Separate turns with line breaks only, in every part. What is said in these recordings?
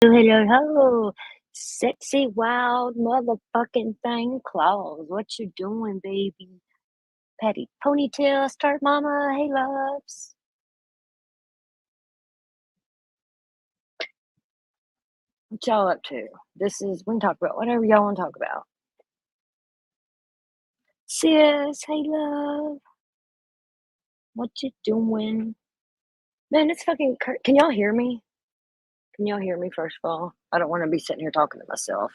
Hello, hello, sexy, wild, motherfucking thing, claws. What you doing, baby? Patty ponytail, start mama. Hey, loves. What y'all up to? We can talk about whatever y'all want to talk about. Sis, hey, love. What you doing? Man, it's fucking, can y'all hear me? Can y'all hear me, first of all? I don't want to be sitting here talking to myself.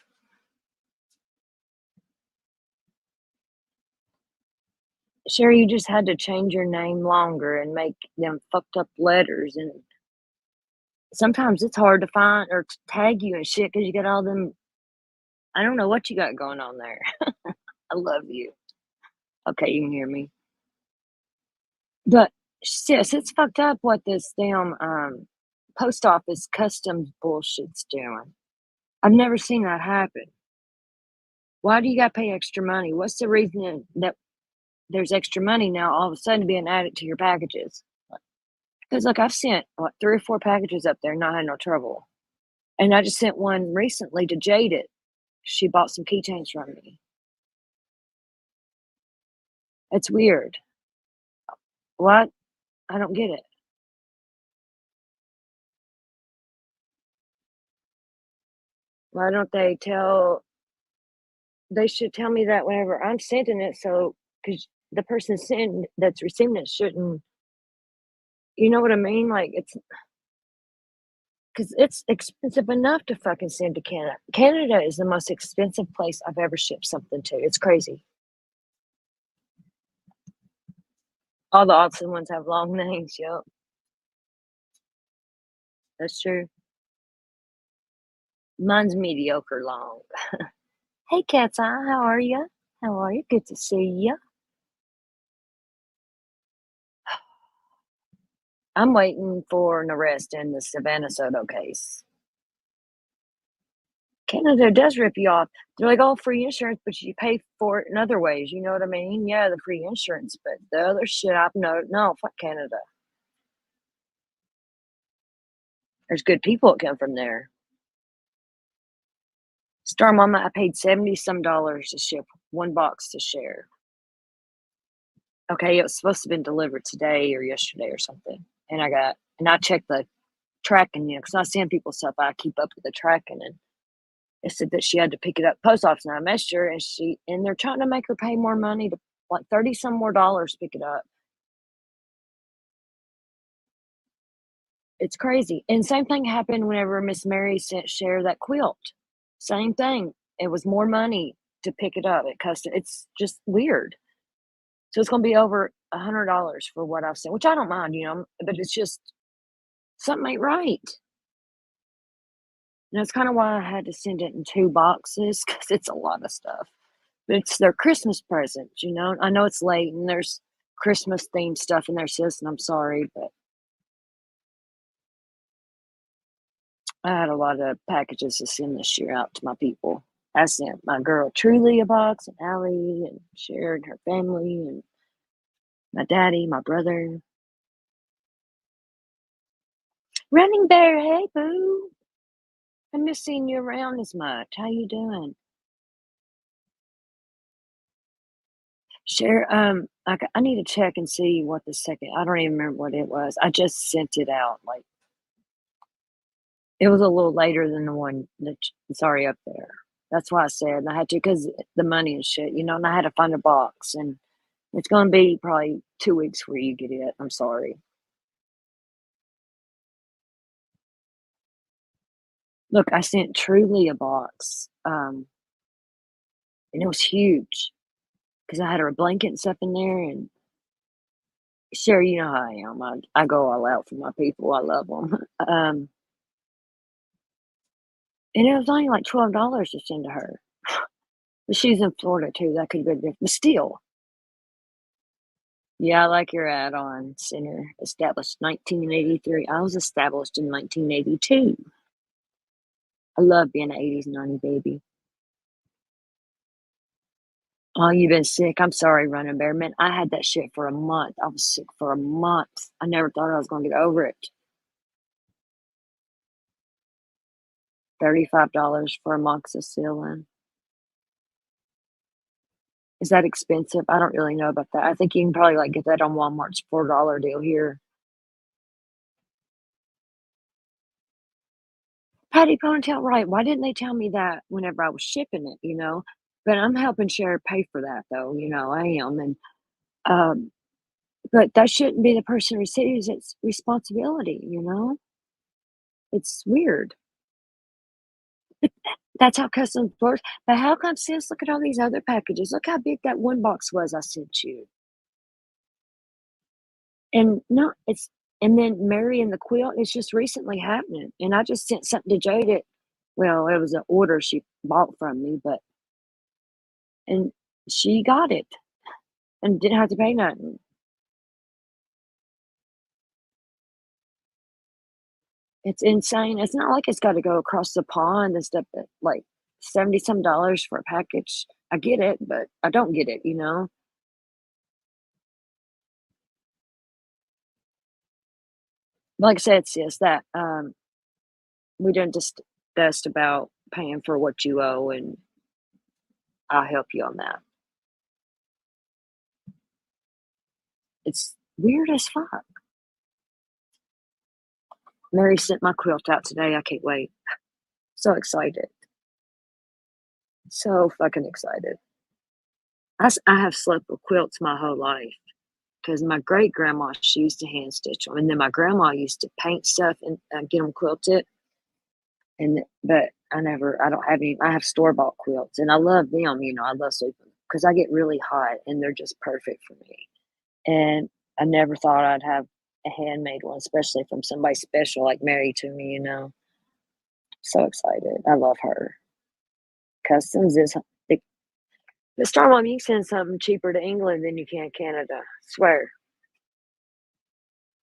Sherry, you just had to change your name longer and make them fucked up letters, and sometimes it's hard to find or to tag you and shit because you got all them. I don't know what you got going on there. I love you. Okay, you can hear me. But sis, it's fucked up what this damn post office customs bullshit's doing. I've never seen that happen. Why do you got to pay extra money? What's the reason that there's extra money now all of a sudden being added to your packages? Because look, I've sent what 3 or 4 packages up there, not had no trouble. And I just sent one recently to Jaded. She bought some keychains from me. It's weird. What? I don't get it. Why don't they should tell me that whenever I'm sending it, so because the person that's receiving it shouldn't, you know what I mean? Like, it's because it's expensive enough to fucking send to Canada. Canada is the most expensive place I've ever shipped something to. It's crazy. All the awesome ones have long names. Yep, that's true. Mine's mediocre long. Hey, Cat's Eye, how are you? How are you? Good to see you. I'm waiting for an arrest in the Savannah Soto case. Canada does rip you off. They're like, "Oh, free insurance, but you pay for it in other ways." You know what I mean? Yeah, the free insurance, but the other shit, I've no, fuck Canada. There's good people that come from there. Star Mama, I paid 70 some dollars to ship one box to share. Okay, it was supposed to have been delivered today or yesterday or something. And I checked the tracking, because I send people stuff. I keep up with the tracking, and it said that she had to pick it up post office. And I messaged her, and they're trying to make her pay more money, to like 30 some more dollars to pick it up. It's crazy. And same thing happened whenever Miss Mary sent Cher that quilt. Same thing. It was more money to pick it up at custom. It's just weird. So it's gonna be over $100 for what I've sent, which I don't mind, but it's just something ain't right. And that's kind of why I had to send it in 2 boxes because it's a lot of stuff. But it's their Christmas presents. I know it's late and there's Christmas themed stuff in there, sis, and I'm sorry, but I had a lot of packages to send this year out to my people. I sent my girl Truly a box, and Allie, and shared her family, and my daddy, my brother. Running Bear, hey boo. I miss seeing you around as much. How you doing? Share. I need to check and see what the second. I don't even remember what it was. I just sent it out. Like it was a little later than the one that's already up there. That's why I said I had to because the money and shit. And I had to find a box, and it's gonna be probably 2 weeks before you get it. I'm sorry. Look, I sent Truly a box, and it was huge because I had her blanket and stuff in there. And sure, you know how I am. I go all out for my people. I love them. And it was only like $12 to send to her. But she's in Florida too. That could be different. But still, yeah, I like your add-on center. Established 1983. I was established in 1982. I love being an 80s, 90s baby. Oh, you've been sick. I'm sorry, Running Bear. Man, I had that shit for a month. I was sick for a month. I never thought I was going to get over it. $35 for amoxicillin. Is that expensive? I don't really know about that. I think you can probably, like, get that on Walmart's $4 deal here. Patty Ponytail, right, why didn't they tell me that whenever I was shipping it, you know? But I'm helping Cher pay for that though, I am, and, um, but that shouldn't be the person receives its responsibility, you know? It's weird. That's how customs works, but how come, sis, look at all these other packages, look how big that one box was I sent you. And no, it's and then Mary and the quilt, it's just recently happening, and I just sent something to Jade. Well, it was an order she bought from me, but and she got it and didn't have to pay nothing. It's insane. It's not like it's gotta go across the pond and stuff that like 70 some dollars for a package. I get it, but I don't get it, you know? Like I said, sis, that we done discussed about paying for what you owe, and I'll help you on that. It's weird as fuck. Mary sent my quilt out today. I can't wait. So excited. So fucking excited. I have slept with quilts my whole life because my great grandma, she used to hand stitch them. And then my grandma used to paint stuff and get them quilted. But I don't have any, I have store bought quilts and I love them. I love sleeping because I get really hot and they're just perfect for me. And I never thought I'd have a handmade one, especially from somebody special like Mary to me. So excited. I love her. Customs is the Star Mom, you can send something cheaper to England than you can Canada. Swear.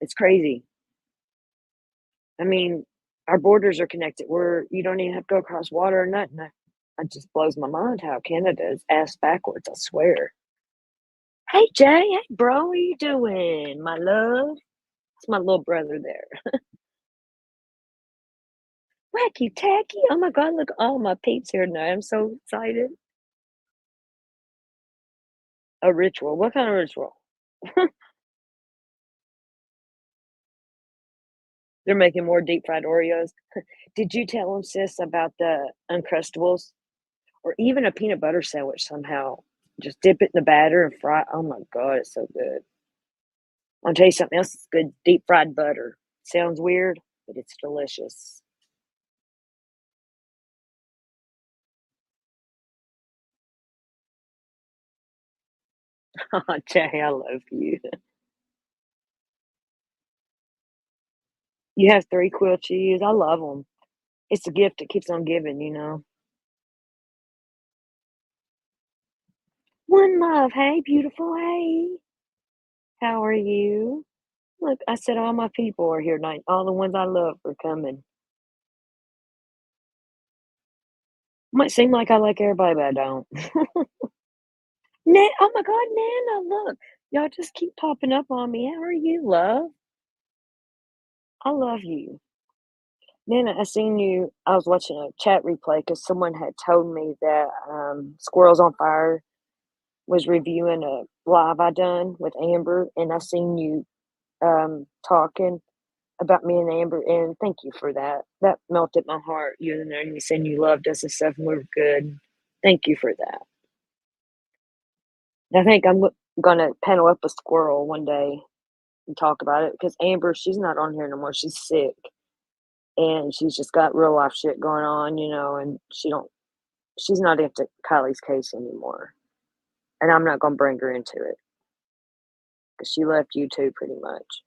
It's crazy. I mean, our borders are connected. You don't even have to go across water or nothing. It just blows my mind how Canada is ass backwards, I swear. Hey Jay, hey bro, what you doing? My love. It's my little brother there. Wacky tacky. Oh my god, look all my peeps here tonight. I'm so excited. A ritual. What kind of ritual? They're making more deep fried Oreos. Did you tell them, sis, about the Uncrustables or even a peanut butter sandwich somehow? Just dip it in the batter and fry. Oh my god, it's so good. I'll tell you something else that's good. Deep fried butter. Sounds weird, but it's delicious. Oh, Jay, I love you. You have 3 quill cheese. I love them. It's a gift that keeps on giving. One love. Hey, beautiful. Hey. How are you? Look, I said all my people are here tonight. All the ones I love are coming. Might seem like I like everybody, but I don't. Oh my God, Nana, look. Y'all just keep popping up on me. How are you, love? I love you. Nana, I seen you. I was watching a chat replay because someone had told me that Squirrels on Fire was reviewing a live I done with Amber, and I seen you talking about me and Amber, and thank you for that. That melted my heart. You and there, and you saying you loved us and stuff, and we were good. Thank you for that. I think I'm gonna panel up a squirrel one day and talk about it because Amber, she's not on here no more. She's sick and she's just got real life shit going on, and she's not into Kylie's case anymore. And I'm not gonna bring her into it because she left you too, pretty much.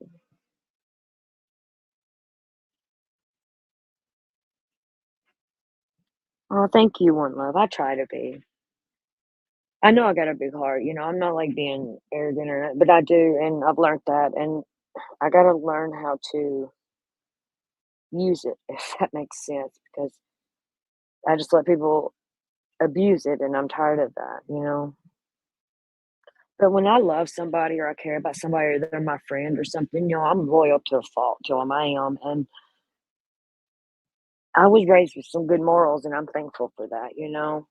Oh, thank you, one love. I try to be. I know I got a big heart. I'm not like being arrogant or not, but I do, and I've learned that, and I gotta learn how to use it, if that makes sense, because I just let people abuse it, and I'm tired of that. But when I love somebody or I care about somebody or they're my friend or something, I'm loyal to a fault to them. I am, and I was raised with some good morals, and I'm thankful for that, you know?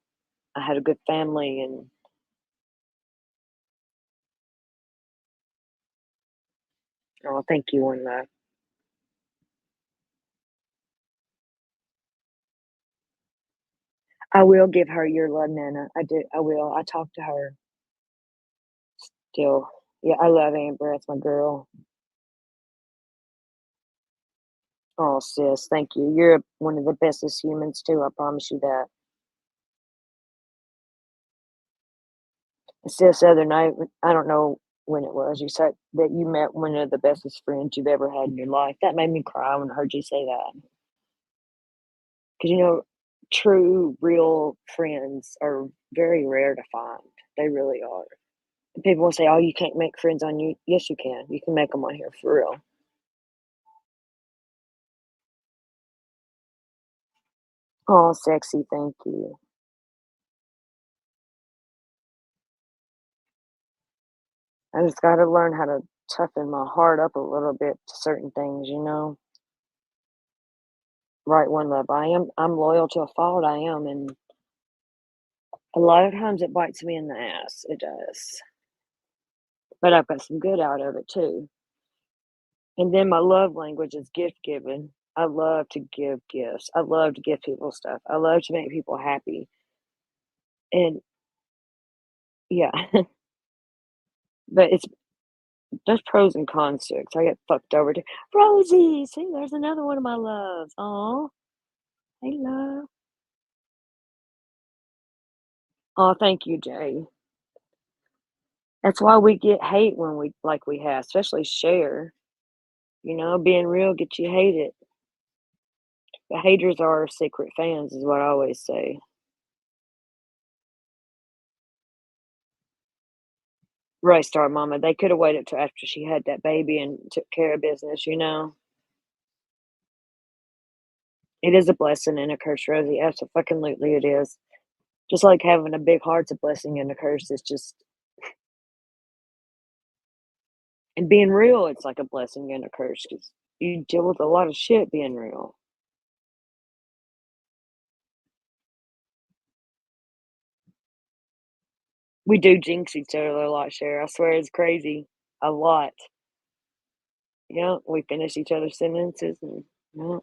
I had a good family, and oh, thank you on that. I will give her your love, Nana. I do. I will. I talk to her still. Yeah, I love Amber. That's my girl. Oh, sis, thank you. You're one of the bestest humans too. I promise you that. Sis, the other night, I don't know when it was. You said that you met one of the bestest friends you've ever had in your life. That made me cry when I heard you say that. Because true, real friends are very rare to find. They really are. People will say, "Oh, you can't make friends on you." Yes, you can. You can make them on here for real. Oh, sexy, thank you. I just gotta learn how to toughen my heart up a little bit to certain things, you know? Right, one love. I'm loyal to a fault, I am, and a lot of times it bites me in the ass, it does. But I've got some good out of it too. And then my love language is gift giving. I love to give gifts. I love to give people stuff. I love to make people happy. And yeah, but there's pros and cons to it 'cause I get fucked over too. Rosie, see, there's another one of my loves. Aw, hey, love. Oh, thank you, Jay. That's why we get hate when we like we have, especially share. Being real gets you hated. The haters are our secret fans, is what I always say. Right, star mama. They could have waited till after she had that baby and took care of business. It is a blessing and a curse, Rosie. Absolutely, it is. Just like having a big heart's a blessing and a curse. It's just and being real, it's like a blessing and a curse because you deal with a lot of shit being real. We do jinx each other a lot, Cher. I swear it's crazy. A lot. Yeah, we finish each other's sentences and yeah.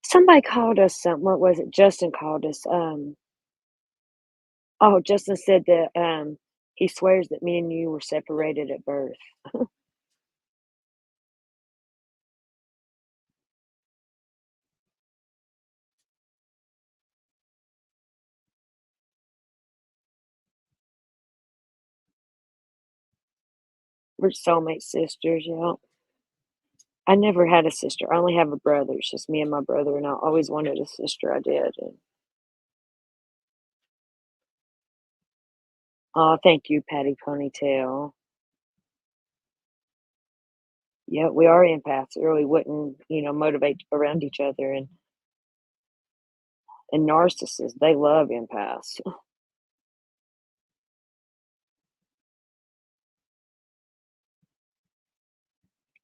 Somebody called us something. What was it? Justin called us. Oh, Justin said that he swears that me and you were separated at birth. We're soulmate sisters, yeah. I never had a sister. I only have a brother. It's just me and my brother, and I always wanted a sister. I did. And oh, thank you, Patty Ponytail. Yeah, we are empaths, or we wouldn't, motivate around each other. And narcissists, they love empaths.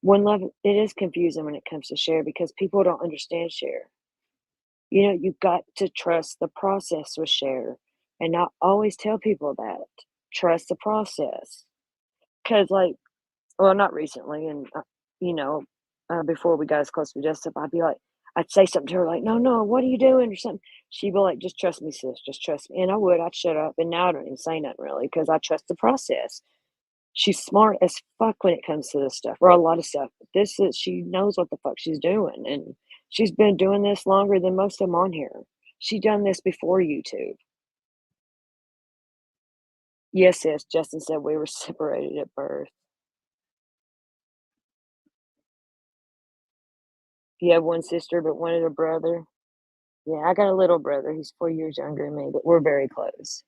One love, it is confusing when it comes to share because people don't understand share. You've got to trust the process with share and not always tell people that. Trust the process. Because, like, well, not recently, and, you know, before we got as close to Jessica, I'd say something to her like, no, no, what are you doing? Or something. She'd be like, just trust me, sis, just trust me. And I would, I'd shut up. And now I don't even say nothing really because I trust the process. She's smart as fuck when it comes to this stuff, or a lot of stuff. But she knows what the fuck she's doing, and she's been doing this longer than most of them on here. She done this before YouTube. Yes, yes. Justin said we were separated at birth. You have one sister, but one of a brother. Yeah, I got a little brother. He's 4 years younger than me, but we're very close.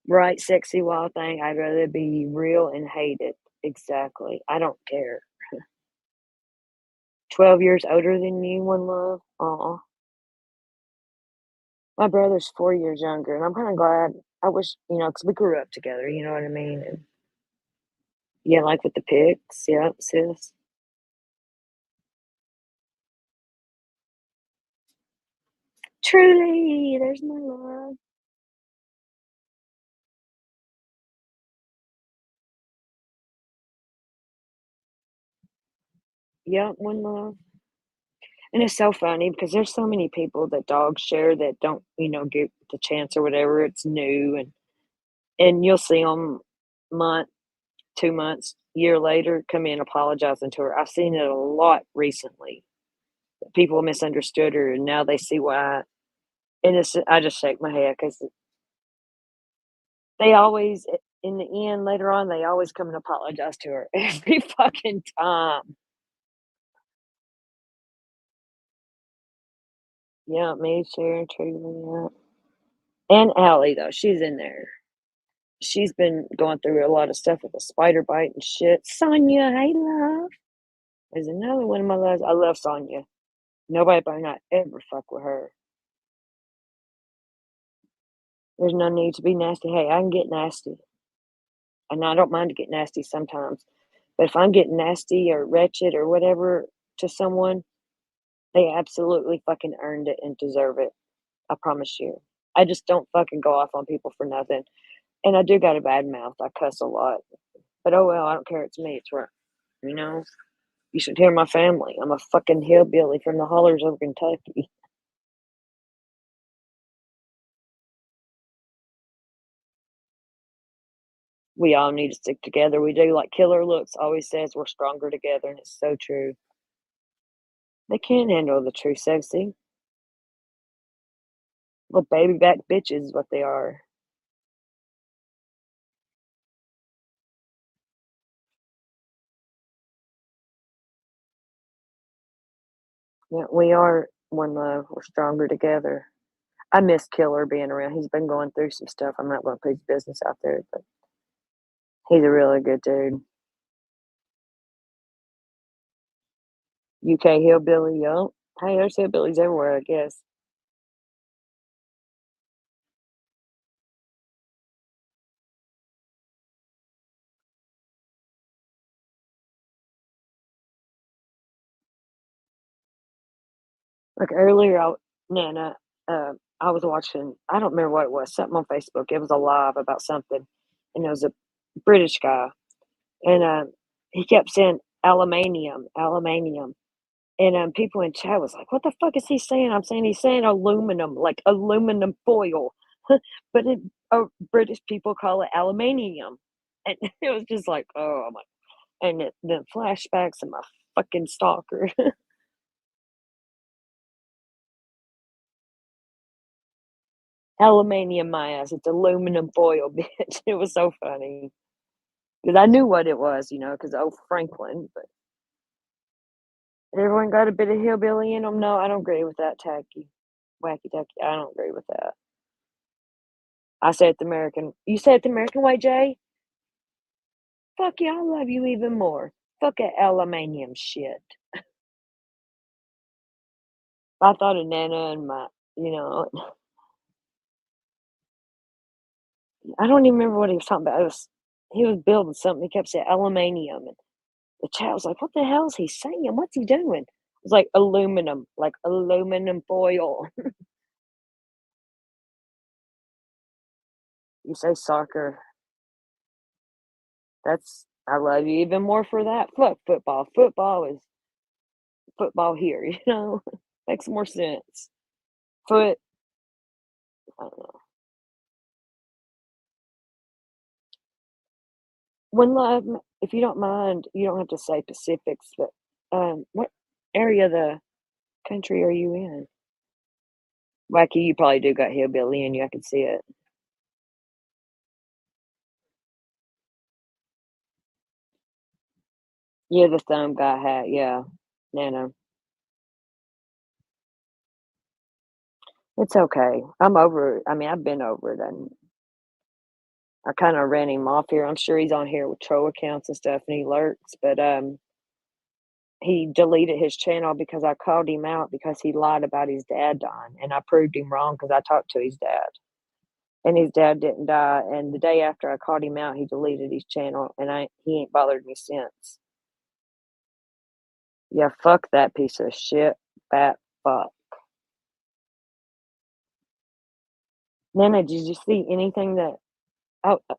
Right, sexy wild thing. I'd rather be real and hate it. Exactly. I don't care. 12 years older than you, one love. Aw. My brother's 4 years younger, and I'm kinda glad. I wish, because we grew up together, you know what I mean? And yeah, like with the pics, yep, sis. Truly, there's my love. Yep, one love. And it's so funny because there's so many people that dogs share that don't, get the chance or whatever. It's new and you'll see them month, 2 months, year later come in apologizing to her. I've seen it a lot recently. People misunderstood her and now they see why. And I just shake my head because they always, in the end, later on, they always come and apologize to her every fucking time. Yeah, me, Sharon, Truly, yeah. And Allie, though, she's in there. She's been going through a lot of stuff with a spider bite and shit. Sonya, hey, love. Is another one of my loves. I love Sonya. Nobody better not ever fuck with her. There's no need to be nasty. Hey, I can get nasty. And I don't mind to get nasty sometimes. But if I'm getting nasty or wretched or whatever to someone, they absolutely fucking earned it and deserve it. I promise you. I just don't fucking go off on people for nothing. And I do got a bad mouth. I cuss a lot. But oh well, I don't care. It's me. It's right. You know? You should hear my family. I'm a fucking hillbilly from the hollers of Kentucky. We all need to stick together. We do. Like Killer Looks always says, we're stronger together. And it's so true. They can't handle the true sexy. Little baby back bitches is what they are. Yeah, we are one love. We're stronger together. I miss Killer being around. He's been going through some stuff. I'm not going to put his business out there, but he's a really good dude. UK hillbilly, yup. Hey, there's hillbillies everywhere, I guess. Like earlier, Nana, I was watching, I don't remember what it was, something on Facebook. It was a live about something, and it was a British guy, and he kept saying aluminium, aluminium. And people in chat was like, "What the fuck is he saying?" I'm saying he's saying aluminum, like aluminum foil, but British people call it aluminium, and it was just like, oh my, and the flashbacks of my fucking stalker. Aluminium, my ass, it's aluminum foil, bitch. It was so funny because I knew what it was, because Franklin, but everyone got a bit of hillbilly in them. No, I don't agree with that tacky, wacky tacky. I don't agree with that. I say it the American. You say it the American way, Jay? Fuck yeah, I love you even more. Fuck that aluminium shit. I thought of Nana and you know, I don't even remember what he was talking about. He was building something. He kept saying aluminium, and the chat was like, "What the hell is he saying? What's he doing?" It was like aluminum, like aluminum foil. You say soccer. That's I love you even more for that. Fuck football. Football is football here. Makes more sense. Foot. I don't know. One love, if you don't mind, you don't have to say specifics, but, what area of the country are you in? Wacky, you probably do got hillbilly in you, I can see it. Yeah, the thumb guy hat, yeah. Nano. It's okay. I'm over it. I mean, I've been over it, and I kinda ran him off here. I'm sure he's on here with troll accounts and stuff, and he lurks, but, he deleted his channel because I called him out because he lied about his dad dying, and I proved him wrong because I talked to his dad. And his dad didn't die, and the day after I called him out, he deleted his channel, and he ain't bothered me since. Yeah, fuck that piece of shit, fat fuck. Nana, did you see anything that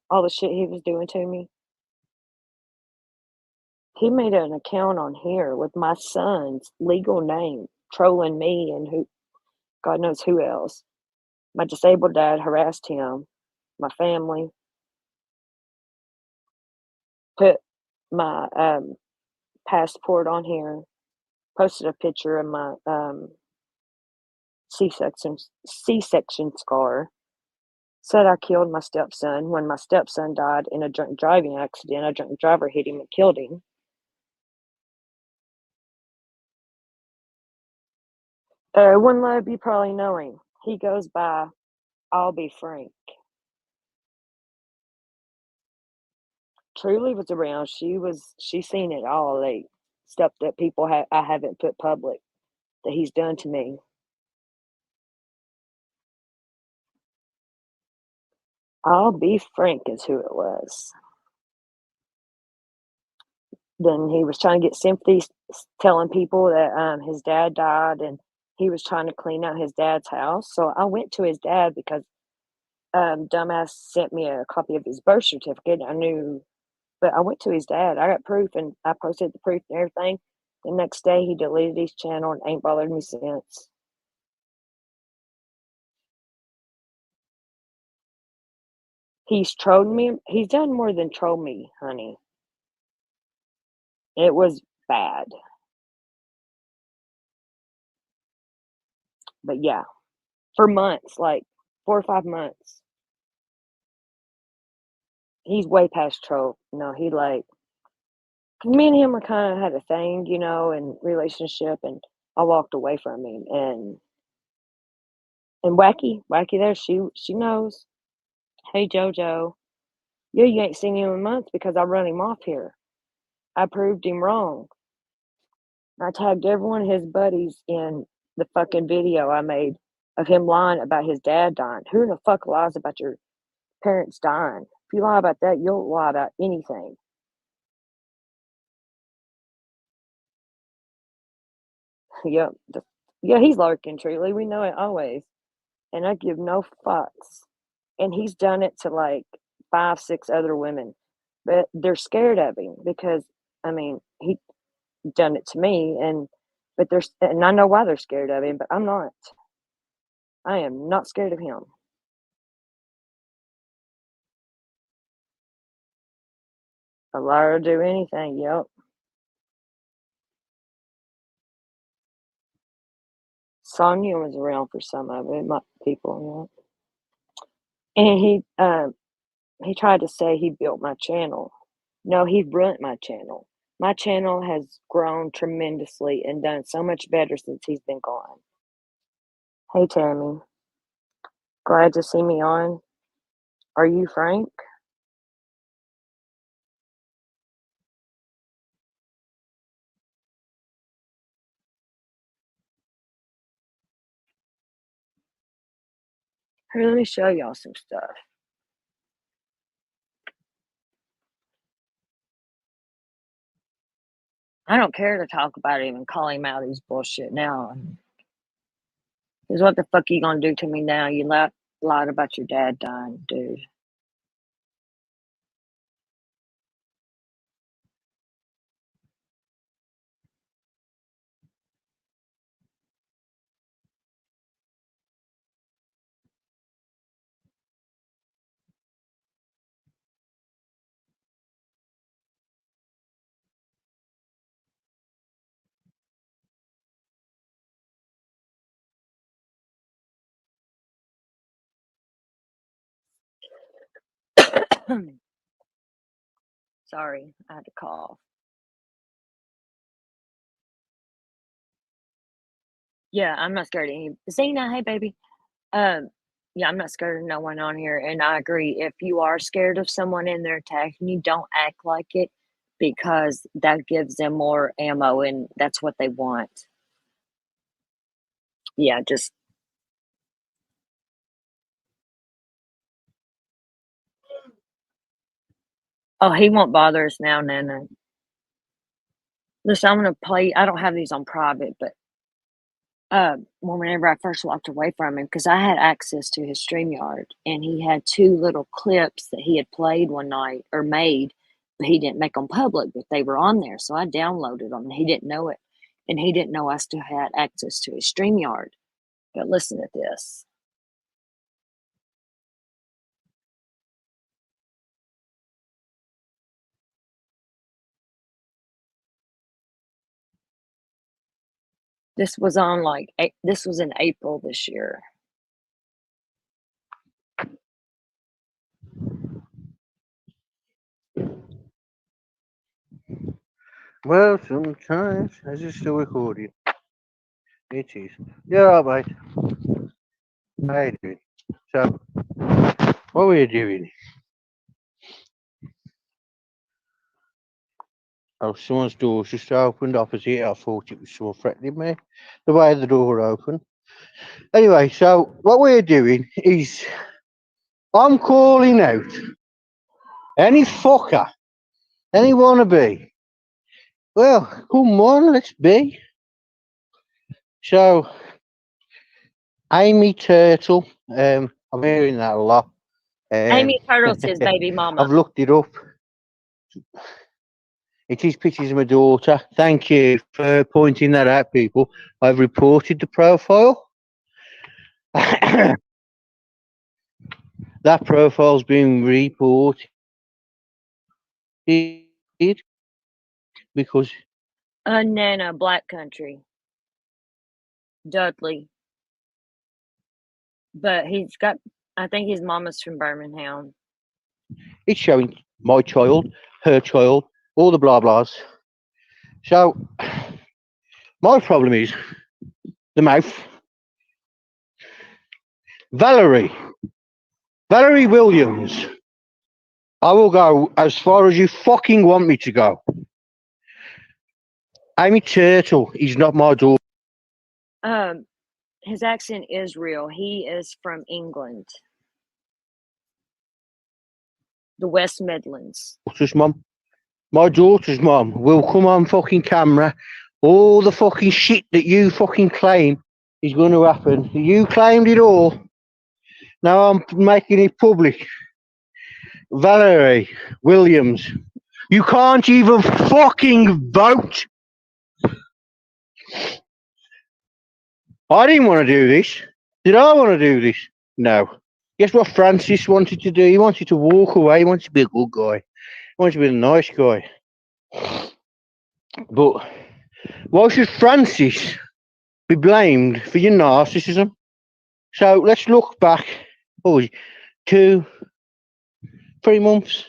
all the shit he was doing to me? He made an account on here with my son's legal name, trolling me and who God knows who else. My disabled dad harassed him, my family, put my, passport on here, posted a picture of my, C-section scar, said I killed my stepson when my stepson died in a drunk driving accident. A drunk driver hit him and killed him. One love, you probably know him. He goes by I'll Be Frank. Truly was around. She seen it all, like stuff that I haven't put public that he's done to me. I'll Be Frank is who it was. Then he was trying to get sympathy, telling people that his dad died, and he was trying to clean out his dad's house. So I went to his dad because dumbass sent me a copy of his birth certificate. I knew, but I went to his dad. I got proof, and I posted the proof and everything. The next day, he deleted his channel and ain't bothered me since. He's trolled me. He's done more than troll me, honey. It was bad, but yeah, for months, like 4 or 5 months. He's way past troll. No, he like 'cause me and him were kinda had a thing, and relationship, and I walked away from him, and Wacky there, she knows. "Hey, JoJo. Yeah, you ain't seen him in months because I run him off here. I proved him wrong. I tagged every one of his buddies in the fucking video I made of him lying about his dad dying. Who the fuck lies about your parents dying? If you lie about that, you'll lie about anything." Yep. Yeah, he's lurking, truly. We know it always. And I give no fucks. And he's done it to like 5, 6 other women, but they're scared of him because, I mean, he done it to me, and I know why they're scared of him, but I'm not. I am not scared of him. A liar will do anything. Yep. Sonya was around for some of it, my people. Yeah. And he tried to say he built my channel. No, he ruined my channel. My channel has grown tremendously and done so much better since he's been gone. Hey, Tammy. Glad to see me on. Are you Frank? Here, let me show y'all some stuff. I don't care to talk about him and call him out his bullshit now. Because what the fuck you gonna do to me now? You lied about your dad dying, dude. Sorry, I had to cough. Yeah, I'm not scared of any Zena, hey baby. Um, yeah, I'm not scared of no one on here, and I agree. If you are scared of someone and they're attacking you, don't act like it because that gives them more ammo and that's what they want. Yeah, just oh, he won't bother us now, Nana. Listen, I'm gonna play I don't have these on private, but Well, whenever I first walked away from him, because I had access to his StreamYard, and he had 2 little clips that he had played one night or made, but he didn't make them public, but they were on there, so I downloaded them, and he didn't know it, and he didn't know I still had access to his StreamYard. But listen to this. This was on, like, this was in April this year.
Well, sometimes. Is it still recording? It is. Yeah, mate. How you doing? So, what were you doing? Oh, someone's door's just opened opposite. I thought it was someone threatening me. The way the door opened. Anyway, so what we're doing is I'm calling out any fucker, any wannabe. Well, come on, let's be. So, Amy Turtle, I'm hearing that a lot.
Amy Turtle's his baby mama.
I've looked it up. It is pictures of my daughter. Thank you for pointing that out, people. I've reported the profile. That profile's been reported because
Nana, Black Country. Dudley. But I think his mama's from Birmingham.
it's showing my child, her child, all the blah blahs. So, my problem is the mouth. Valerie Williams. I will go as far as you fucking want me to go. Amy Turtle is not my daughter.
His accent is real. He is from England. The West Midlands.
My daughter's mum will come on fucking camera. All the fucking shit that you fucking claim is going to happen. You claimed it all. Now I'm making it public. Valerie Williams, you can't even fucking vote. I didn't want to do this. Did I want to do this? No. Guess what Francis wanted to do? He wanted to walk away. He wanted to be a good guy. He wanted to be a nice guy. But why should Francis be blamed for your narcissism? So let's look back. Oh, 2, 3 months.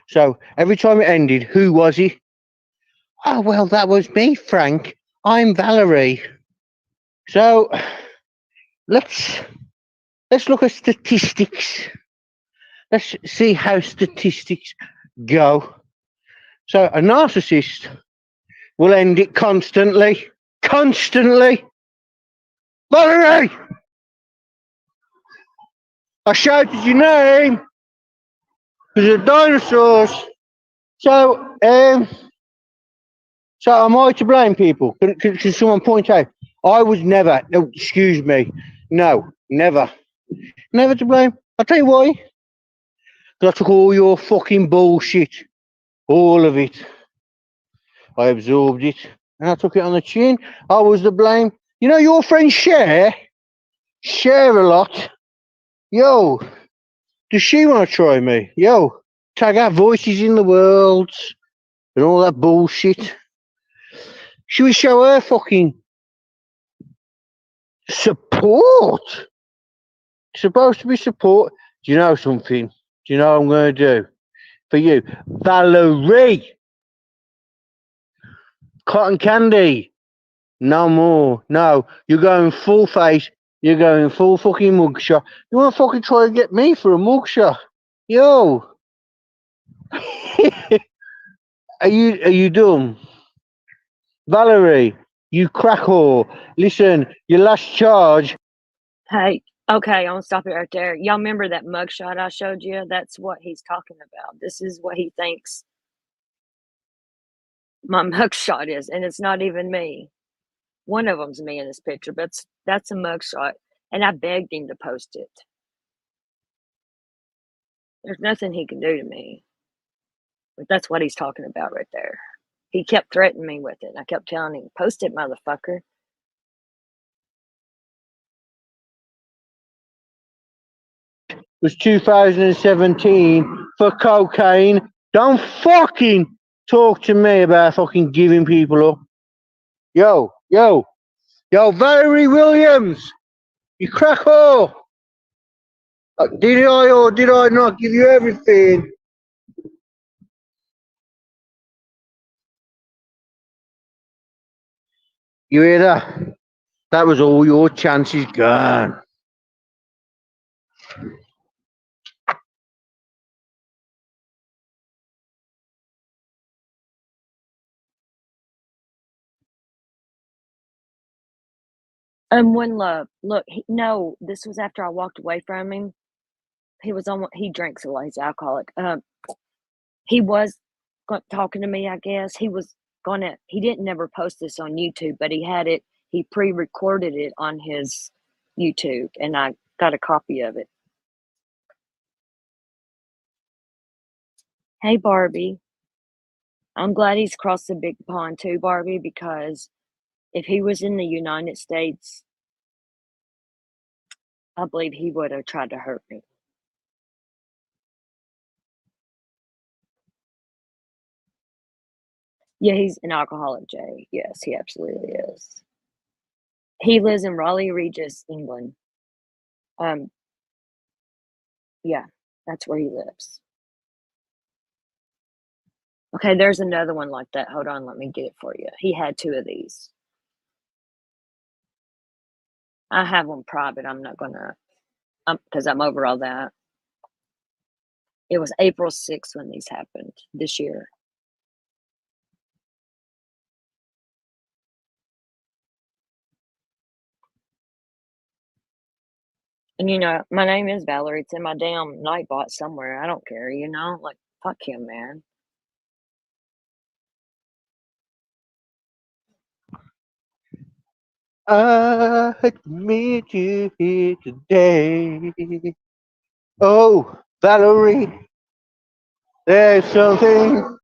So every time it ended, who was he? Oh, well, that was me, Frank. I'm Valerie. So let's look at statistics. Let's see how statistics go. So a narcissist will end it constantly. Valerie! I shouted your name because of dinosaurs. So, am I to blame, people? Can someone point out? I was never, no, excuse me, no, never to blame. I'll tell you why. Because I took all your fucking bullshit, all of it. I absorbed it, and I took it on the chin. I was the blame. You know your friend share a lot. Yo, does she want to try me? Yo, tag our voices in the world and all that bullshit. Should we show her fucking support? It's supposed to be support. Do you know something? Do you know what I'm going to do for you? Valerie! Cotton candy! No more. No, you're going full face. You're going full fucking mugshot. You want to fucking try and get me for a mugshot? Yo! Are you dumb? Valerie, you crack whore. Listen, your last charge.
Hey, okay, I'm gonna stop it right there. Y'all remember that mugshot I showed you? That's what he's talking about. This is what he thinks my mugshot is, and it's not even me. One of them's me in this picture, but that's a mugshot, and I begged him to post it. There's nothing he can do to me. But that's what he's talking about right there. He kept threatening me with it, and I kept telling him, "Post it, motherfucker."
Was 2017 for cocaine. Don't fucking talk to me about fucking giving people up. Yo, Valerie Williams, you crack whore. Did I or did I not give you everything? You hear that? That was all your chances gone.
One love. Look, no, this was after I walked away from him. He drinks a lot. He's alcoholic. He was talking to me, I guess. He didn't never post this on YouTube, but he pre-recorded it on his YouTube, and I got a copy of it. Hey, Barbie. I'm glad he's crossed the big pond too, Barbie, because if he was in the United States, I believe he would have tried to hurt me. Yeah, he's an alcoholic, Jay. Yes, he absolutely is. He lives in Raleigh Regis, England. Um, yeah, that's where he lives. Okay, there's another one like that. Hold on, let me get it for you. He had 2 of these. I have one private. I'm not gonna, because I'm over all that. It was April 6th when these happened this year. And my name is Valerie. It's in my damn Nightbot somewhere. I don't care, like fuck him, man.
I meet you here today. Oh, Valerie, there's something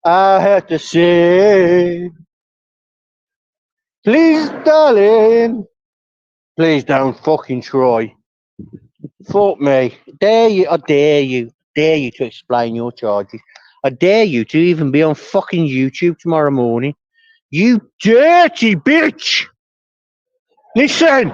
I have to say. Please, darling, please don't fucking try. Fuck me. I dare you to explain your charges. I dare you to even be on fucking YouTube tomorrow morning. You dirty bitch! Listen!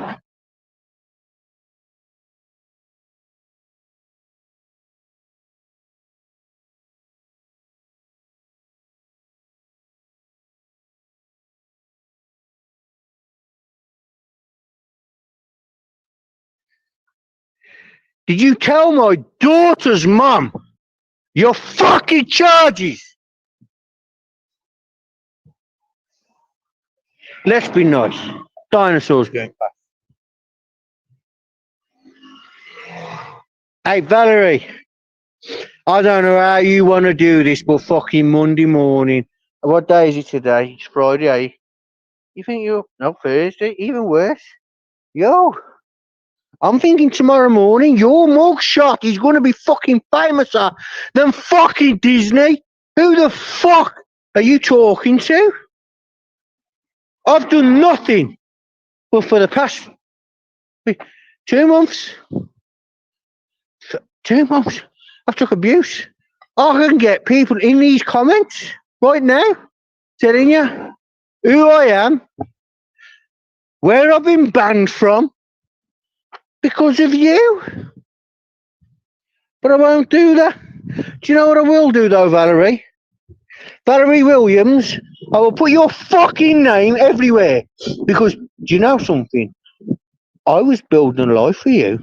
Did you tell my daughter's mum your fucking charges? Let's be nice. Dinosaurs going back. Hey, Valerie, I don't know how you want to do this, but fucking Monday morning. What day is it today? It's Friday, eh? You think no, Thursday? Even worse. Yo, I'm thinking tomorrow morning your mugshot is going to be fucking famouser than fucking Disney. Who the fuck are you talking to? I've done nothing but for the past 2 months. 2 months. I've took abuse. I can get people in these comments right now telling you who I am, where I've been banned from because of you. But I won't do that. Do you know what I will do though, Valerie? Valerie Williams, I will put your fucking name everywhere. Because, do you know something? I was building a life for you.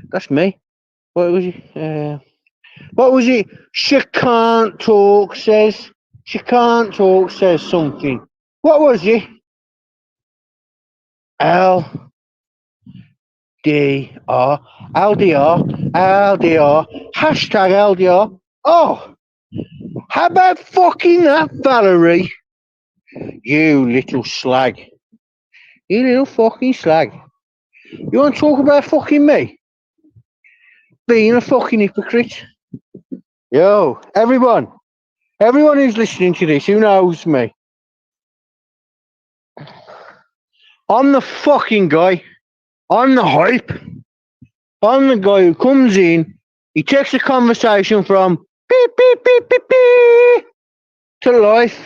That's me. What was it? What was it? She can't talk says. She can't talk says something. What was it? LDR. LDR. Hashtag LDR. Oh, how about fucking that, Valerie? You little slag. You little fucking slag. You want to talk about fucking me? Being a fucking hypocrite? Yo, everyone. Everyone who's listening to this who knows me. I'm the fucking guy. I'm the hype. I'm the guy who comes in, he takes the conversation from beep, beep, beep, beep, beep to life.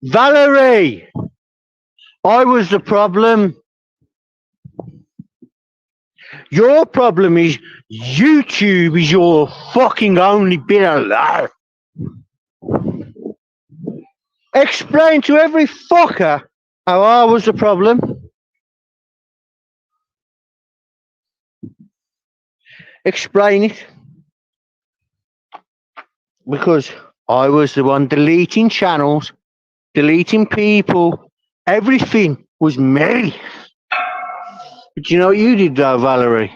Valerie, I was the problem. Your problem is YouTube is your fucking only bit of life. Explain to every fucker how I was the problem. Explain it. Because I was the one deleting channels, deleting people. Everything was me. But you know what you did though, Valerie?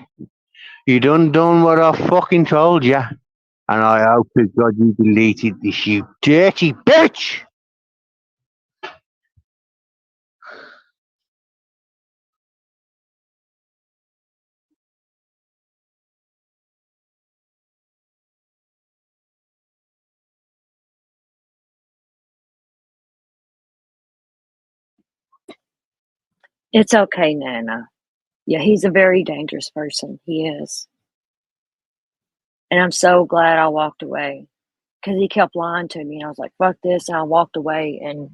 You done what I fucking told you. And I hope to God you deleted this, you dirty bitch!
It's okay, Nana. Yeah, he's a very dangerous person. He is. And I'm so glad I walked away because he kept lying to me. And I was like, fuck this. And I walked away. And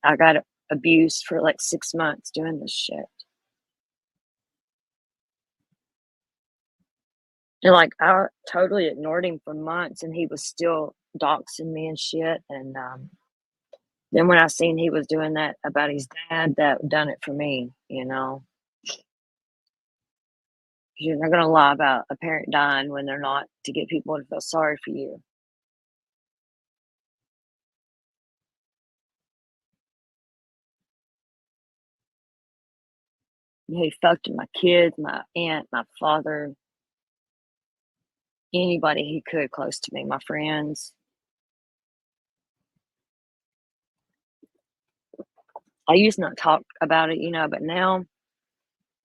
I got abused for like 6 months doing this shit. And like, I totally ignored him for months and he was still doxing me and shit. And then when I seen he was doing that about his dad, that done it for me, you know. You're not going to lie about a parent dying when they're not to get people to feel sorry for you. He fucked my kids, my aunt, my father, anybody he could close to me, my friends. I used not talk about it, you know, but now,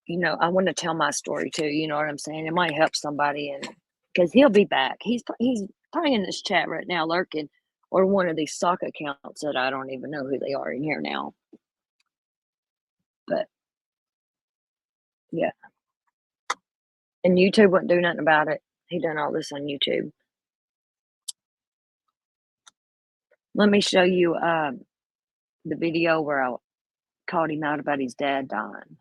you know, I want to tell my story too. You know what I'm saying? It might help somebody, and because he'll be back. He's probably in this chat right now, lurking, or one of these sock accounts that I don't even know who they are in here now. But yeah, and YouTube wouldn't do nothing about it. He done all this on YouTube. Let me show you the video where I called him out about his dad dying.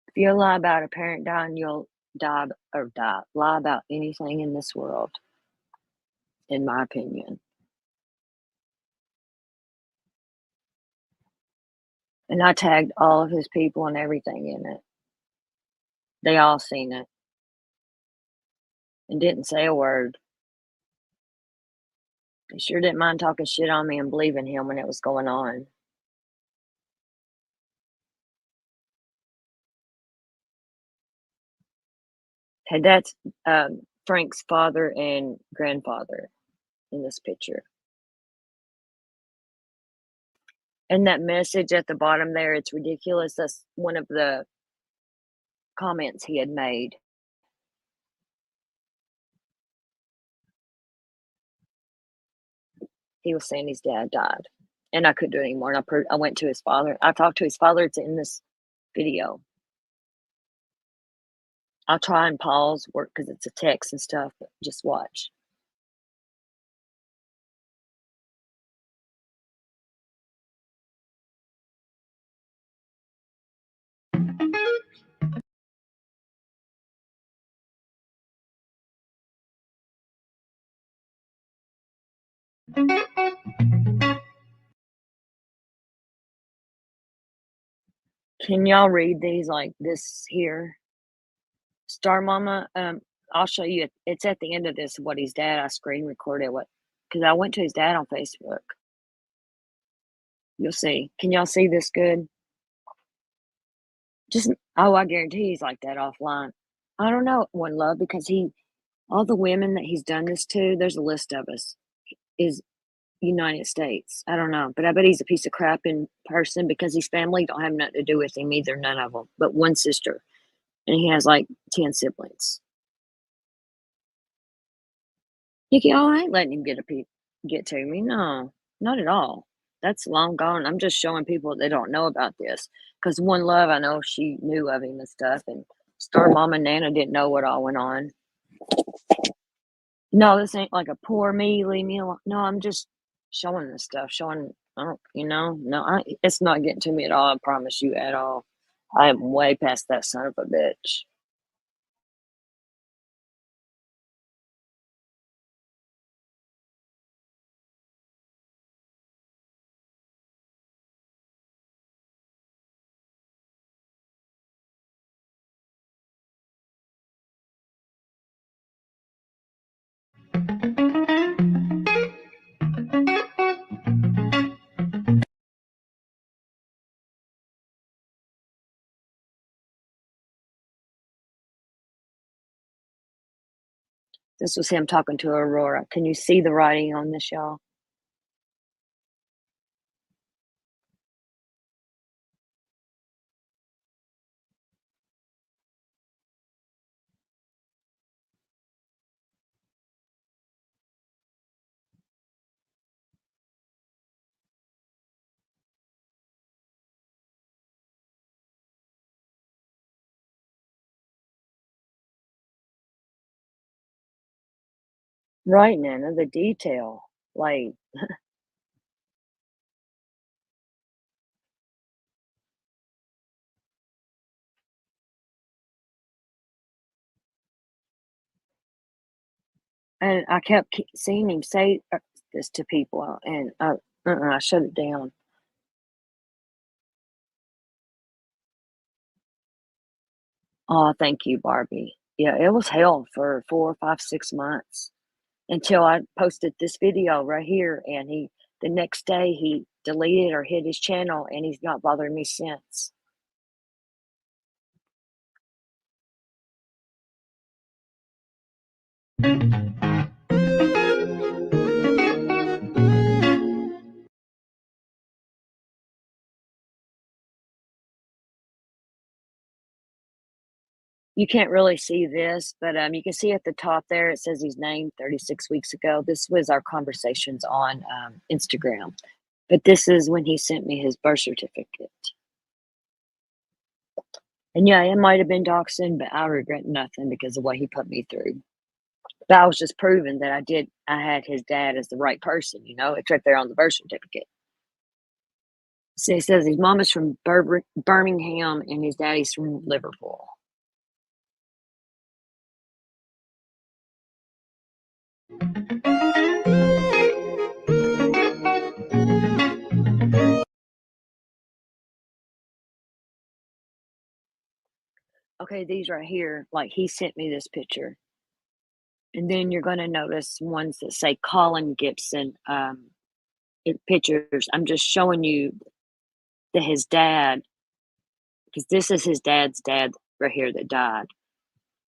If you lie about a parent dying, you'll lie about anything in this world, in my opinion. And I tagged all of his people and everything in it. They all seen it and didn't say a word. They sure didn't mind talking shit on me and believing him when it was going on. Hey, that's Frank's father and grandfather in this picture. And that message at the bottom there, it's ridiculous. That's one of the comments he had made. He was saying his dad died. And I couldn't do it anymore. And I went to his father. I talked to his father. It's in this video. I'll try and pause work because it's a text and stuff, but just watch. Can y'all read these like this here? Star Mama, I'll show you. It's at the end of this what his dad. I screen recorded what because I went to his dad on Facebook. You'll see. Can y'all see this good? Just I guarantee he's like that offline. I don't know, One Love, because all the women that he's done this to, there's a list of us, is United States. I don't know, but I bet he's a piece of crap in person because his family don't have nothing to do with him either, none of them, but one sister, and he has like 10 siblings. Nikki, oh, I ain't letting him get to me. No, not at all. That's long gone. I'm just showing people that don't know about this. Because One Love, I know she knew of him and stuff, and Star Mom and Nana didn't know what all went on. No, this ain't like a poor me, leave me alone. No, I'm just showing this stuff, showing, I don't, no, it's not getting to me at all. I promise you at all. I am way past that son of a bitch. This was him talking to Aurora. Can you see the writing on this, y'all? Right, Nana, the detail. Like, and I kept seeing him say this to people, and I shut it down. Oh, thank you, Barbie. Yeah, it was hell for 4, 5, 6 months until I posted this video right here, and the next day he deleted or hid his channel, and he's not bothering me since. You can't really see this, but you can see at the top there it says his name 36 weeks ago. This was our conversations on Instagram, but this is when he sent me his birth certificate. And yeah, it might have been doxing, but I regret nothing because of what he put me through. But I was just proving that I had his dad as the right person, it's right there on the birth certificate. So it says his mom is from Birmingham and his daddy's from Liverpool. Okay, these right here, like he sent me this picture. And then you're going to notice ones that say Colin Gibson pictures. I'm just showing you that his dad, because this is his dad's dad right here that died,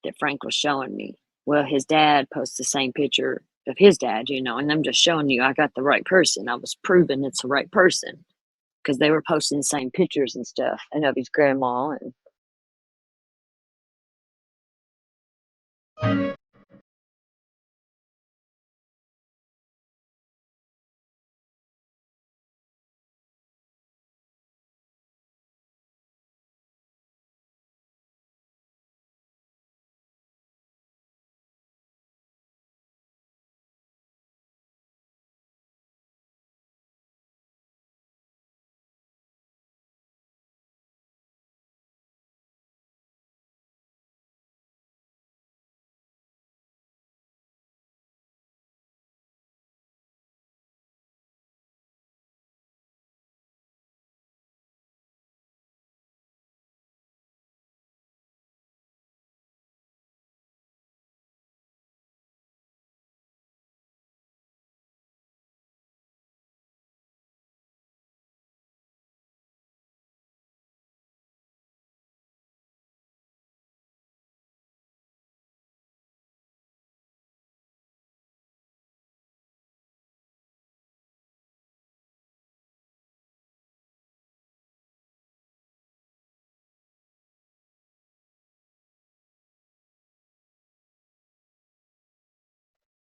that Frank was showing me. Well, his dad posts the same picture of his dad, and I'm just showing you I got the right person. I was proving it's the right person because they were posting the same pictures and stuff, and of his grandma and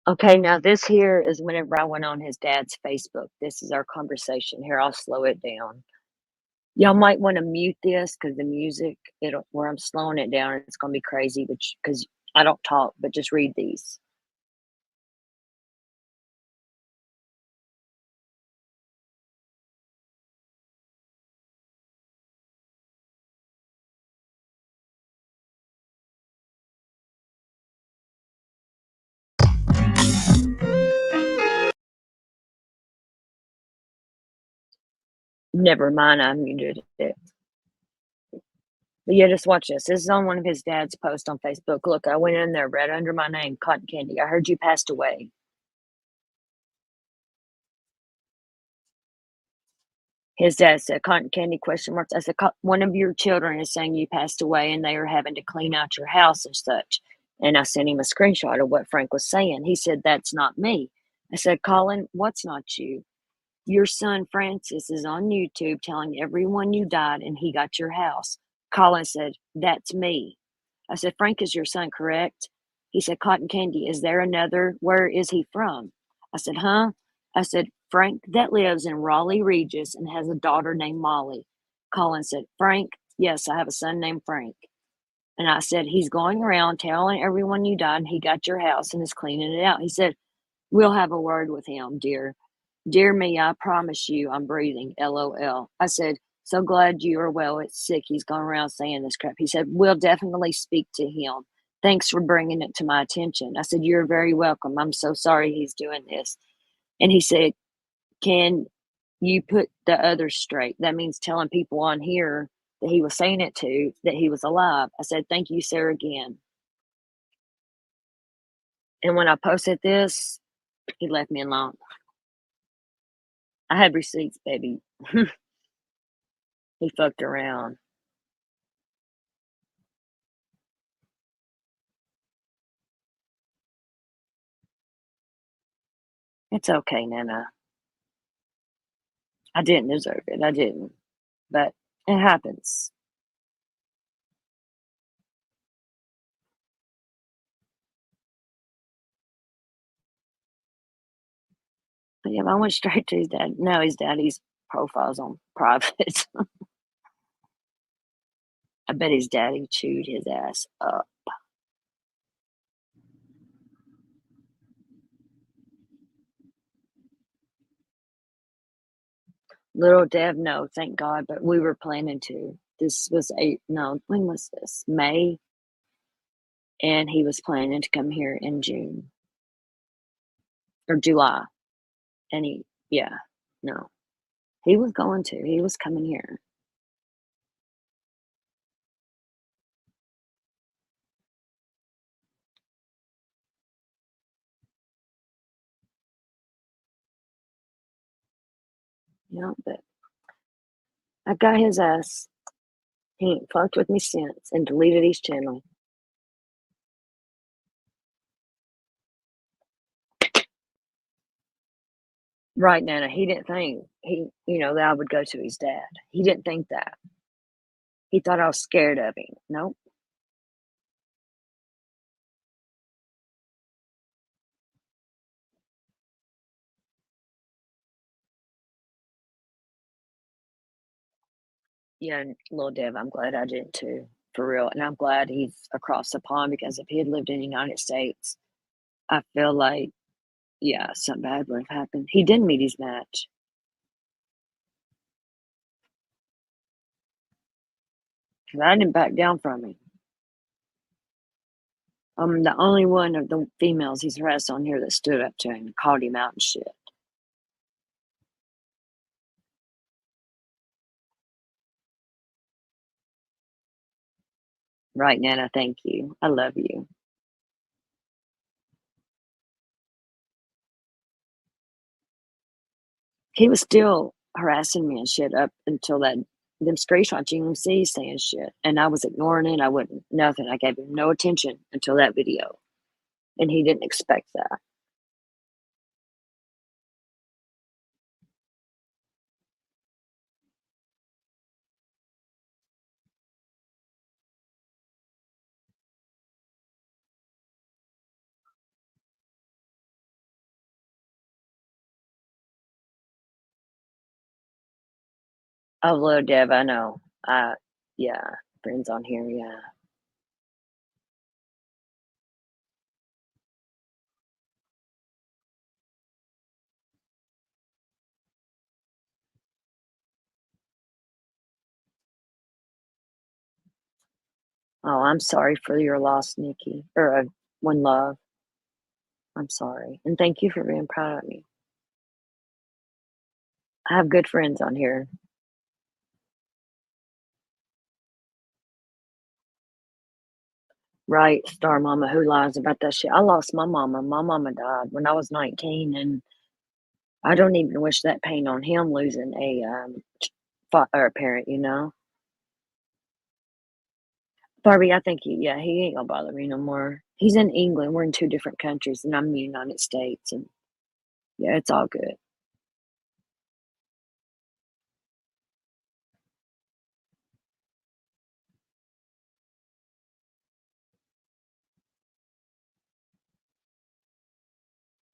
Okay, now this here is whenever I went on his dad's Facebook. This is our conversation. Here, I'll slow it down. Y'all might wanna mute this because the music, it'll where I'm slowing it down, it's gonna be crazy, which because I don't talk, but just read these. Never mind, I muted it. But yeah, just watch this. This is on one of his dad's posts on Facebook. Look, I went in there, read under my name, Cotton Candy. I heard you passed away. His dad said, "Cotton candy?" Question marks. I said, "One of your children is saying you passed away, and they are having to clean out your house and such." And I sent him a screenshot of what Frank was saying. He said, "That's not me." I said, "Colin, what's not you? Your son Francis is on YouTube telling everyone you died and he got your house." Colin said, "That's me." I said, "Frank is your son, correct?" He said, "Cotton Candy, is there another? Where is he from?" I said, "Huh?" I said, "Frank that lives in Raleigh Regis and has a daughter named Molly." Colin said, "Frank? Yes, I have a son named Frank." And I said, "He's going around telling everyone you died and he got your house and is cleaning it out." He said, "We'll have a word with him, dear. Dear me, I promise you I'm breathing. LOL." I said, "So glad you are well. It's sick. He's gone around saying this crap." He said, "We'll definitely speak to him. Thanks for bringing it to my attention." I said, "You're very welcome. I'm so sorry he's doing this." And he said, "Can you put the others straight?" That means telling people on here that he was saying it to that he was alive. I said, "Thank you, sir, again." And when I posted this, he left me alone. I had receipts, baby. He fucked around. It's okay, Nana. I didn't deserve it. I didn't. But it happens. But yeah, I went straight to his dad. No, his daddy's profile's on private. I bet his daddy chewed his ass up. Little Dev, no, thank God, but we were planning to. This was no, when was this? May, and he was planning to come here in June or July. And yeah, no, he was going to. He was coming here. But I got his ass. He ain't fucked with me since and deleted his channel. Right, Nana, he didn't think that I would go to his dad. He didn't think that. He thought I was scared of him. Nope. Yeah, and little Dev, I'm glad I didn't too, for real. And I'm glad he's across the pond because if he had lived in the United States, I feel like, yeah, something bad would have happened. He didn't meet his match because I didn't back down from him. I'm the only one of the females he's harassed on here that stood up to him and called him out and shit. Right, Nana, thank you. I love you. He was still harassing me and shit up until that them screenshots you can see saying shit. And I was ignoring it. I wouldn't nothing. I gave him no attention until that video. And he didn't expect that. Oh, Little Deb, I know. Yeah, friends on here, yeah. Oh, I'm sorry for your loss, Nikki, or, One Love. I'm sorry, and thank you for being proud of me. I have good friends on here. Right, Star Mama, who lies about that shit? I lost my mama. My mama died when I was 19, and I don't even wish that pain on him losing a, or a parent, you know? Barbie, I think he ain't gonna bother me no more. He's in England, we're in 2 different countries, and I'm in the United States, and yeah, it's all good.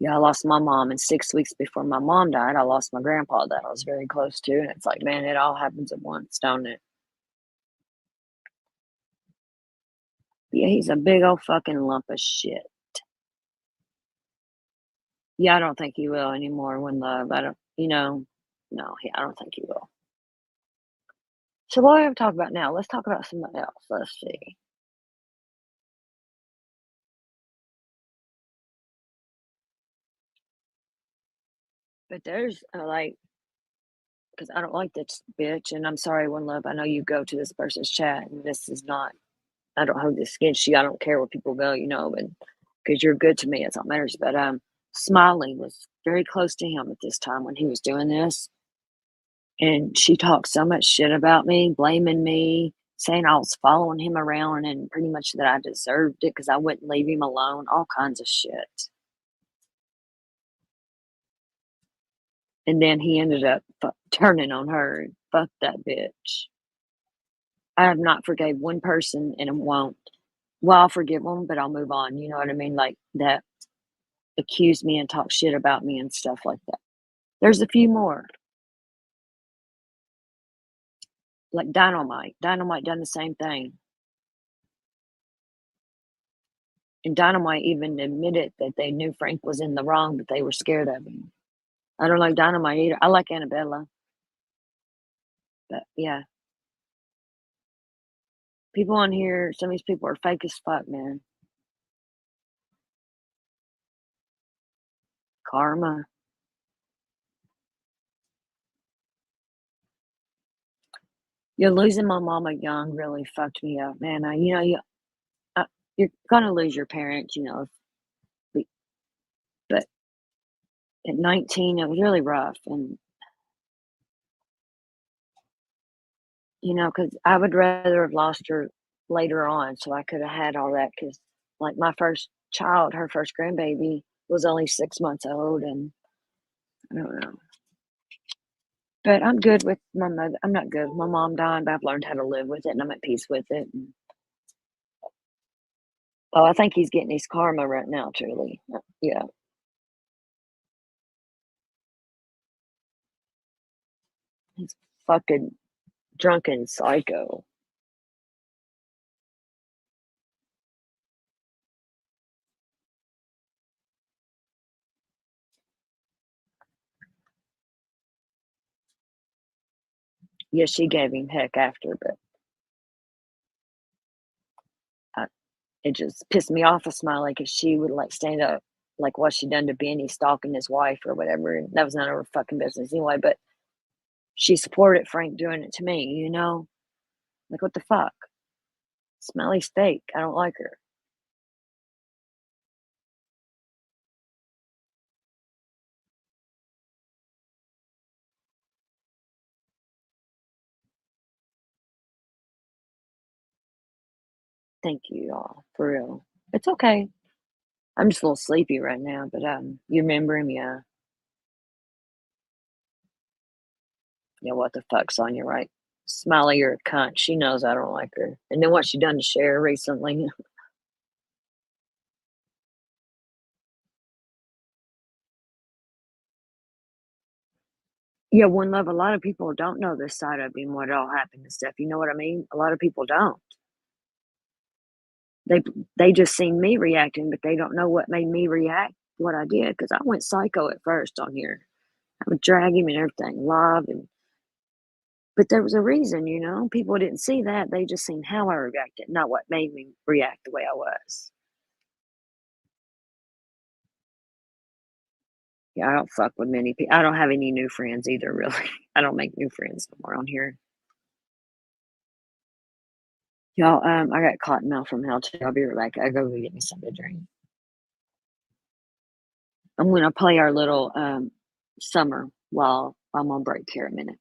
Yeah, I lost my mom, and 6 weeks before my mom died, I lost my grandpa that I was very close to, and it's like, man, it all happens at once, don't it? Yeah, he's a big old fucking lump of shit. Yeah, I don't think he will anymore when love, I don't no, I don't think he will. So what are we talk about now? Let's talk about something else, let's see. But there's, like, because I don't like this bitch, and I'm sorry, One Love, I know you go to this person's chat, and this is not I don't hold this against you, I don't care where people go, but because you're good to me, that's all that matters, but, Smiley was very close to him at this time when he was doing this, and she talked so much shit about me, blaming me, saying I was following him around and pretty much that I deserved it because I wouldn't leave him alone, all kinds of shit. And then he ended up turning on her. Fuck that bitch. I have not forgave one person and won't. Well, I'll forgive them, but I'll move on. You know what I mean? Like that accuse me and talk shit about me and stuff like that. There's a few more, like Dynamite. Dynamite done the same thing. And Dynamite even admitted that they knew Frank was in the wrong, but they were scared of him. I don't like Dynamite either. I like Annabella, but yeah. People on here, some of these people are fake as fuck, man. Karma. Yeah, losing my mama young really fucked me up, man. Uh, you're gonna lose your parents, but but at 19, it was really rough, and because I would rather have lost her later on, so I could have had all that. Because like my first child, her first grandbaby was only 6 months old, and I don't know. But I'm good with my mother. I'm not good with my mom dying, but I've learned how to live with it, and I'm at peace with it. And, oh, I think he's getting his karma right now, truly. Yeah, he's fucking drunken psycho. Yeah, she gave him heck after, but I, it just pissed me off a Smiley because she would like stand up like what she done to Benny stalking his wife or whatever. And that was none of her fucking business anyway. But she supported Frank doing it to me. Like what the fuck? Smelly steak. I don't like her. Thank you, y'all. For real. It's okay. I'm just a little sleepy right now, but you remember him, yeah. Yeah, what the fuck, Sonya, right? Smiley, you're a cunt. She knows I don't like her. And then what she done to Cher recently. Yeah, one love, a lot of people don't know this side of him, what all happened and stuff, you know what I mean? A lot of people don't. They they just seen me reacting, but they don't know what made me react what I did because I went psycho at first on here. I would drag him and everything, live, and but there was a reason, you know? People didn't see that, they just seen how I reacted, not what made me react the way I was. Yeah, I don't fuck with many people. I don't have any new friends either, really. I don't make new friends no more on here. Y'all, I got cottonmouth from hell too. I'll be right back. I go get me something to drink. I'm gonna play our little summer while I'm on break here a minute.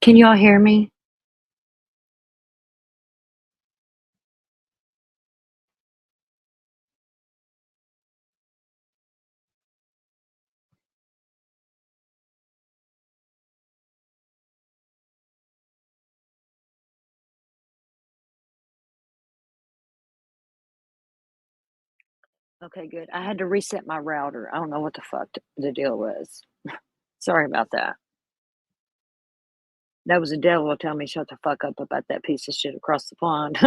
Can y'all hear me? Okay, good. I had to reset my router. I don't know what the fuck the deal was. Sorry about that. That was the devil telling me shut the fuck up about that piece of shit across the pond.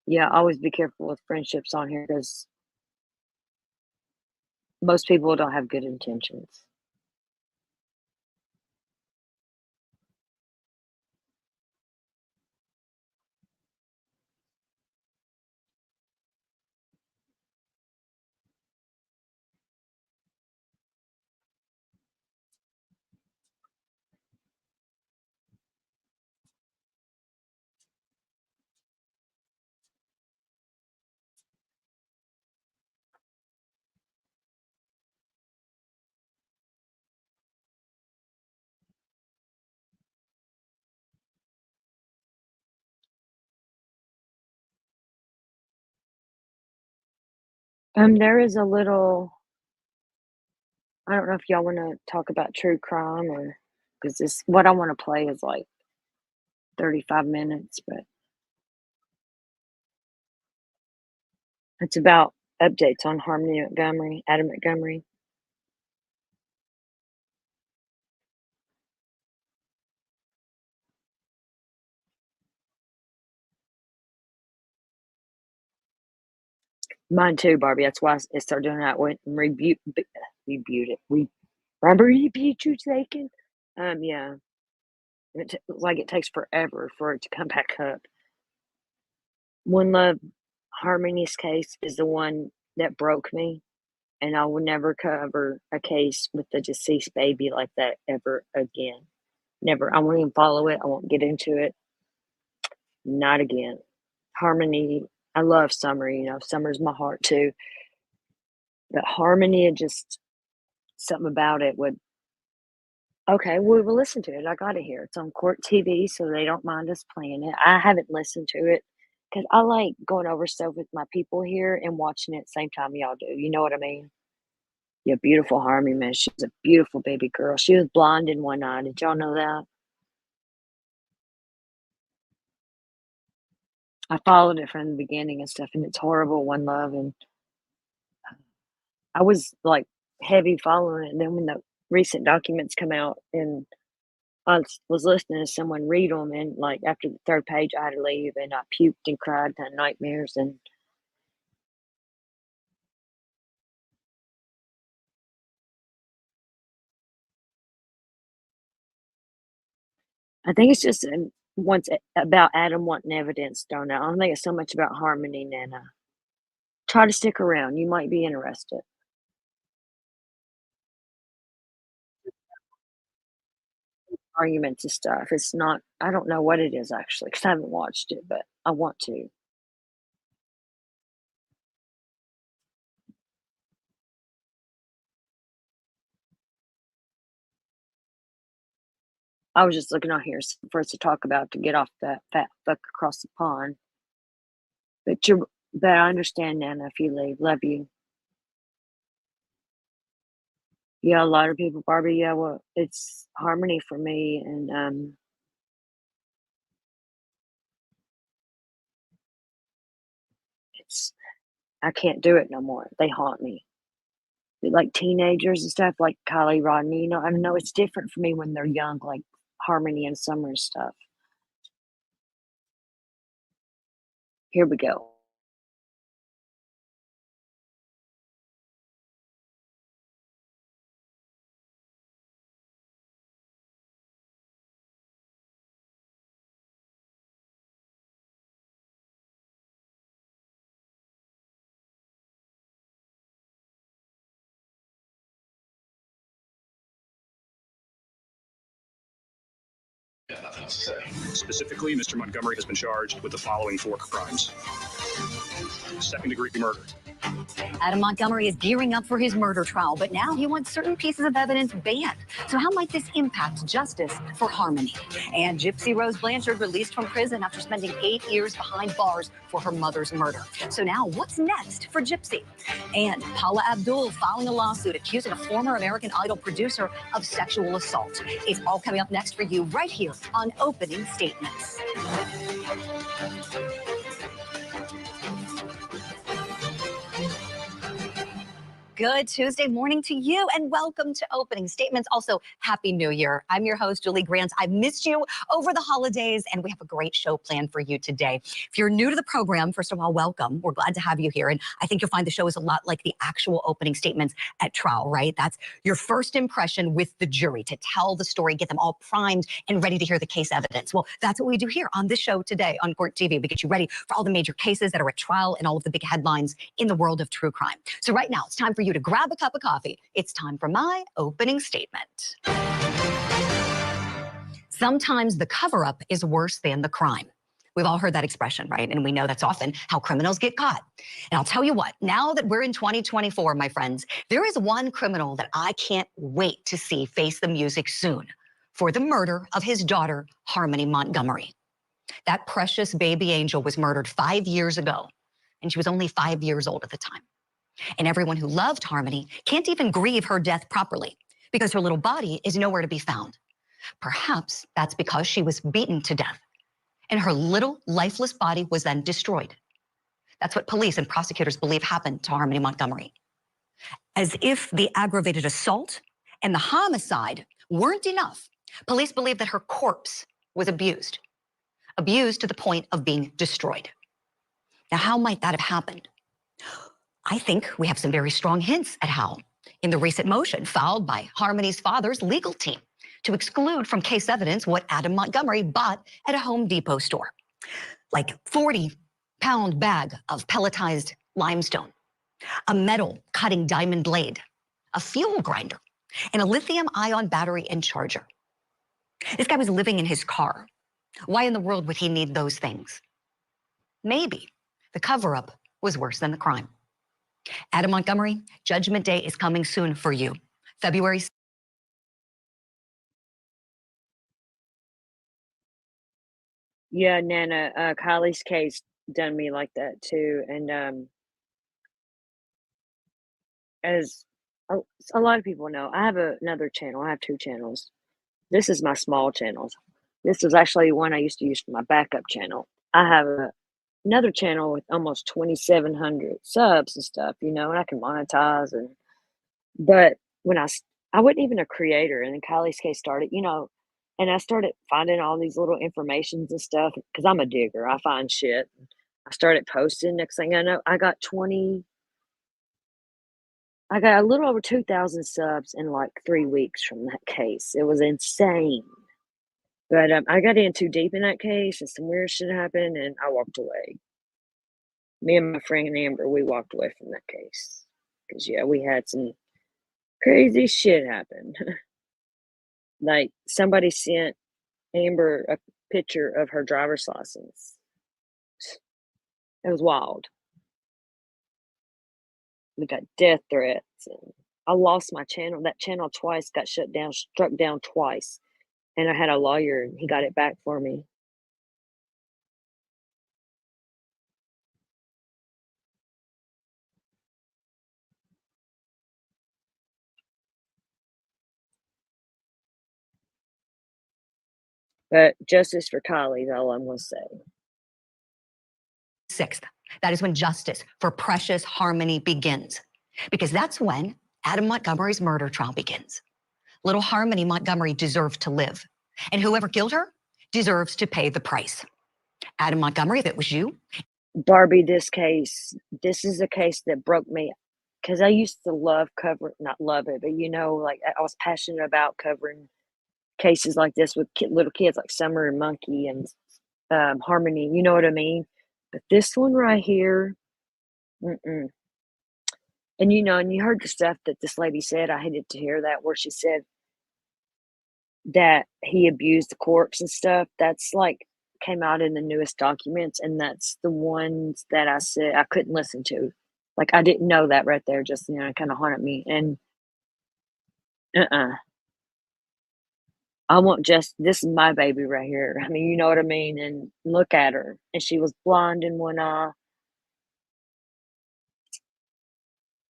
Yeah, always be careful with friendships on here because most people don't have good intentions. There is a little. I don't know if y'all want to talk about true crime or because this what I want to play is like 35 minutes, but it's about updates on Harmony Montgomery, Adam Montgomery. Mine too, Barbie. That's why I started doing that. Went and reviewed it. We remember reviewed you taken. Yeah. Like it takes forever for it to come back up. One Love Harmony's case is the one that broke me, and I will never cover a case with a deceased baby like that ever again. Never. I won't even follow it. I won't get into it. Not again. Harmony. I love Summer. Summer's my heart too. But Harmony, just something about it would. Okay, we will listen to it. I got it here. It's on Court TV, so they don't mind us playing it. I haven't listened to it because I like going over stuff with my people here and watching it at the same time y'all do. You know what I mean? Yeah, beautiful Harmony, man. She's a beautiful baby girl. She was blind in one eye. Did y'all know that? I followed it from the beginning and stuff, and it's horrible. One Love, and I was like heavy following it. And then when the recent documents come out, and was listening to someone read them, and like after the third page, I had to leave, and I puked and cried, had nightmares, and I think it's just once about Adam wanting evidence thrown out. I don't think it's so much about Harmony, Nana. Try to stick around. You might be interested. Arguments and stuff. It's not. I don't know what it is actually because I haven't watched it, but I want to. I was just looking on here for us to talk about to get off that fat fuck across the pond. But I understand, Nana. If you leave, love you. Yeah, a lot of people, Barbie. Yeah, well, it's Harmony for me, and it's I can't do it no more. They haunt me. Like teenagers and stuff, like Kylie Rodney. I know it's different for me when they're young, like Harmony and Summer and stuff. Here we go.
nothing else to say. Specifically, Mr. Montgomery has been charged with the following 4 crimes. Second-degree murder.
Adam Montgomery is gearing up for his murder trial, but now he wants certain pieces of evidence banned. So how might this impact justice for Harmony? And Gypsy Rose Blanchard released from prison after spending 8 years behind bars for her mother's murder. So now what's next for Gypsy? And Paula Abdul filing a lawsuit accusing a former American Idol producer of sexual assault. It's all coming up next for you right here on Opening Statements. Good Tuesday morning to you and welcome to Opening Statements. Also, Happy New Year. I'm your host, Julie Grant. I've missed you over the holidays and we have a great show planned for you today. If you're new to the program, first of all, welcome. We're glad to have you here. And I think you'll find the show is a lot like the actual opening statements at trial, right? That's your first impression with the jury to tell the story, get them all primed and ready to hear the case evidence. Well, that's what we do here on this show today on Court TV. We get you ready for all the major cases that are at trial and all of the big headlines in the world of true crime. So right now, it's time for you to grab a cup of coffee. It's time for my opening statement. Sometimes the cover-up is worse than the crime. We've all heard that expression, right? And we know that's often how criminals get caught. And I'll tell you what, now that we're in 2024, my friends, there is one criminal that I can't wait to see face the music soon for the murder of his daughter, Harmony Montgomery. That precious baby angel was murdered 5 years ago, and she was only 5 years old at the time. And everyone who loved Harmony can't even grieve her death properly because her little body is nowhere to be found. Perhaps that's because she was beaten to death and her little lifeless body was then destroyed. That's what police and prosecutors believe happened to Harmony Montgomery. As if the aggravated assault and the homicide weren't enough, police believe that her corpse was abused to the point of being destroyed. Now, how might that have happened? I think we have some very strong hints at how in the recent motion filed by Harmony's father's legal team to exclude from case evidence what Adam Montgomery bought at a Home Depot store, like 40-pound bag of pelletized limestone, a metal cutting diamond blade, a fuel grinder, and a lithium-ion battery and charger. This guy was living in his car. Why in the world would he need those things? Maybe the cover-up was worse than the crime. Adam Montgomery, Judgment Day is coming soon for you. February.
Yeah, Nana, Kylie's case done me like that too. And as a lot of people know, I have another channel. I have 2 channels. This is my small channels. This was actually one I used to use for my backup channel. I have another channel with almost 2,700 subs and stuff, and I can monetize. But when I wasn't even a creator, and then Kylie's case started, and I started finding all these little informations and stuff because I'm a digger. I find shit. I started posting. Next thing I know, I got a little over 2,000 subs in like 3 weeks from that case. It was insane. But I got in too deep in that case and some weird shit happened and I walked away. Me and my friend Amber, we walked away from that case. Because, yeah, we had some crazy shit happen. Like, somebody sent Amber a picture of her driver's license. It was wild. We got death threats. And I lost my channel. That channel twice got shut down, struck down twice. And I had a lawyer, and he got it back for me. But justice for Kylie is all I'm going to say.
6th, that is when justice for precious Harmony begins. Because that's when Adam Montgomery's murder trial begins. Little Harmony Montgomery deserved to live. And whoever killed her deserves to pay the price. Adam Montgomery, if it was you.
Barbie, this is a case that broke me. Because I used to not love it, but like I was passionate about covering cases like this with little kids like Summer and Monkey and Harmony. You know what I mean? But this one right here, mm-mm. And and you heard the stuff that this lady said. I hated to hear that, where she said that he abused the corpse and stuff, that's like came out in the newest documents, and that's the ones that I said I couldn't listen to. Like I didn't know that right there, just it kind of haunted me. And uh-uh. I want just this is my baby right here. I mean, you know what I mean? And look at her. And she was blind in one eye.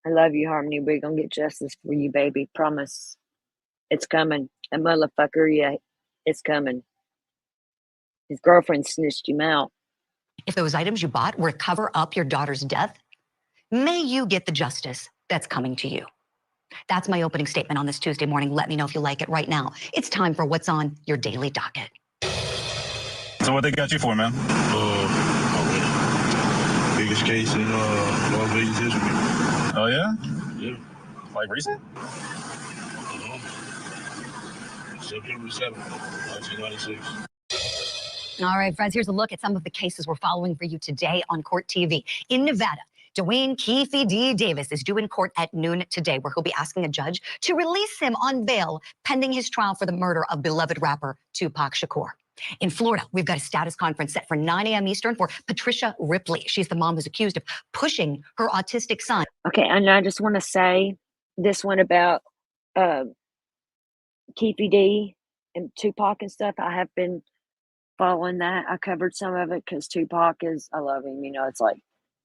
I love you, Harmony. We're gonna get justice for you, baby. Promise. It's coming. That motherfucker, yeah, it's coming. His girlfriend snitched him out.
If those items you bought were to cover up your daughter's death, may you get the justice that's coming to you. That's my opening statement on this Tuesday morning. Let me know if you like it right now. It's time for what's on your daily docket.
So what they got you for, man?
Biggest case in Las Vegas history.
Oh, yeah?
Yeah.
Like recent?
September 7th, 1996.
All right, friends, here's a look at some of the cases we're following for you today on Court TV. In Nevada, Dwayne Keefe D. Davis is due in court at noon today, where he'll be asking a judge to release him on bail pending his trial for the murder of beloved rapper Tupac Shakur. In Florida, we've got a status conference set for 9 a.m. Eastern for Patricia Ripley. She's the mom who's accused of pushing her autistic son.
Okay, and I just want to say this one about Keefe D and Tupac and stuff. I have been following that. I covered some of it because Tupac is, I love him. It's like,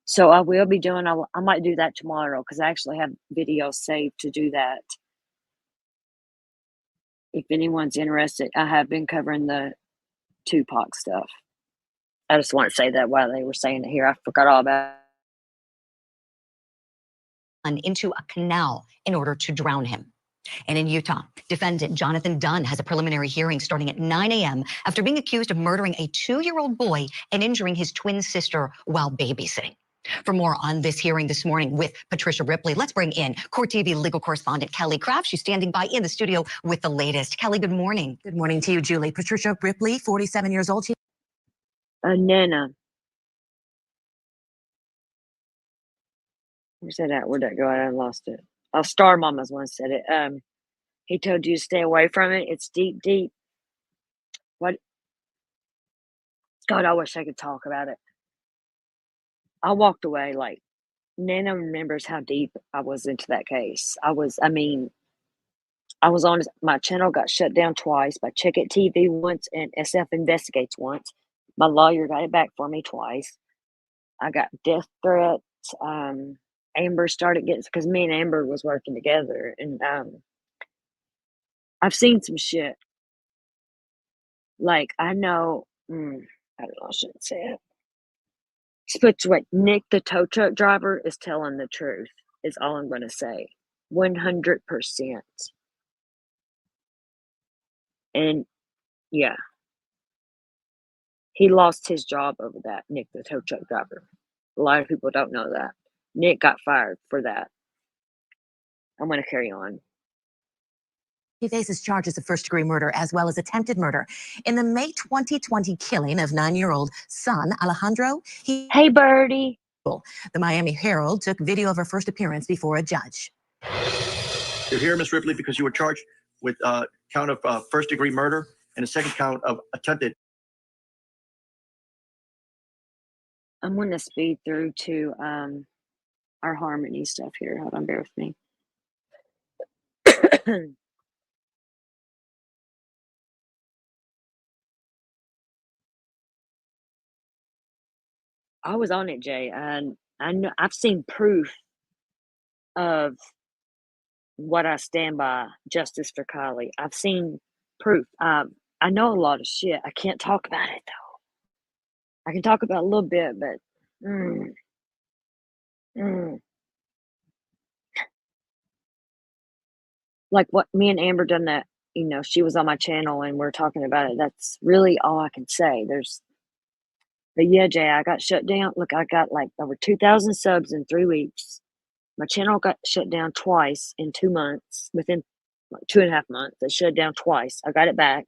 so I will be doing, I might do that tomorrow because I actually have videos saved to do that. If anyone's interested, I have been covering the Tupac stuff. I just want to say that while they were saying it here, I forgot all about it.
Into a canal in order to drown him. And in Utah, defendant Jonathan Dunn has a preliminary hearing starting at 9 a.m. after being accused of murdering a 2-year-old boy and injuring his twin sister while babysitting. For more on this hearing this morning with Patricia Ripley, let's bring in Court TV legal correspondent Kelly Craft. She's standing by in the studio with the latest. Kelly, good morning.
Good morning to you, Julie. Patricia Ripley, 47 years old.
Nana. Where's that at? Where'd that go? I lost it. Oh, Star Mama's one said it. He told you to stay away from it. It's deep, deep. What? God, I wish I could talk about it. I walked away like Nana remembers how deep I was into that case. I was on my channel got shut down twice by Check It TV once and SF Investigates once. My lawyer got it back for me twice. I got death threats. Amber started getting, because me and Amber was working together, and I've seen some shit. Like I know, I don't know, I shouldn't say it. But what Nick, the tow truck driver, is telling the truth. Is all I'm going to say. 100%. And yeah, he lost his job over that. Nick, the tow truck driver. A lot of people don't know that. Nick got fired for that. I'm going to carry on.
He faces charges of first-degree murder as well as attempted murder. In the May 2020 killing of 9-year-old son Alejandro,
Hey, Birdie.
The Miami Herald took video of her first appearance before a judge.
You're here, Ms. Ripley, because you were charged with count of first-degree murder and a second count of attempted.
I'm going to speed through to our Harmony stuff here. Hold on, bear with me. I was on it, Jay, and I know I've seen proof of what I stand by. Justice for Kylie. I've seen proof. I know a lot of shit. I can't talk about it though. I can talk about a little bit, but like what me and Amber done that. She was on my channel and we're talking about it. That's really all I can say. But yeah, Jay, I got shut down. Look, I got like over 2,000 subs in 3 weeks. My channel got shut down twice in 2 months, within like 2.5 months. They shut down twice. I got it back.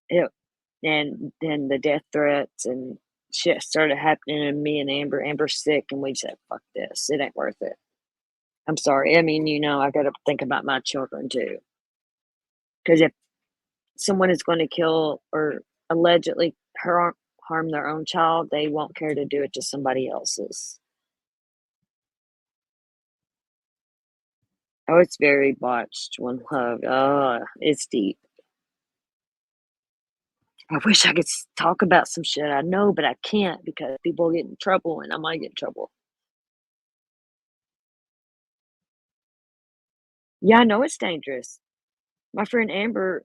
And then the death threats and shit started happening to me and Amber. Amber's sick, and we said, fuck this. It ain't worth it. I'm sorry. I mean, I got to think about my children too. Because if someone is going to kill or allegedly harm their own child, they won't care to do it to somebody else's. Oh, it's very botched. One Love. Oh, it's deep. I wish I could talk about some shit I know, but I can't because people get in trouble and I might get in trouble. Yeah, I know it's dangerous. My friend Amber,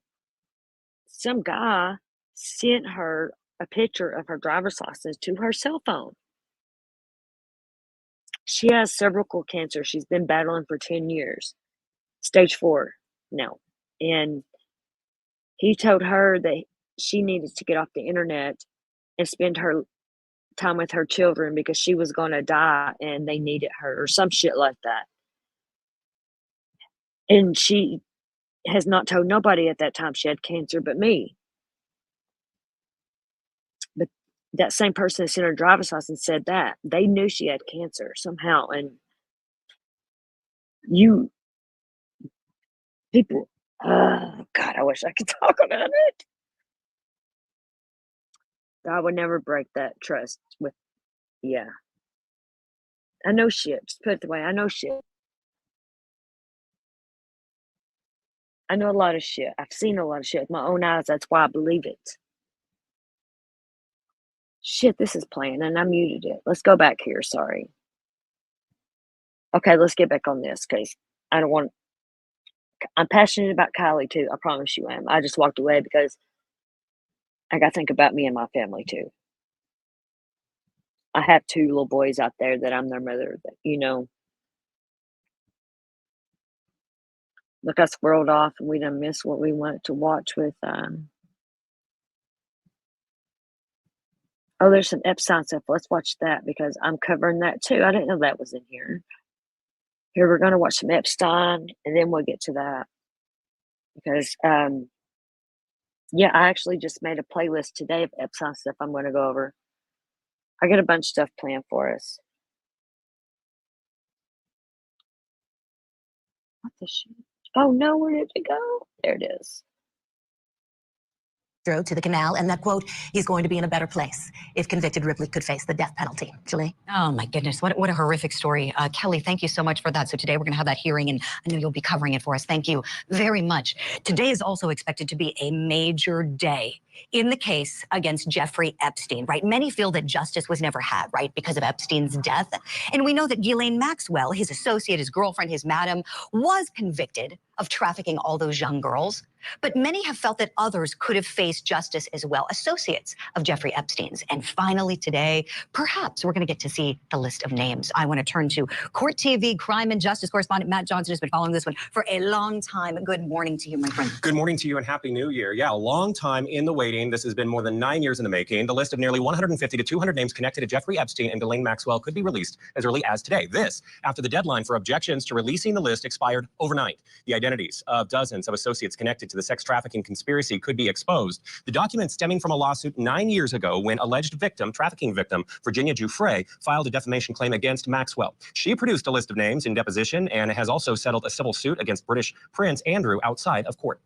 some guy sent her a picture of her driver's license to her cell phone. She has cervical cancer. She's been battling for 10 years, stage 4 now. And he told her that she needed to get off the internet and spend her time with her children because she was going to die and they needed her or some shit like that. And she has not told nobody at that time she had cancer but me. But that same person that sent her driver's license said that. They knew she had cancer somehow. And people, oh, God, I wish I could talk about it. I would never break that trust with, yeah. I know shit. Just put it the way, I know shit. I know a lot of shit. I've seen a lot of shit with my own eyes. That's why I believe it. Shit, this is playing and I muted it. Let's go back here. Sorry. Okay, let's get back on this because I don't want. I'm passionate about Kylie too. I promise you I am. I just walked away because I got to think about me and my family too. I have 2 little boys out there that I'm their mother. That, look, I squirreled off and we done missed what we wanted to watch with. Oh, there's some Epstein stuff. Let's watch that because I'm covering that too. I didn't know that was in here. Here, we're going to watch some Epstein and then we'll get to that. Because, yeah, I actually just made a playlist today of Epstein stuff I'm going to go over. I got a bunch of stuff planned for us. What the shit? Oh, no, where did it go? There it is.
To the canal, and that quote, he's going to be in a better place. If convicted, Ripley could face the death penalty. Julie?
Oh my goodness, what a horrific story. Kelly, thank you so much for that. So today we're gonna have that hearing and I know you'll be covering it for us. Thank you very much. Today is also expected to be a major day in the case against Jeffrey Epstein, right? Many feel that justice was never had, right, because of Epstein's death. And we know that Ghislaine Maxwell, his associate, his girlfriend, his madam, was convicted of trafficking all those young girls. But many have felt that others could have faced justice as well, associates of Jeffrey Epstein's. And finally today, perhaps we're going to get to see the list of names. I want to turn to Court TV crime and justice correspondent Matt Johnson, who's been following this one for a long time. Good morning to you, my friend.
Good morning to you and Happy New Year. Yeah, a long time in the waiting. This has been more than 9 years in the making. The list of nearly 150 to 200 names connected to Jeffrey Epstein and Ghislaine Maxwell could be released as early as today. This after the deadline for objections to releasing the list expired overnight. The identities of dozens of associates connected to the sex trafficking conspiracy could be exposed. The documents stemming from a lawsuit 9 years ago when alleged trafficking victim, Virginia Giuffre, filed a defamation claim against Maxwell. She produced a list of names in deposition and has also settled a civil suit against British Prince Andrew outside of court.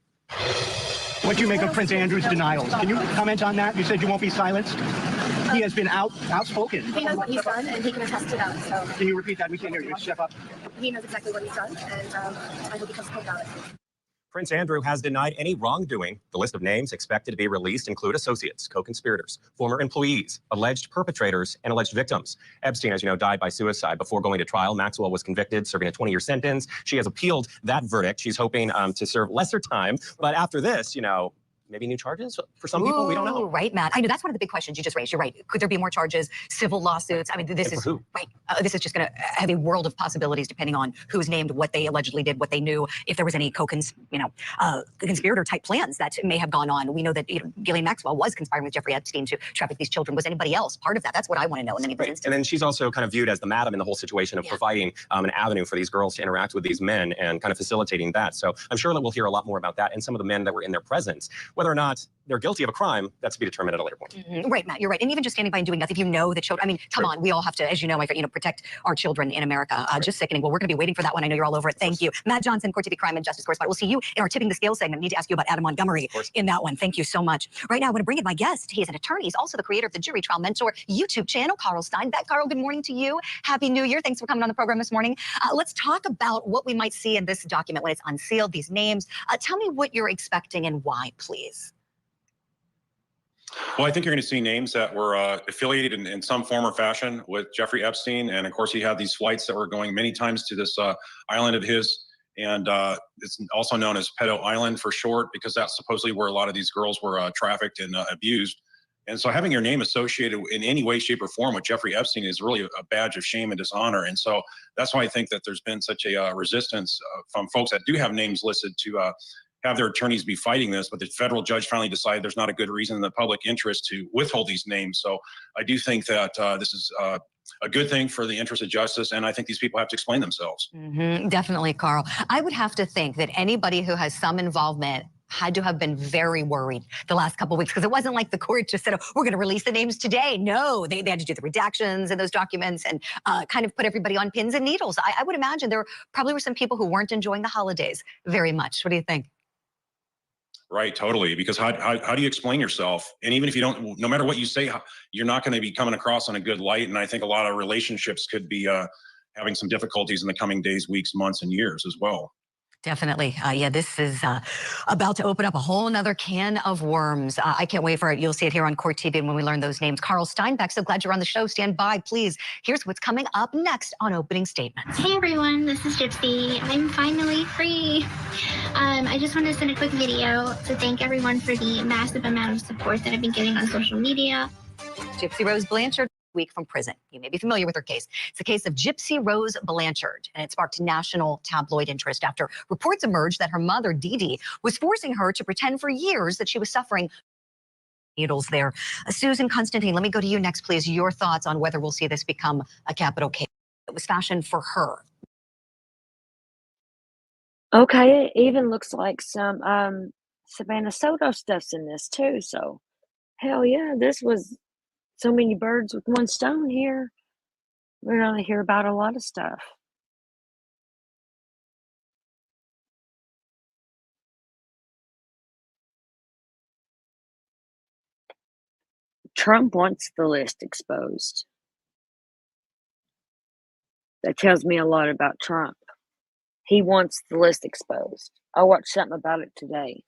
What do you make of Prince Andrew's denials? Can you comment on that? You said you won't be silenced. He has been outspoken.
He knows what he's done, and he can attest to that. So
can you repeat that? We can't hear you. Step up.
He knows exactly what he's done, and I hope he comes home about it.
Prince Andrew has denied any wrongdoing. The list of names expected to be released include associates, co-conspirators, former employees, alleged perpetrators, and alleged victims. Epstein, as you know, died by suicide before going to trial. Maxwell was convicted, serving a 20-year sentence. She has appealed that verdict. She's hoping to serve lesser time. But after this, maybe new charges for some people. We don't know.
Right, Matt. I know that's one of the big questions you just raised. You're right. Could there be more charges, civil lawsuits? I mean, this is right. This is just going to have a world of possibilities depending on who's named, what they allegedly did, what they knew, if there was any conspirator type plans that may have gone on. We know that Ghislaine Maxwell was conspiring with Jeffrey Epstein to traffic these children. Was anybody else part of that? That's what I want to know in any instance.
And then she's also kind of viewed as the madam in the whole situation of providing an avenue for these girls to interact with these men and kind of facilitating that. So I'm sure that we'll hear a lot more about that and some of the men that were in their presence. Whether or not they're guilty of a crime, that's to be determined at a later point.
Right, Matt, you're right. And even just standing by and doing nothing, if you know the children, I mean, come on, we all have to, as you know, my friend, protect our children in America. Just sickening. Well, we're going to be waiting for that one. I know you're all over it. Thank you. Matt Johnson, Court TV Crime and Justice correspondent. We'll see you in our Tipping the Scale segment. I need to ask you about Adam Montgomery in that one. Thank you so much. Right now, I want to bring in my guest. He is an attorney. He's also the creator of the Jury Trial Mentor YouTube channel, Carl Steinbeck. Carl, good morning to you. Happy New Year. Thanks for coming on the program this morning. Let's talk about what we might see in this document when it's unsealed, these names. Tell me what you're expecting and why, please.
Well, I think you're going to see names that were affiliated in some form or fashion with Jeffrey Epstein. And of course, he had these flights that were going many times to this island of his. And it's also known as Pedo Island for short, because that's supposedly where a lot of these girls were trafficked and abused. And so having your name associated in any way, shape, or form with Jeffrey Epstein is really a badge of shame and dishonor. And so that's why I think that there's been such a resistance from folks that do have names listed to have their attorneys be fighting this, but the federal judge finally decided there's not a good reason in the public interest to withhold these names. So I do think that this is a good thing for the interest of justice, and I think these people have to explain themselves.
Definitely, Carl. I would have to think that anybody who has some involvement had to have been very worried the last couple of weeks, because it wasn't like the court just said, oh, we're going to release the names today. No, they had to do the redactions in those documents and kind of put everybody on pins and needles. I would imagine there probably were some people who weren't enjoying the holidays very much. What do you think?
Right, totally. Because how do you explain yourself? And even if you don't, no matter what you say, you're not going to be coming across on a good light. And I think a lot of relationships could be having some difficulties in the coming days, weeks, months, and years as well.
Definitely. Yeah, this is about to open up a whole nother can of worms. I can't wait for it. You'll see it here on Court TV when we learn those names. Carl Steinbeck, so glad you're on the show. Stand by, please. Here's what's coming up next on Opening Statements.
Hey everyone, this is Gypsy. I'm finally free. I just wanted to send a quick video to thank everyone for the massive amount of support that I've been getting on social media.
Gypsy Rose Blanchard, week from prison. You may be familiar with her case. It's the case of Gypsy Rose Blanchard, and it sparked national tabloid interest after reports emerged that her mother, Dee Dee, was forcing her to pretend for years that she was suffering needles there. Susan Constantine, let me go to you next, please. Your thoughts on whether we'll see this become a capital case. It was fashioned for her.
Okay, it even looks like some Savannah Soto stuff's in this too. So, hell yeah, this was so many birds with one stone here. We're going to hear about a lot of stuff. Trump wants the list exposed. That tells me a lot about Trump. He wants the list exposed. I watched something about it today.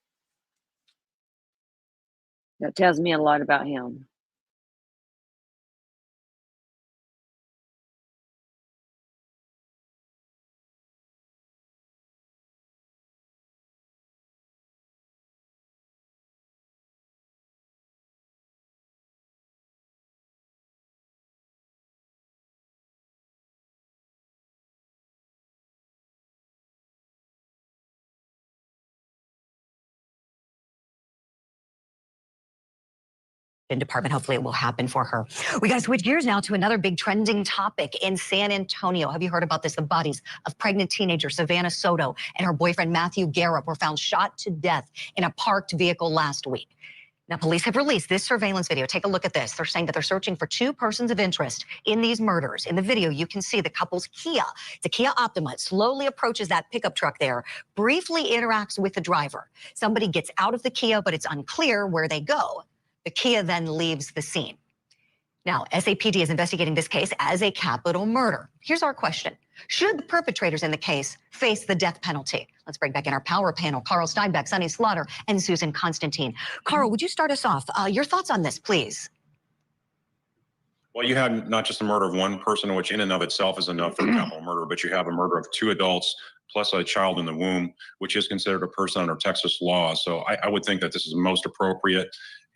That tells me a lot about him.
Department. Hopefully it will happen for her. We got to switch gears now to another big trending topic in San Antonio. Have you heard about this? The bodies of pregnant teenager Savannah Soto and her boyfriend Matthew Garrett were found shot to death in a parked vehicle last week. Now, police have released this surveillance video. Take a look at this. They're saying that they're searching for two persons of interest in these murders. In the video, you can see the couple's Kia. It's a Kia Optima. It slowly approaches that pickup truck there, briefly interacts with the driver. Somebody gets out of the Kia, but it's unclear where they go. The Kia then leaves the scene. Now, SAPD is investigating this case as a capital murder. Here's our question. Should the perpetrators in the case face the death penalty? Let's bring back in our power panel, Carl Steinbeck, Sunny Slaughter, and Susan Constantine. Carl, would you start us off? Your thoughts on this, please?
Well, you had not just the murder of one person, which in and of itself is enough for capital murder, but you have a murder of two adults plus a child in the womb, which is considered a person under Texas law. So I would think that this is most appropriate.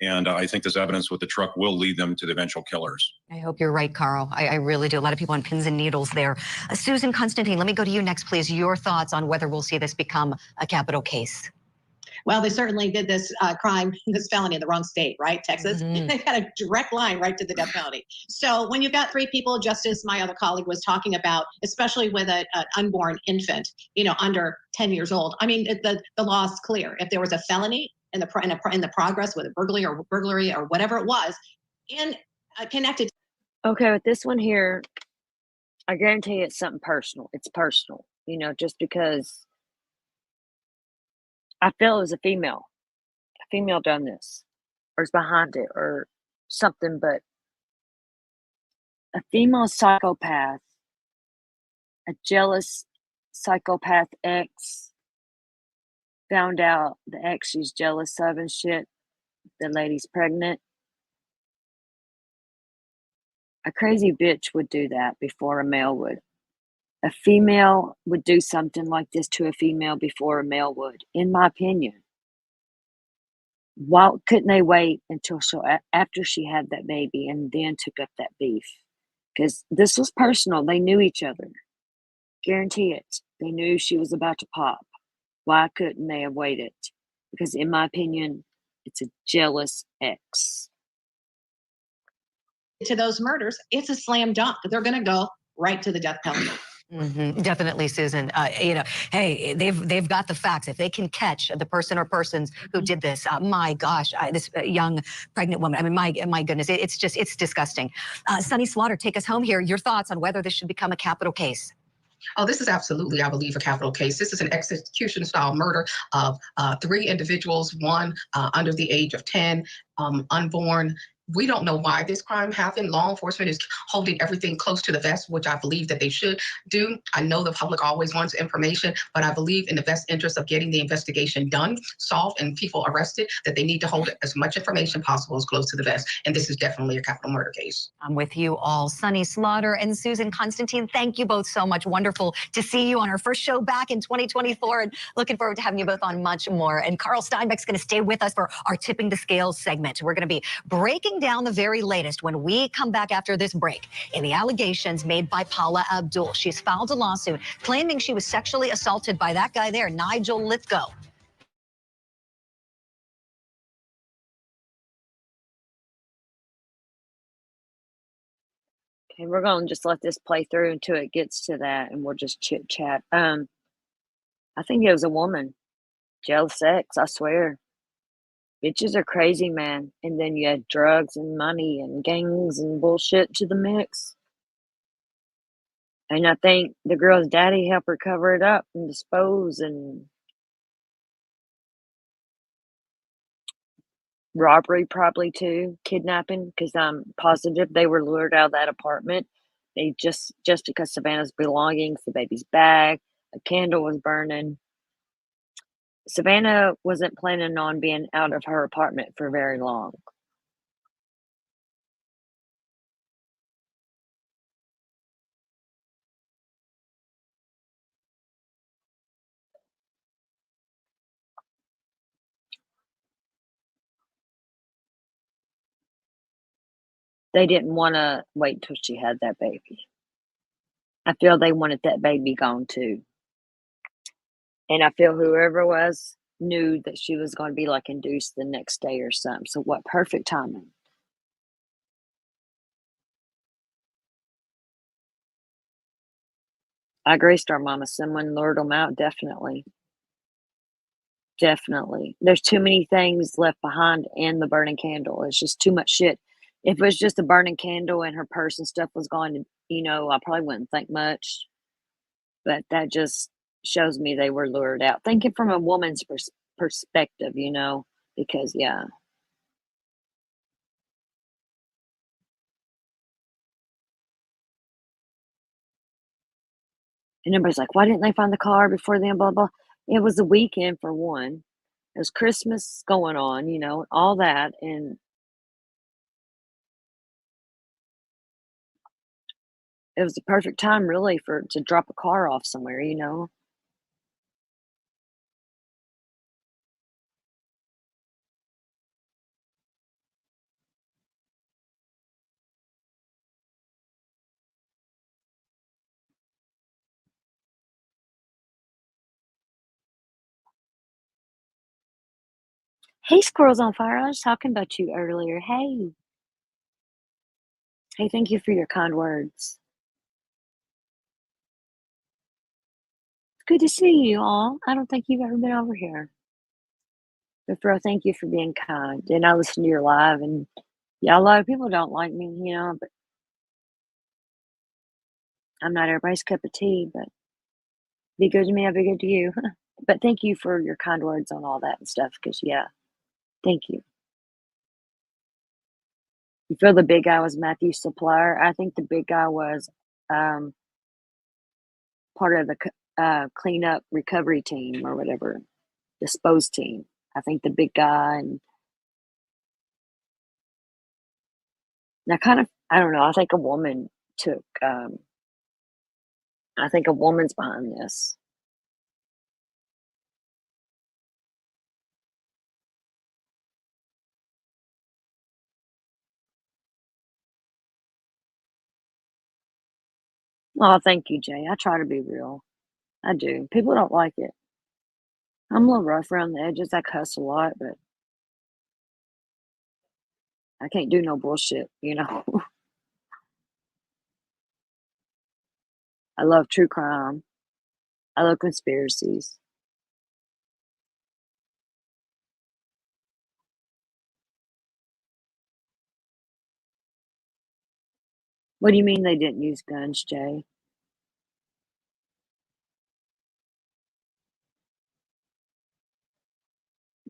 And I think this evidence with the truck will lead them to the eventual killers.
I hope you're right, Carl. I really do. A lot of people on pins and needles there. Susan Constantine, let me go to you next, please. Your thoughts on whether we'll see this become a capital case.
Well, they certainly did this crime, this felony in the wrong state, right? Texas. They got a direct line right to the death penalty. So when you've got three people, just as my other colleague was talking about, especially with an unborn infant, under 10 years old, I mean, the law is clear. If there was a felony in the progress, whether burglary or whatever it was, and connected.
Okay, with this one here, I guarantee it's something personal. It's personal, you know, just because I feel it was a female. A female done this, or is behind it, or something. But a female psychopath, a jealous psychopath ex, found out the ex she's jealous of and shit. The lady's pregnant. A crazy bitch would do that before a male would. A female would do something like this to a female before a male would, in my opinion. Why couldn't they wait until after she had that baby and then took up that beef? Because this was personal. They knew each other. Guarantee it. They knew she was about to pop. Why couldn't they have waited? Because in my opinion, it's a jealous ex.
To those murders, it's a slam dunk. They're going to go right to the death penalty.
Definitely, Susan. You know, hey, they've got the facts. If they can catch the person or persons who did this, my gosh, this young pregnant woman. I mean, my goodness, it's disgusting. Sunny Slaughter, take us home here. Your thoughts on whether this should become a capital case?
Oh, this is absolutely, I believe, a capital case. This is an execution-style murder of 3 individuals, one under the age of 10, unborn. We don't know why this crime happened. Law enforcement is holding everything close to the vest, which I believe that they should do. I know the public always wants information, but I believe in the best interest of getting the investigation done, solved, and people arrested, that they need to hold as much information possible as close to the vest. And this is definitely a capital murder case.
I'm with you all. Sunny Slaughter and Susan Constantine, thank you both so much. Wonderful to see you on our first show back in 2024, and looking forward to having you both on much more. And Carl Steinbeck's going to stay with us for our Tipping the Scales segment. We're going to be breaking down the very latest when we come back after this break in the allegations made by Paula Abdul. She's filed a lawsuit claiming she was sexually assaulted by that guy there, Nigel Lithgow.
Okay, we're going to just let this play through until it gets to that, and we'll just chit chat. I think it was a woman. Jealous ex, I swear. Bitches are crazy, man. And then you add drugs and money and gangs and bullshit to the mix. And I think the girl's daddy helped her cover it up and dispose, and robbery probably too, kidnapping, because I'm positive they were lured out of that apartment. They just because Savannah's belongings, the baby's bag, a candle was burning. Savannah wasn't planning on being out of her apartment for very long. They didn't want to wait till she had that baby. I feel they wanted that baby gone too. And I feel whoever it was knew that she was going to be like induced the next day or something. So what perfect timing. I agree, Star Mama. Someone lured them out, definitely. Definitely. There's too many things left behind in the burning candle. It's just too much shit. If it was just a burning candle and her purse and stuff was gone, you know, I probably wouldn't think much. But that just shows me they were lured out. Thinking from a woman's perspective, you know, because, yeah. And everybody's like, why didn't they find the car before then? Blah, blah. It was the weekend for one. It was Christmas going on, you know, all that. And it was the perfect time, really, to drop a car off somewhere, you know. Hey, Squirrels on Fire. I was talking about you earlier. Hey. Hey, thank you for your kind words. It's good to see you all. I don't think you've ever been over here. But bro, thank you for being kind. And I listen to your live, and yeah, a lot of people don't like me, but I'm not everybody's cup of tea. But be good to me, I'll be good to you. But thank you for your kind words on all that and stuff. Because yeah, thank you. You feel the big guy was Matthew's supplier? I think the big guy was um, part of the cleanup recovery team or whatever, dispose team. I think the big guy and I don't know. I think a woman took. I think a woman's behind this. Oh, thank you, Jay. I try to be real. I do. People don't like it. I'm a little rough around the edges. I cuss a lot, but I can't do no bullshit. I love true crime. I love conspiracies. What do you mean they didn't use guns, Jay?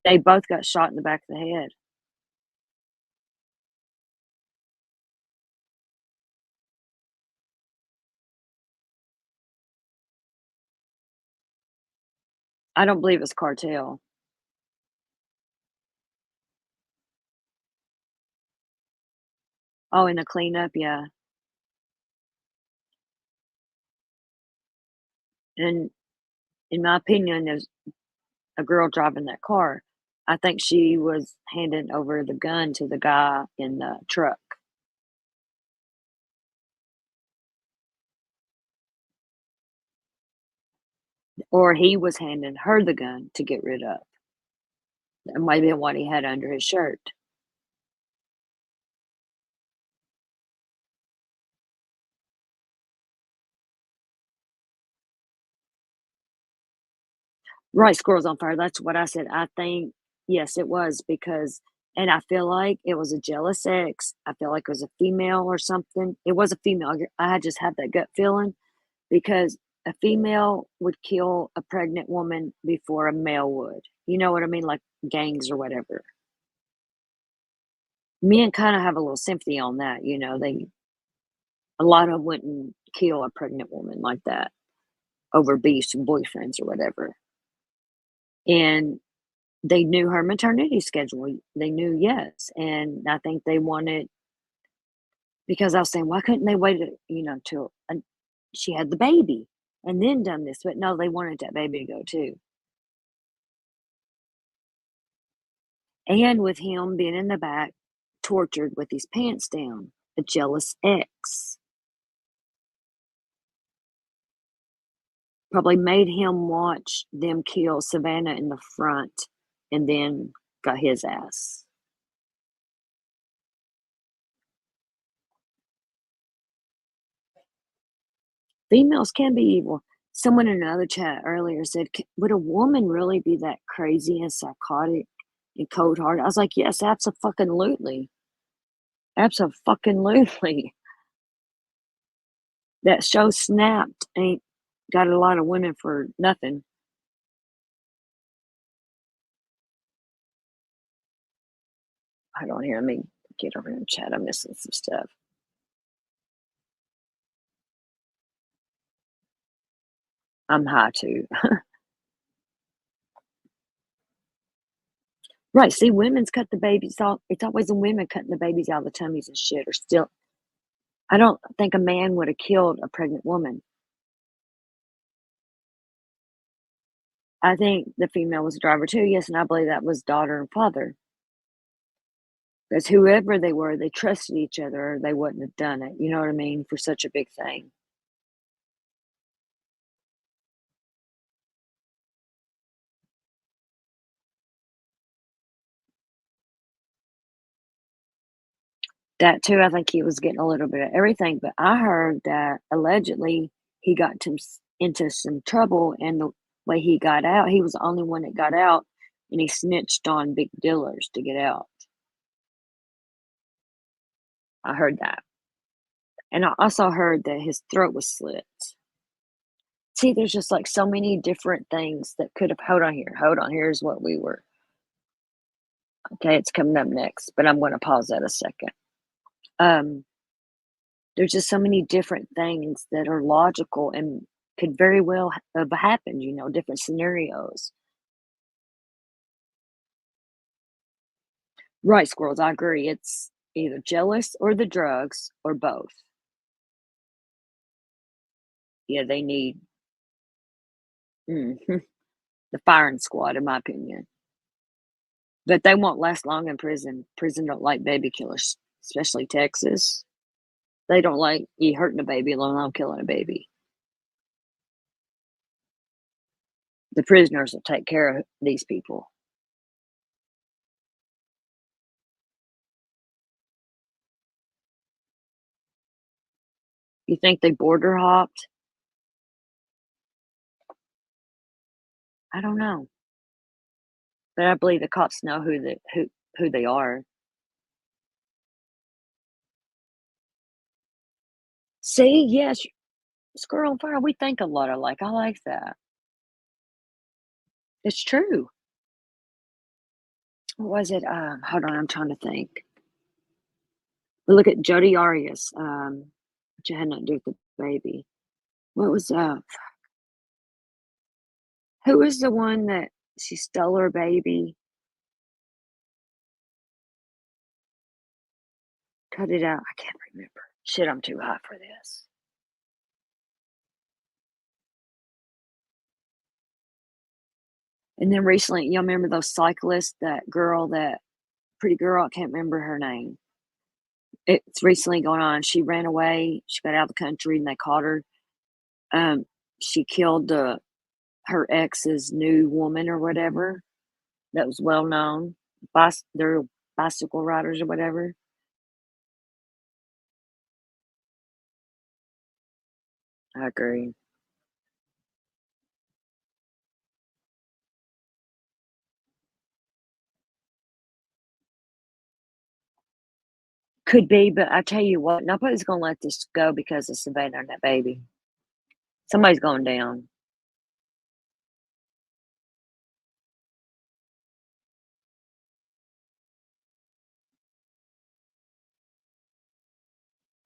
They both got shot in the back of the head. I don't believe it's cartel. Oh, in the cleanup, yeah. And in my opinion, there's a girl driving that car. I think she was handing over the gun to the guy in the truck. Or he was handing her the gun to get rid of. That might have been what he had under his shirt. Right, squirrels on fire. That's what I said. I think, yes, it was because, and I feel like it was a jealous ex. I feel like it was a female or something. It was a female. I just had that gut feeling because a female would kill a pregnant woman before a male would. You know what I mean? Like gangs or whatever. Men kind of have a little sympathy on that. A lot of them wouldn't kill a pregnant woman like that over beefs and boyfriends or whatever. And they knew her maternity schedule. They knew, yes. And I think they wanted, because I was saying, why couldn't they wait, till she had the baby and then done this? But no, they wanted that baby to go too. And with him being in the back, tortured with his pants down, a jealous ex. Probably made him watch them kill Savannah in the front and then got his ass. Females can be evil. Someone in another chat earlier said, would a woman really be that crazy and psychotic and cold hearted? I was like, yes, absolutely. Absolutely. That show Snapped ain't got a lot of women for nothing. Hold on here. Let me get over in the chat. I'm missing some stuff. I'm high too. Right. See, women's cut the babies off. It's always the women cutting the babies out of the tummies and shit. Or still, I don't think a man would have killed a pregnant woman. I think the female was the driver too. Yes, and I believe that was daughter and father. Because whoever they were, they trusted each other, or they wouldn't have done it. You know what I mean? For such a big thing. That too, I think he was getting a little bit of everything. But I heard that allegedly he got into some trouble, and the way he got out, he was the only one that got out and he snitched on big dealers to get out. I heard that. And I also heard that his throat was slit. See, there's just like so many different things that could have. Hold on here. Hold on. Here's what we were. Okay, it's coming up next, but I'm going to pause that a second. There's just so many different things that are logical and could very well have happened, different scenarios. Right, squirrels, I agree. It's either jealous or the drugs or both. Yeah, they need the firing squad, in my opinion. But they won't last long in prison. Prison don't like baby killers, especially Texas. They don't like you hurting a baby, let alone killing a baby. The prisoners will take care of these people. You think they border hopped? I don't know. But I believe the cops know who they are. See, yes, squirrel on fire. We think a lot alike. I like that. It's true. What was it? Hold on, I'm trying to think. We look at Jodi Arias, which had nothing to do with the baby. What was who was the one that she stole her baby? Cut it out. I can't remember. Shit, I'm too high for this. And then recently, y'all remember those cyclists, that girl, that pretty girl, I can't remember her name. It's recently going on. She ran away. She got out of the country and they caught her. She killed her ex's new woman or whatever that was well known. They're bicycle riders or whatever. I agree. Could be, but I tell you what, nobody's gonna let this go because of Savannah and that baby. Somebody's going down.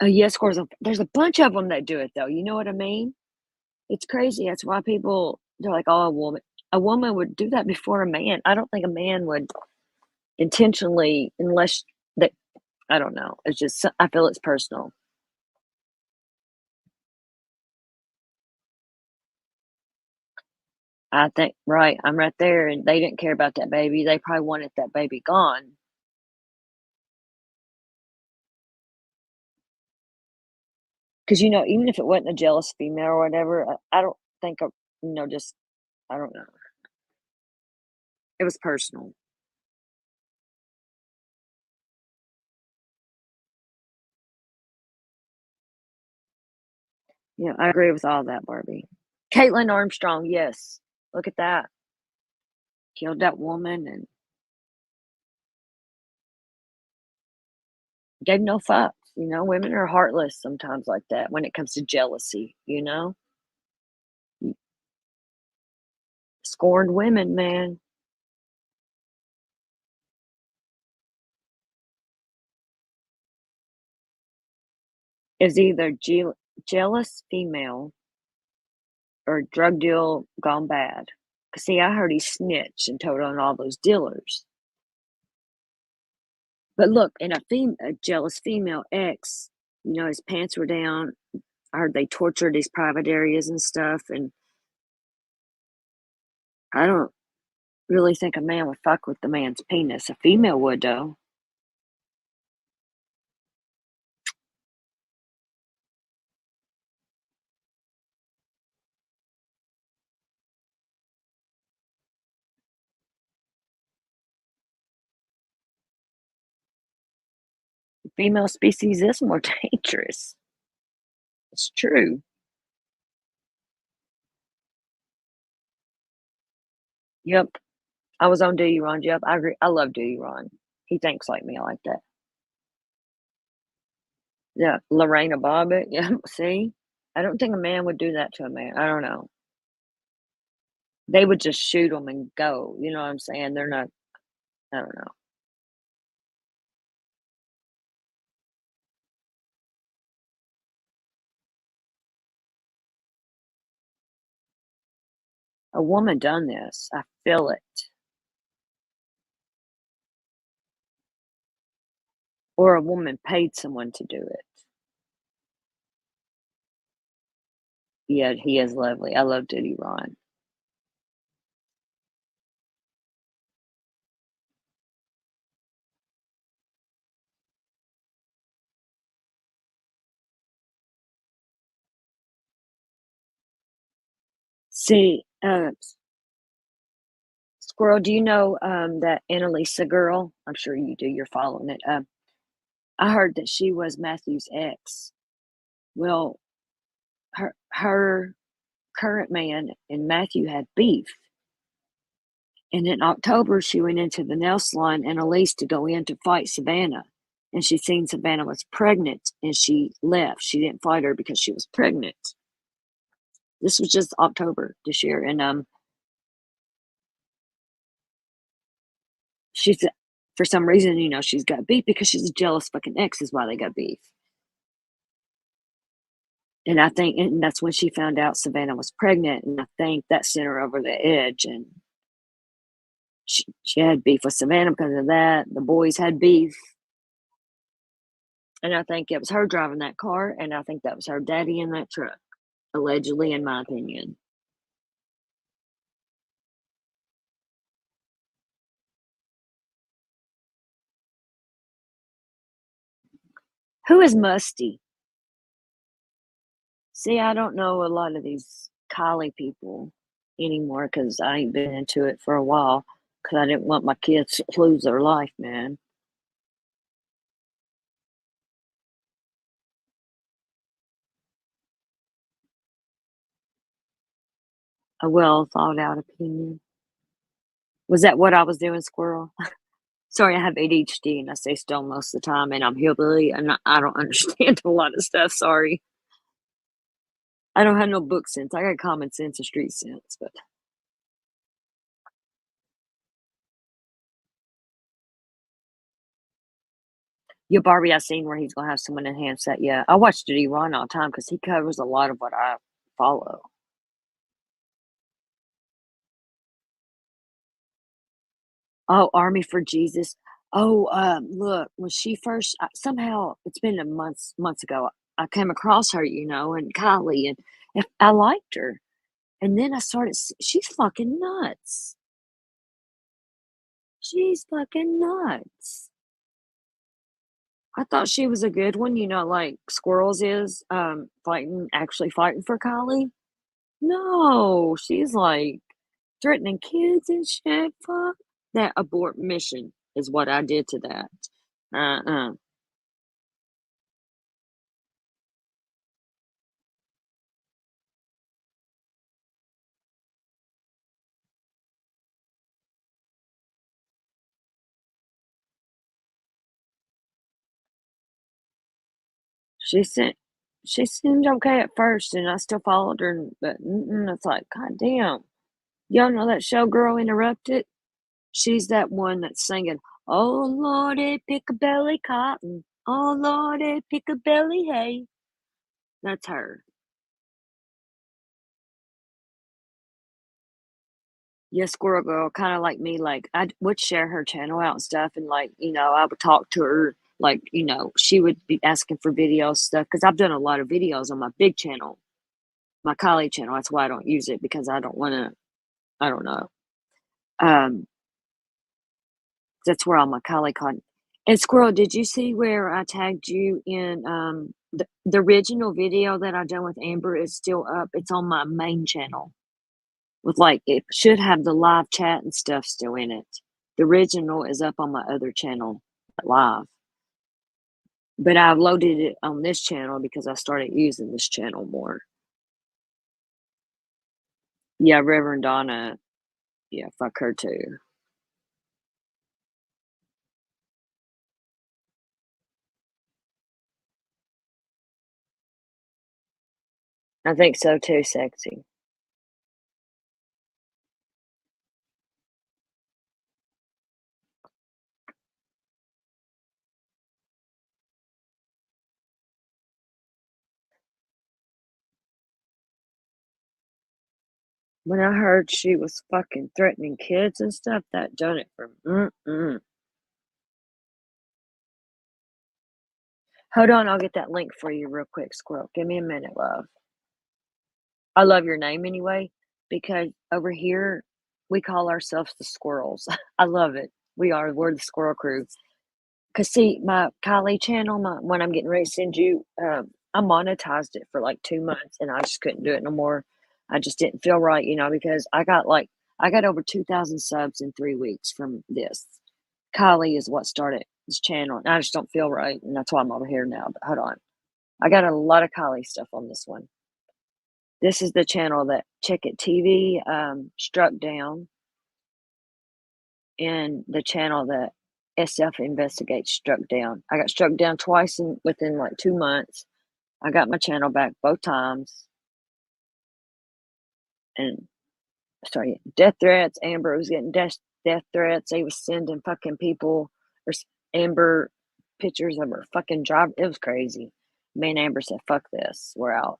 Yes, of course. There's a bunch of them that do it though. You know what I mean? It's crazy. That's why they're like, oh, a woman would do that before a man. I don't think a man would intentionally, unless that. I don't know. It's just I feel it's personal. I think right. I'm right there, and they didn't care about that baby. They probably wanted that baby gone. Because even if it wasn't a jealous female or whatever, I don't think just I don't know. It was personal. Yeah, I agree with all that, Barbie. Caitlin Armstrong, yes. Look at that. Killed that woman and gave no fucks. Women are heartless sometimes like that when it comes to jealousy. Scorned women, man. Is either jealous female or drug deal gone bad. 'Cause see, I heard he snitched and told on all those dealers. But look, and a jealous female ex, his pants were down. I heard they tortured his private areas and stuff, and I don't really think a man would fuck with the man's penis. A female would, though. The female species is more dangerous. It's true. Yep. I was on Duty Ron. Yep, I agree. I love Duty Ron. He thinks like me. I like that. Yeah, Lorena Bobbitt. Yeah, see, I don't think a man would do that to a man. I don't know. They would just shoot them and go. You know what I'm saying? They're not. I don't know. A woman done this. I feel it. Or a woman paid someone to do it. Yeah, he is lovely. I love Duty Ron. See, Squirrel, do you know that Annalisa girl? I'm sure you do. You're following it. I heard that she was Matthew's ex. Well, her current man and Matthew had beef. And in October, she went into the nail salon and Elise to go in to fight Savannah. And she seen Savannah was pregnant and she left. She didn't fight her because she was pregnant. This was just October this year. And she's, for some reason, you know, she's got beef because she's a jealous fucking ex is why they got beef. And I think, and that's when she found out Savannah was pregnant. And I think that sent her over the edge. And she had beef with Savannah because of that. The boys had beef. And I think it was her driving that car. And I think that was her daddy in that truck, allegedly, in my opinion. Who is Musty? See, I don't know a lot of these Kylie people anymore because I ain't been into it for a while because I didn't want my kids to lose their life, man. A well thought out opinion. Was that what I was doing, Squirrel? Sorry, I have ADHD and I stay still most of the time, and I'm hillbilly and I don't understand a lot of stuff. Sorry. I don't have no book sense. I got common sense and street sense, but yeah, Barbie, I seen where he's gonna have someone enhance that. Yeah, I watch Diddy Ron all the time because he covers a lot of what I follow. Oh, Army for Jesus. Oh, look, when she first somehow it's been a months ago. I came across her, you know, and Kylie, and I liked her, and then I started. She's fucking nuts. She's fucking nuts. I thought she was a good one, you know, like Squirrels is actually fighting for Kylie. No, she's like threatening kids and shit. Fuck that abort mission is what I did to that. Uh-uh. She sent she seemed okay at first, and I still followed her, but it's like, God damn. Y'all know that show Girl Interrupted? She's that one that's singing, "Oh Lordy, pick a belly cotton. Oh Lordy, pick a belly hay." That's her. Yeah, Squirrel Girl, kind of like me. Like I would share her channel out and stuff, and like you know, I would talk to her. Like you know, she would be asking for video stuff because I've done a lot of videos on my big channel, my colleague channel. That's why I don't use it because I don't want to. I don't know. Um, that's where all my colleague content. And Squirrel, did you see where I tagged you in the original video that I done with Amber is still up. It's on my main channel. With like it should have the live chat and stuff still in it. The original is up on my other channel live. But I loaded it on this channel because I started using this channel more. Yeah, Reverend Donna. Yeah, fuck her too. I think so too, sexy. When I heard she was fucking threatening kids and stuff, that done it for Hold on, I'll get that link for you real quick, Squirrel. Give me a minute, love. I love your name anyway, because over here we call ourselves the squirrels. I love it. We're the squirrel crew. Cause see, my Kylie channel, when I'm getting ready to send you, I monetized it for like 2 months, and I just couldn't do it no more. I just didn't feel right, because I got over 2,000 subs in 3 weeks from this. Kylie is what started this channel, and I just don't feel right, and that's why I'm over here now. But hold on, I got a lot of Kylie stuff on this one. This is the channel that Check It TV struck down, and the channel that SF Investigates struck down. I got struck down twice within like 2 months. I got my channel back both times. And sorry, death threats. Amber was getting death threats. They was sending fucking people or Amber pictures of her fucking driver. It was crazy. Me and Amber said, "Fuck this, we're out."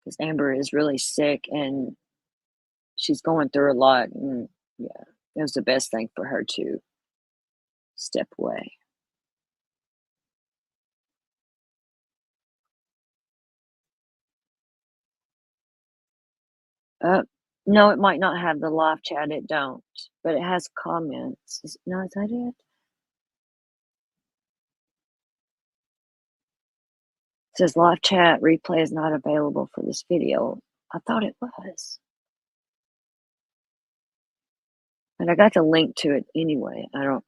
Because Amber is really sick and she's going through a lot, and yeah, it was the best thing for her to step away. No, it might not have the live chat. It don't, but it has comments. No, is that it? It says live chat replay is not available for this video. I thought it was, but I got the link to it anyway. I don't.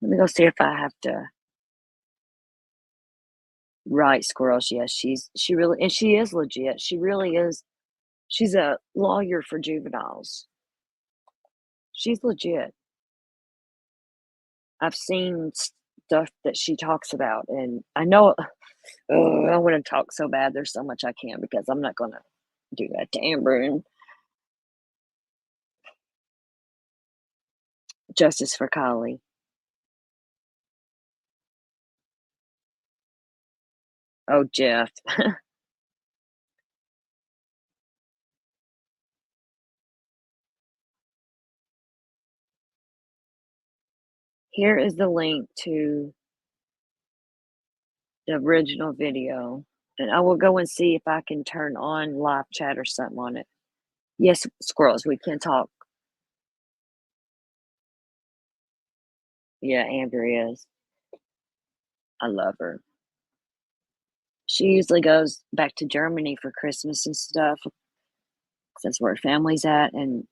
Let me go see if I have to write squirrels. Yes, she really, and she is legit. She really is. She's a lawyer for juveniles. She's legit. I've seen stuff that she talks about, and I know. Oh, I want to talk so bad. There's so much I can't because I'm not gonna do that to Amber. And justice for Kylie. Oh, Jeff. Here is the link to the original video, and I will go and see if I can turn on live chat or something on it. Yes, squirrels, we can talk. Yeah, Amber is. I love her. She usually goes back to Germany for Christmas and stuff. That's where her family's at, and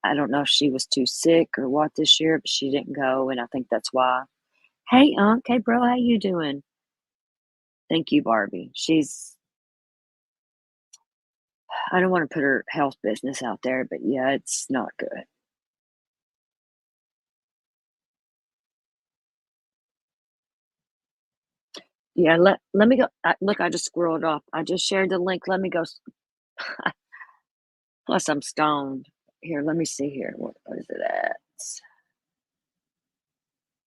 I don't know if she was too sick or what this year, but she didn't go, and I think that's why. Hey, Unc. Hey, bro. How you doing? Thank you, Barbie. I don't want to put her health business out there, but yeah, it's not good. Yeah, let me go. Look, I just scrolled off. I just shared the link. Let me go. Plus, I'm stoned. Here, let me see here. What is it at?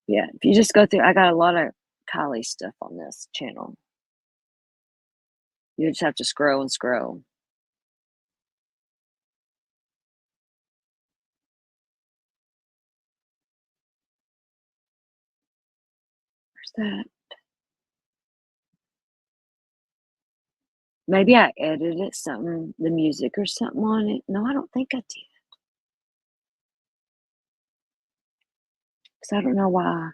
Yeah, if you just go through, I got a lot of Kylie stuff on this channel. You just have to scroll and scroll. Where's that? Maybe I edited something, the music or something on it. No, I don't think I did. Because I don't know why.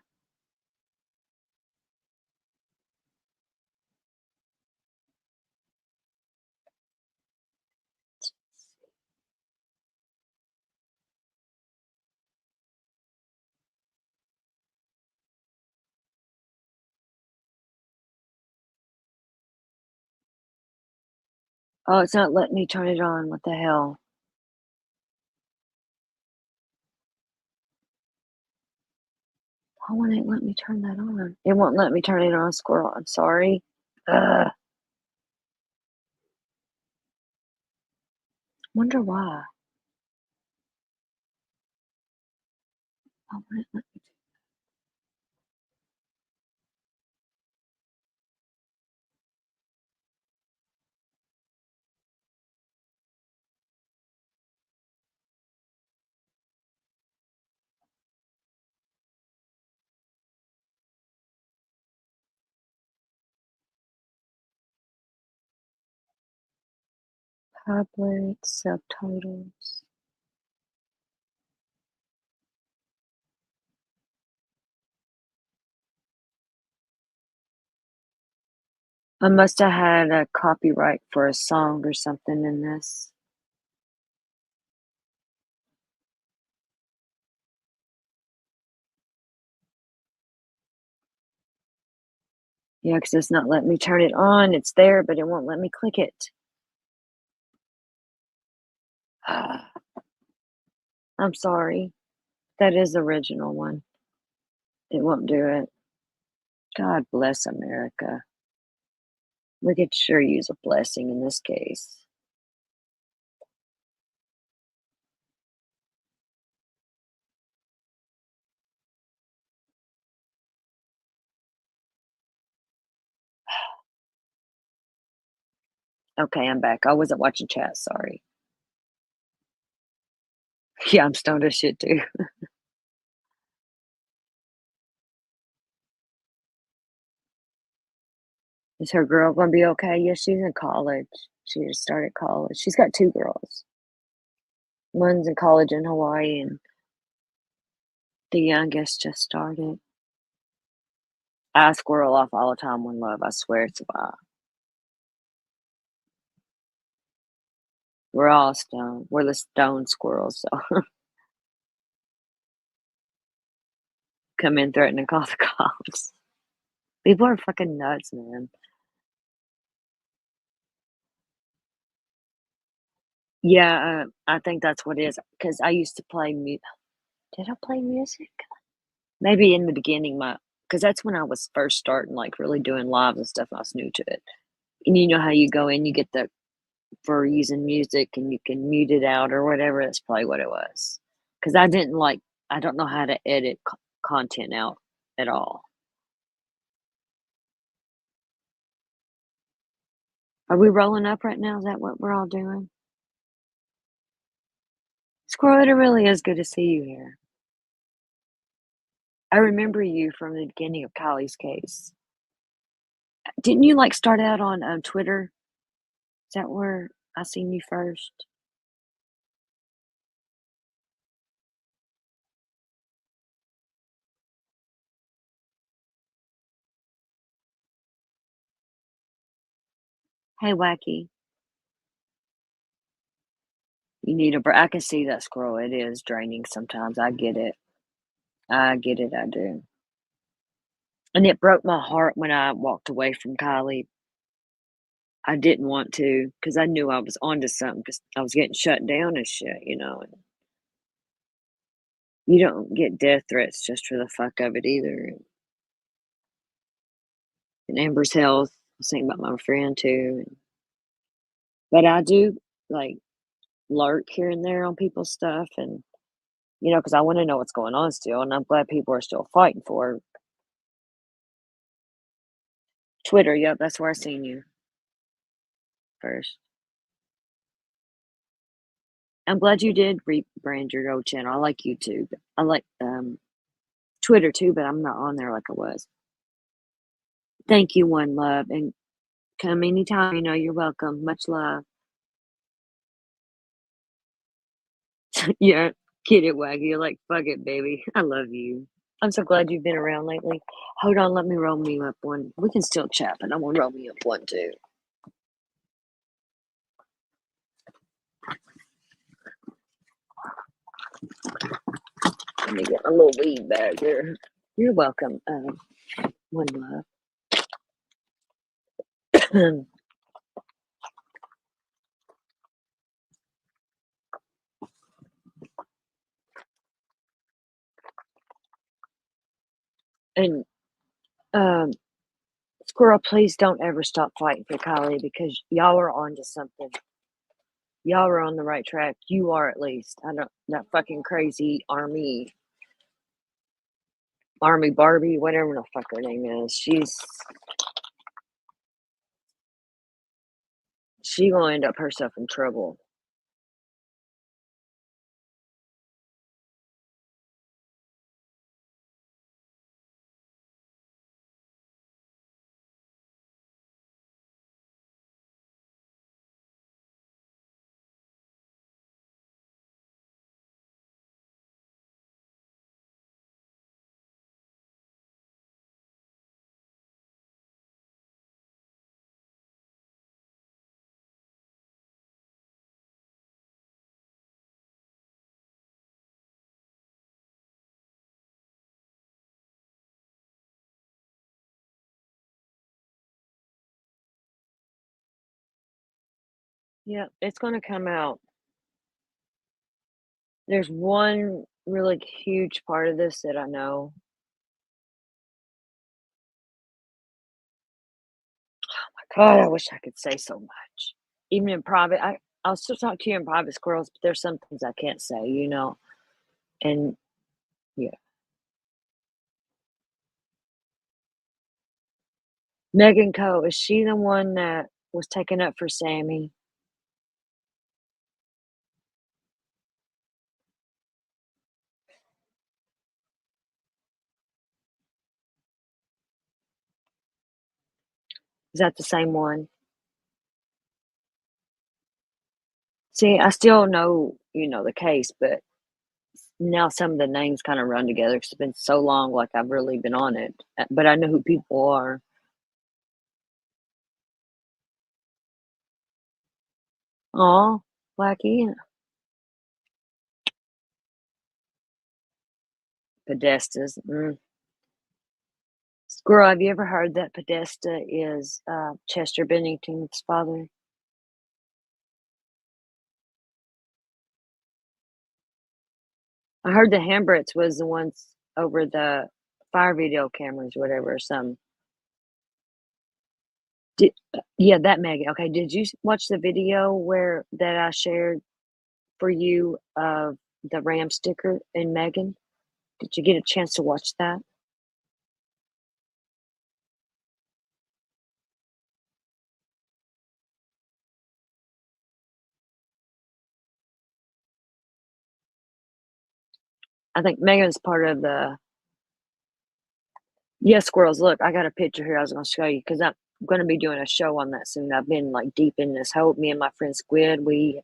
Oh, it's not letting me turn it on. What the hell? Oh, it ain't let me turn that on. It won't let me turn it on, squirrel. I'm sorry. Ugh. Wonder why. Oh, won't let me. Public subtitles. I must have had a copyright for a song or something in this. Yeah, because it's not letting me turn it on. It's there, but it won't let me click it. I'm sorry. That is the original one. It won't do it. God bless America. We could sure use a blessing in this case. Okay, I'm back. I wasn't watching chat, sorry. Yeah, I'm stoned as shit too. Is her girl gonna be okay? Yes, she's in college. She just started college. She's got 2 girls. One's in college in Hawaii, and the youngest just started. I squirrel off all the time when love. I swear it's why. We're all stoned. We're the stone squirrels, so come in threatening to call the cops. People are fucking nuts, man. Yeah, I think that's what it is. Because I used to play Did I play music? Maybe in the beginning, because that's when I was first starting, like really doing lives and stuff. I was new to it, and you know how you go in, you get the for using music, and you can mute it out or whatever. That's probably what it was. Because I don't know how to edit content out at all. Are we rolling up right now? Is that what we're all doing? Squirrel, it really is good to see you here. I remember you from the beginning of Kylie's case. Didn't you like start out on Twitter? Is that where I seen you first? Hey, Wacky. You need a break. I can see that, Squirrel. It is draining sometimes. I get it. I get it. I do. And it broke my heart when I walked away from Kylie. I didn't want to because I knew I was onto something because I was getting shut down and shit, you know. And you don't get death threats just for the fuck of it either. And Amber's health, I was thinking about my friend too. But I do like lurk here and there on people's stuff, and you know, because I want to know what's going on still, and I'm glad people are still fighting for it. Twitter, yep, that's where I seen you first. I'm glad you did rebrand your old channel. I like YouTube. I like Twitter too, but I'm not on there like I was. Thank you, One Love, and come anytime. You know you're welcome. Much love. Yeah, get it, Waggy. You're like, fuck it, baby. I love you. I'm so glad you've been around lately. Hold on, let me roll me up one. We can still chat, but I'm gonna roll me up one too. Let me get my little weed bag here. You're welcome. One Love. And Squirrel, please don't ever stop fighting for Kylie because y'all are onto something. Y'all are on the right track. You are, at least. I don't, that fucking crazy Army Barbie, whatever the fuck her name is. She gonna end up herself in trouble. Yeah, it's gonna come out. There's one really huge part of this that I know. Oh my God, I wish I could say so much. Even in private, I'll still talk to you in private, Squirrels, but there's some things I can't say, And yeah. Megan Coe, is she the one that was taken up for Sammy? Is that the same one? See, I still know, the case, but now some of the names kind of run together 'cause it's been so long, like I've really been on it. But I know who people are. Aw, Blackie. Podesta's. Squirrel, have you ever heard that Podesta is Chester Bennington's father? I heard the Hambrits was the ones over the fire video cameras, or whatever, or something. Yeah, that Megan. Okay, did you watch the video that I shared for you of the Ram sticker and Megan? Did you get a chance to watch that? I think Megan's part of the. Yeah, Squirrels. Look, I got a picture here I was going to show you because I'm going to be doing a show on that soon. I've been like deep in this whole. Me and my friend Squid, we're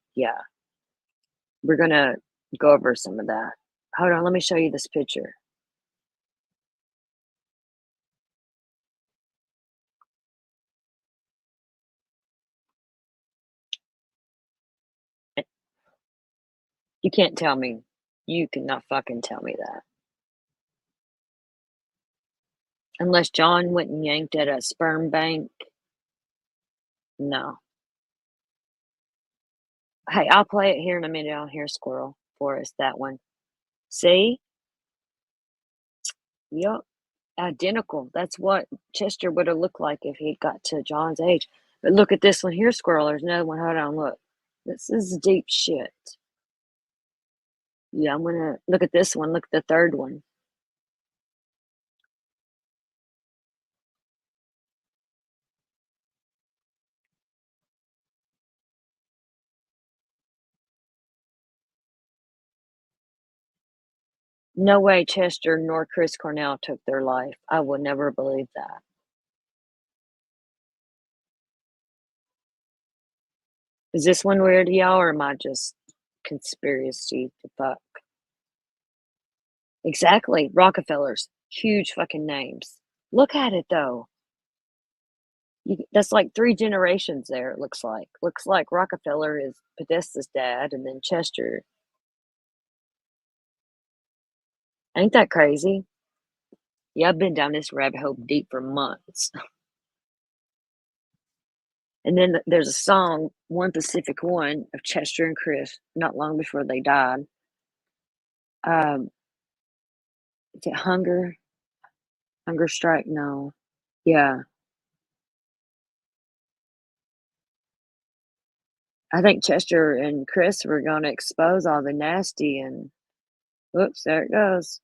going to go over some of that. Hold on, let me show you this picture. You can't tell me. You cannot fucking tell me that. Unless John went and yanked at a sperm bank. No. Hey, I'll play it here in a minute on here, Squirrel, for us, that one. See? Yup. Identical. That's what Chester would have looked like if he got to John's age. But look at this one here, Squirrel. There's another one. Hold on, look. This is deep shit. Yeah, I'm gonna look at this one. Look at the third one. No way Chester nor Chris Cornell took their life. I would never believe that. Is this one weird to y'all, or am I just conspiracy to fuck? Exactly. Rockefellers. Huge fucking names. Look at it, though. That's like 3 generations there, it looks like. Looks like Rockefeller is Podesta's dad, and then Chester. Ain't that crazy? Yeah, I've been down this rabbit hole deep for months. And then there's a song, One Pacific One, of Chester and Chris, not long before they died. Is it Hunger? Hunger strike, no. Yeah. I think Chester and Chris were gonna expose all the nasty and whoops, there it goes.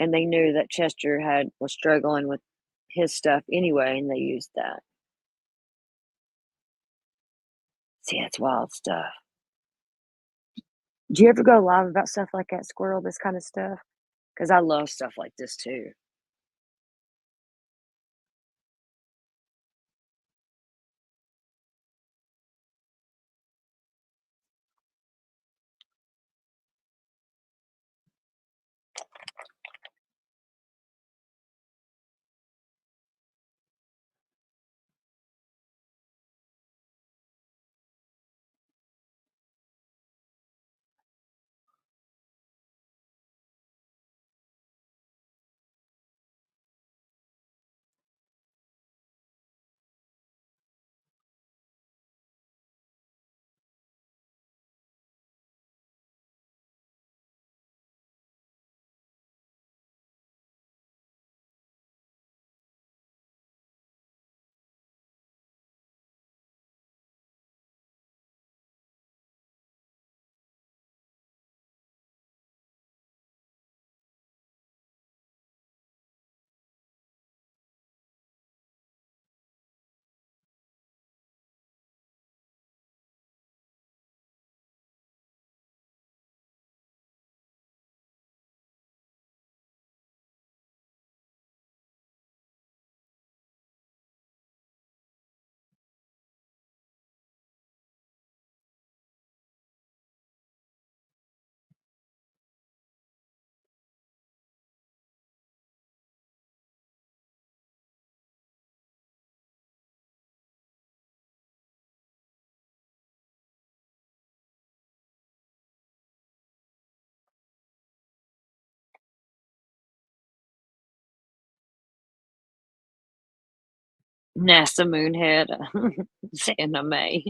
And they knew that Chester was struggling with his stuff anyway, and they used that. See, that's wild stuff. Do you ever go live about stuff like that, Squirrel, this kind of stuff? Because I love stuff like this too. NASA Moonhead, Santa May.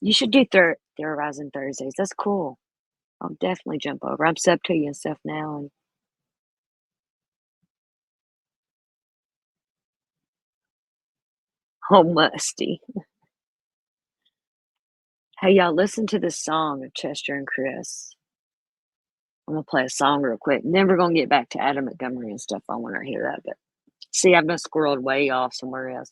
You should do Theorizing Thursdays. That's cool. I'll definitely jump over. I'm sub to you and stuff now, and oh, musty. Hey, y'all, listen to this song of Chester and Chris. I'm gonna play a song real quick, and then we're gonna get back to Adam Montgomery and stuff. I want to hear that, but see, I've been squirreled way off somewhere else.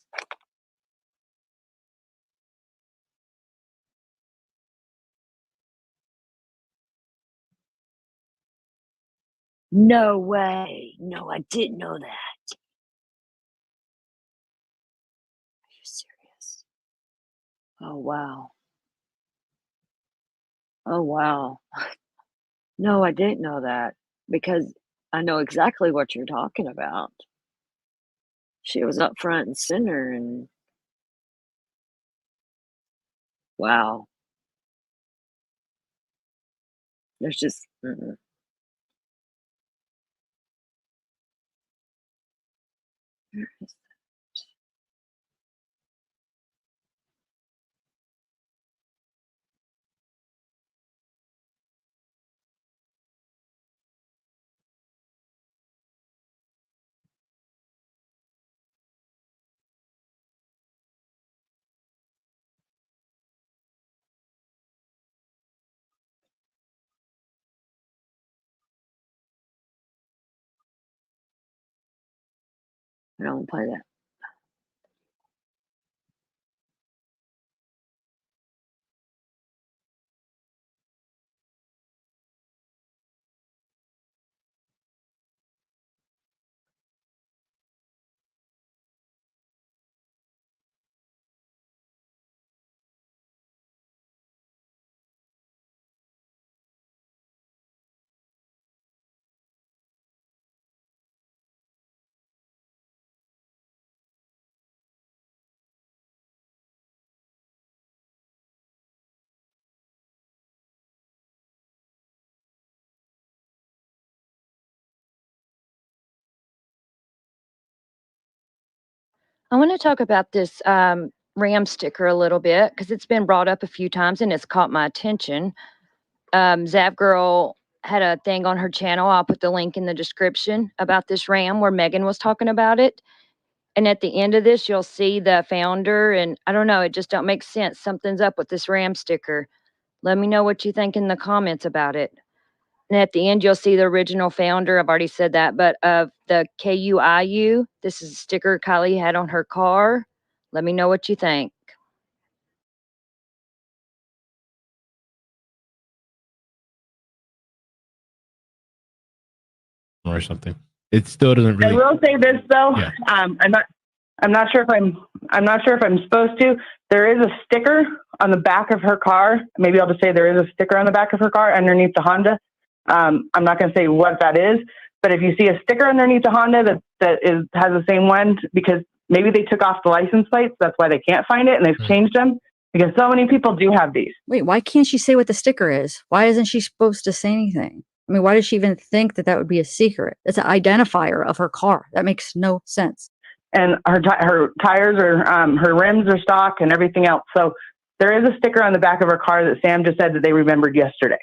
No way. No, I didn't know that. Are you serious? Oh, wow. Oh, wow. No, I didn't know that because I know exactly what you're talking about. She was up front and center, and wow. There's just, mm-mm. Where is I don't play that. I want to talk about this RAM sticker a little bit because it's been brought up a few times and it's caught my attention. Zap Girl had a thing on her channel. I'll put the link in the description about this ram where Megan was talking about it. And at the end of this, you'll see the founder. And I don't know, it just don't make sense. Something's up with this ram sticker. Let me know what you think in the comments about it. And at the end, you'll see the original founder. I've already said that, but of the KUIU. This is a sticker Kylie had on her car. Let me know what you think.
Or something. It still doesn't
I
really.
will say this though.
Yeah.
I'm not sure if I'm supposed to. There is a sticker on the back of her car. Maybe I'll just say there is a sticker on the back of her car underneath the Honda. I'm not going to say what that is, but if you see a sticker underneath the Honda that has the same one, because maybe they took off the license plates, that's why they can't find it, and they've changed them, because so many people do have these.
Wait, why can't she say what the sticker is? Why isn't she supposed to say anything? I mean, why does she even think that would be a secret? It's an identifier of her car. That makes no sense.
And her tires are, her rims are stock and everything else. So there is a sticker on the back of her car that Sam just said that they remembered yesterday.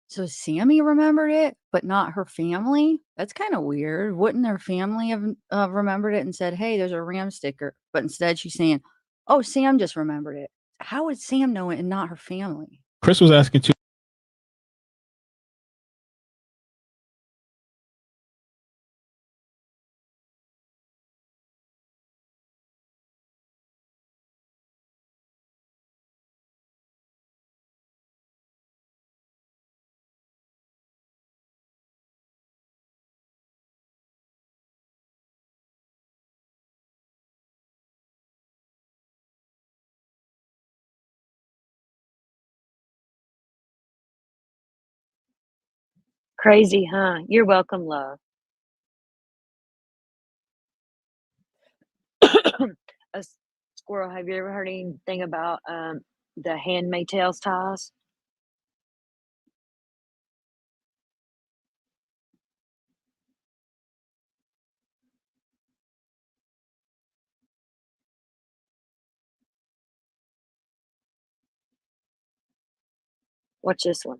So Sammy remembered it, but not her family? That's kind of weird. Wouldn't their family have remembered it and said, hey, there's a ram sticker? But instead she's saying, oh, Sam just remembered it. How would Sam know it and not her family?
Chris was asking too.
Crazy, huh? You're welcome, love. A squirrel, have you ever heard anything about the Handmaid's Tales ties? Watch this one.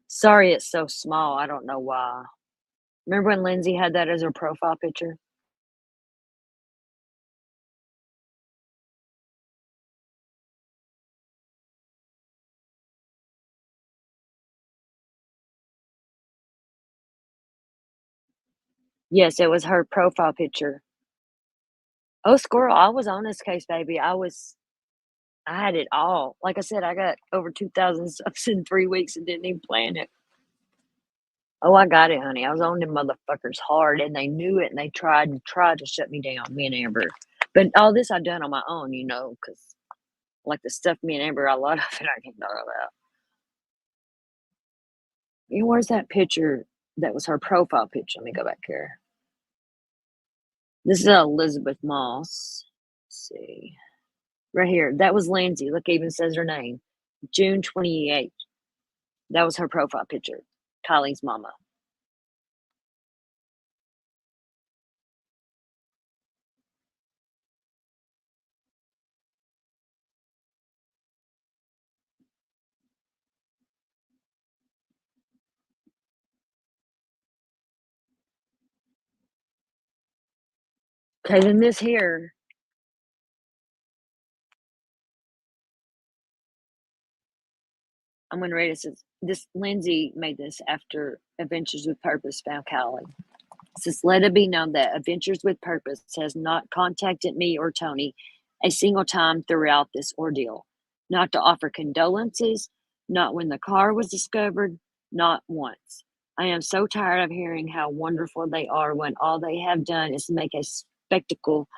Sorry, it's so small. I don't know why. Remember when Lindsay had that as her profile picture? Yes, it was her profile picture. Oh, squirrel, I was on this case, baby. I had it all. Like I said, I got over 2,000 subs in 3 weeks and didn't even plan it. Oh, I got it, honey. I was on them motherfuckers hard, and they knew it, and they tried to shut me down, me and Amber. But all this I've done on my own, because like the stuff me and Amber, a lot of it I can't talk about. Where's that picture that was her profile picture? Let me go back here. This is Elizabeth Moss. Let's see. Right here. That was Lindsay. Look, it even says her name. June 28th. That was her profile picture. Kylie's mama. Okay, then this here. I'm going to read it. Says, this Lindsay made this after Adventures with Purpose found Kylie. It says, let it be known that Adventures with Purpose has not contacted me or Tony a single time throughout this ordeal. Not to offer condolences, not when the car was discovered, not once. I am so tired of hearing how wonderful they are when all they have done is make a spectacle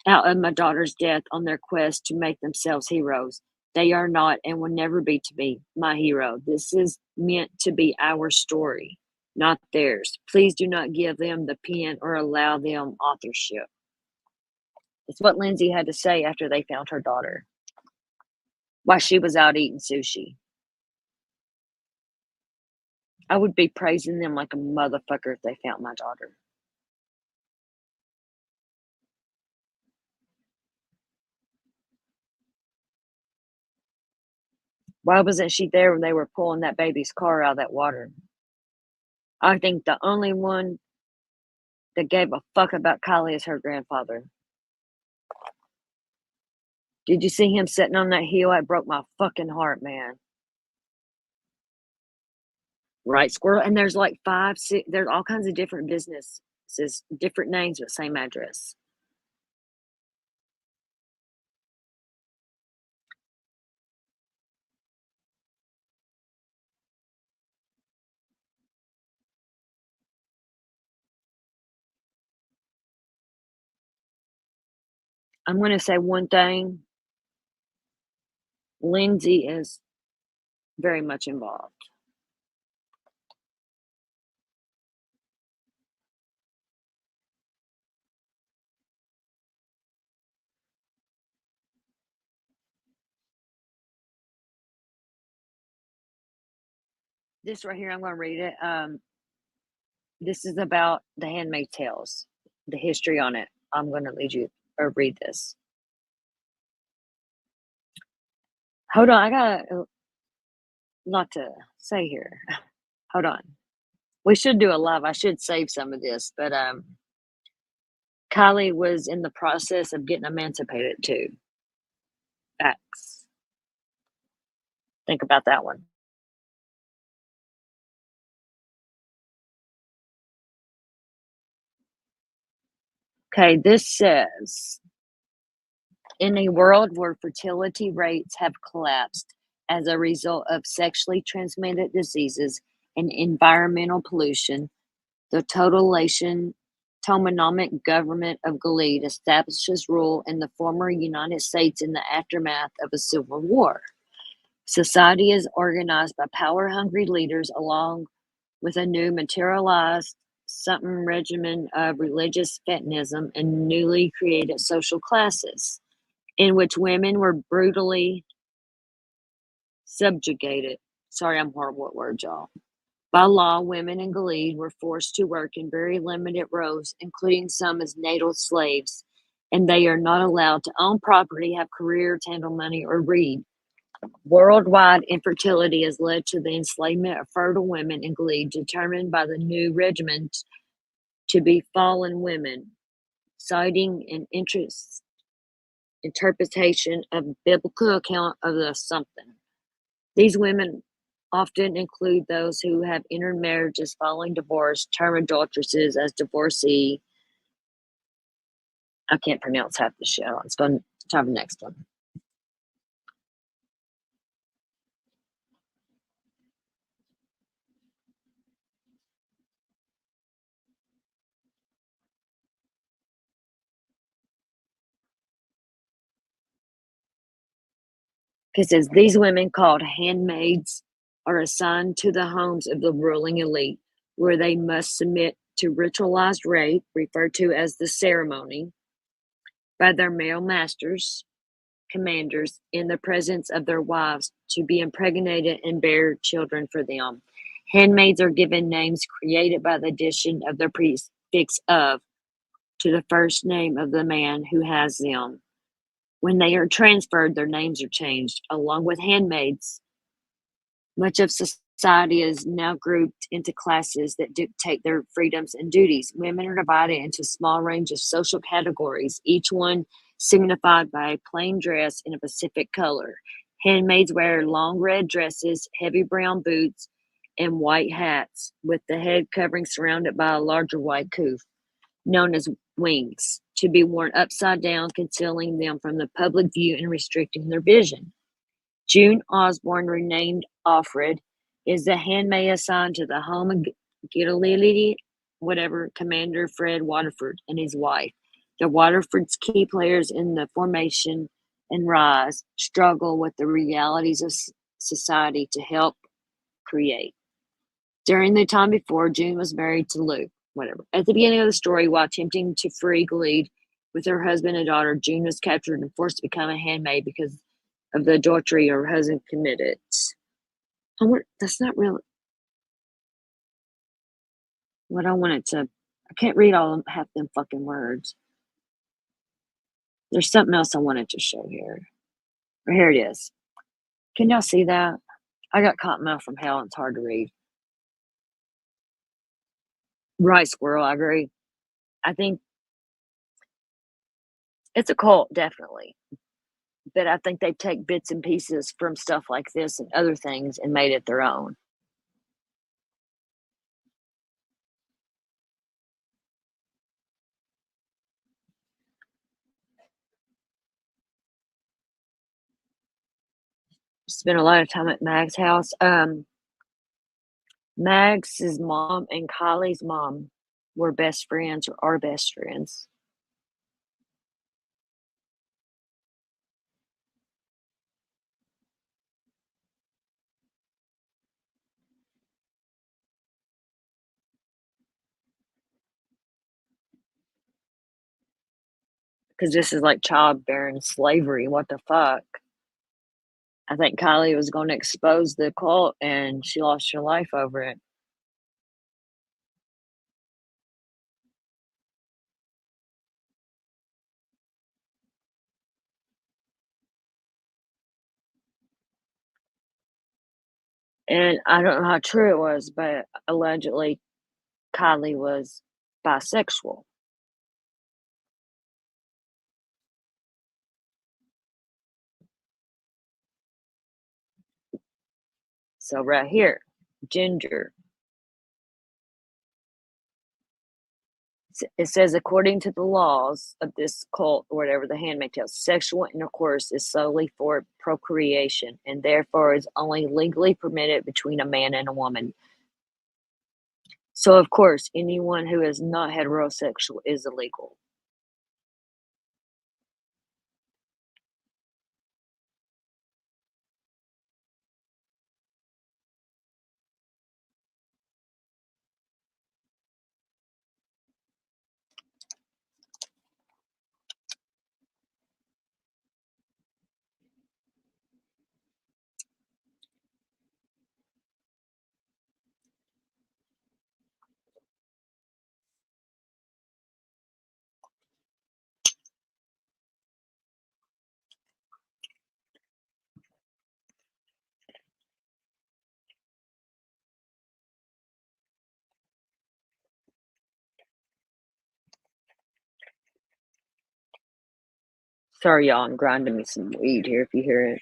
out of my daughter's death on their quest to make themselves heroes. They are not and will never be to be my hero. This is meant to be our story, not theirs. Please do not give them the pen or allow them authorship. It's what Lindsay had to say after they found her daughter while she was out eating sushi. I would be praising them like a motherfucker if they found my daughter. Why wasn't she there when they were pulling that baby's car out of that water? I think the only one that gave a fuck about Kylie is her grandfather. Did you see him sitting on that hill? It broke my fucking heart, man. Right, Squirrel? And there's like 5, 6, there's all kinds of different businesses, different names, but same address. I'm going to say one thing. Lindsay is very much involved. This right here, I'm going to read it. This is about The Handmaid's Tales, the history on it. I'm going to read this. Hold on, I got a lot to say here. Hold on. We should do a live. I should save some of this, but Kylie was in the process of getting emancipated too. Facts. Think about that one. Okay, this says, in a world where fertility rates have collapsed as a result of sexually transmitted diseases and environmental pollution, the tomonomic government of Gilead establishes rule in the former United States in the aftermath of a civil war. Society is organized by power-hungry leaders along with a new materialized something regimen of religious feminism and newly created social classes, in which women were brutally subjugated. Sorry, I'm horrible at words, y'all. By law, women in Gilead were forced to work in very limited roles, including some as natal slaves, and they are not allowed to own property, have careers, handle money, or read. Worldwide infertility has led to the enslavement of fertile women in Gilead, determined by the new regiment to be fallen women, citing an interpretation of biblical account of the something. These women often include those who have entered marriages following divorce, term adulteresses as divorcee. I can't pronounce half the shit. Let's go to the next one. It says these women, called handmaids, are assigned to the homes of the ruling elite, where they must submit to ritualized rape, referred to as the ceremony, by their male masters, commanders, in the presence of their wives, to be impregnated and bear children for them. Handmaids are given names created by the addition of the prefix "of" to the first name of the man who has them. When they are transferred, their names are changed. Along with handmaids, much of society is now grouped into classes that dictate their freedoms and duties. Women are divided into a small range of social categories, each one signified by a plain dress in a specific color. Handmaids wear long red dresses, heavy brown boots, and white hats, with the head covering surrounded by a larger white coif, known as wings, to be worn upside down, concealing them from the public view and restricting their vision. June Osborne, renamed Offred, is the handmaid assigned to the home of Gilead, Commander Fred Waterford and his wife. The Waterfords, key players in the formation and rise, struggle with the realities of society to help create. During the time before, June was married to Luke. At the beginning of the story, while attempting to free Gilead with her husband and daughter, June was captured and forced to become a handmaid because of the adultery her husband committed. That's not real. what I wanted to, I can't read all of half them fucking words. There's something else I wanted to show here. Or here it is. Can y'all see that? I got cotton mouth from hell and it's hard to read. Right, squirrel, I agree. I think it's a cult, definitely. But I think they take bits and pieces from stuff like this and other things and made it their own. Spent a lot of time at Mag's house. Mag's mom and Kylie's mom were best friends or are best friends. Because this is like childbearing slavery. What the fuck? I think Kylie was going to expose the cult and she lost her life over it. And I don't know how true it was, but allegedly Kylie was bisexual. So right here, Ginger. It says, according to the laws of this cult, or whatever the handmaid tells, sexual intercourse is solely for procreation and therefore is only legally permitted between a man and a woman. So, of course, anyone who is not heterosexual is illegal. Sorry, y'all, I'm grinding me some weed here if you hear it.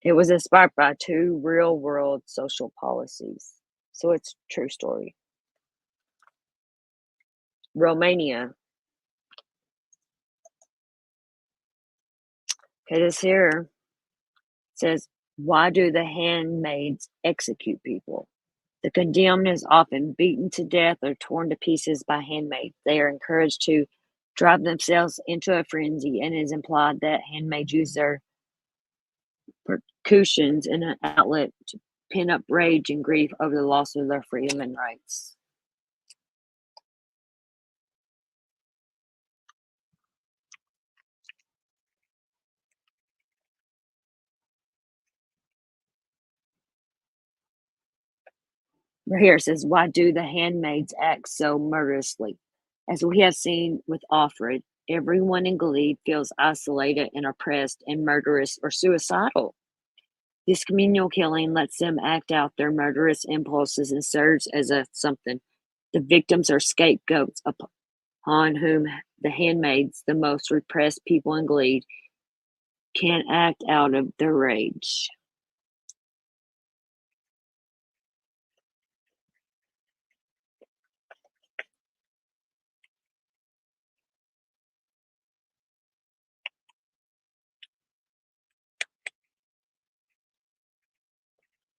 It was inspired by two real-world social policies. So it's a true story. Romania. Okay, this here says, why do the handmaids execute people? The condemned is often beaten to death or torn to pieces by handmaids. They are encouraged to drive themselves into a frenzy, and it is implied that handmaids use their percussions in an outlet to pin up rage and grief over the loss of their freedom and rights. Right here it says, why do the handmaids act so murderously? As we have seen with Offred, everyone in Gilead feels isolated and oppressed and murderous or suicidal. This communal killing lets them act out their murderous impulses and serves as a something. The victims are scapegoats upon whom the handmaids, the most repressed people in Gilead, Can't act out of their rage.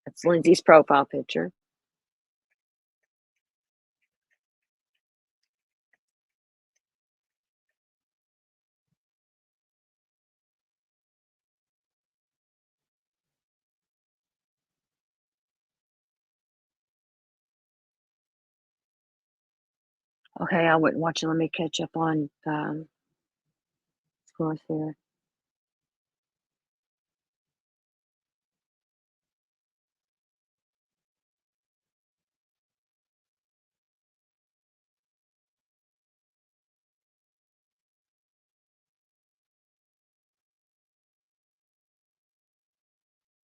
That's Lindsay's profile picture. Okay, I wouldn't watch it. Let me catch up on scores here.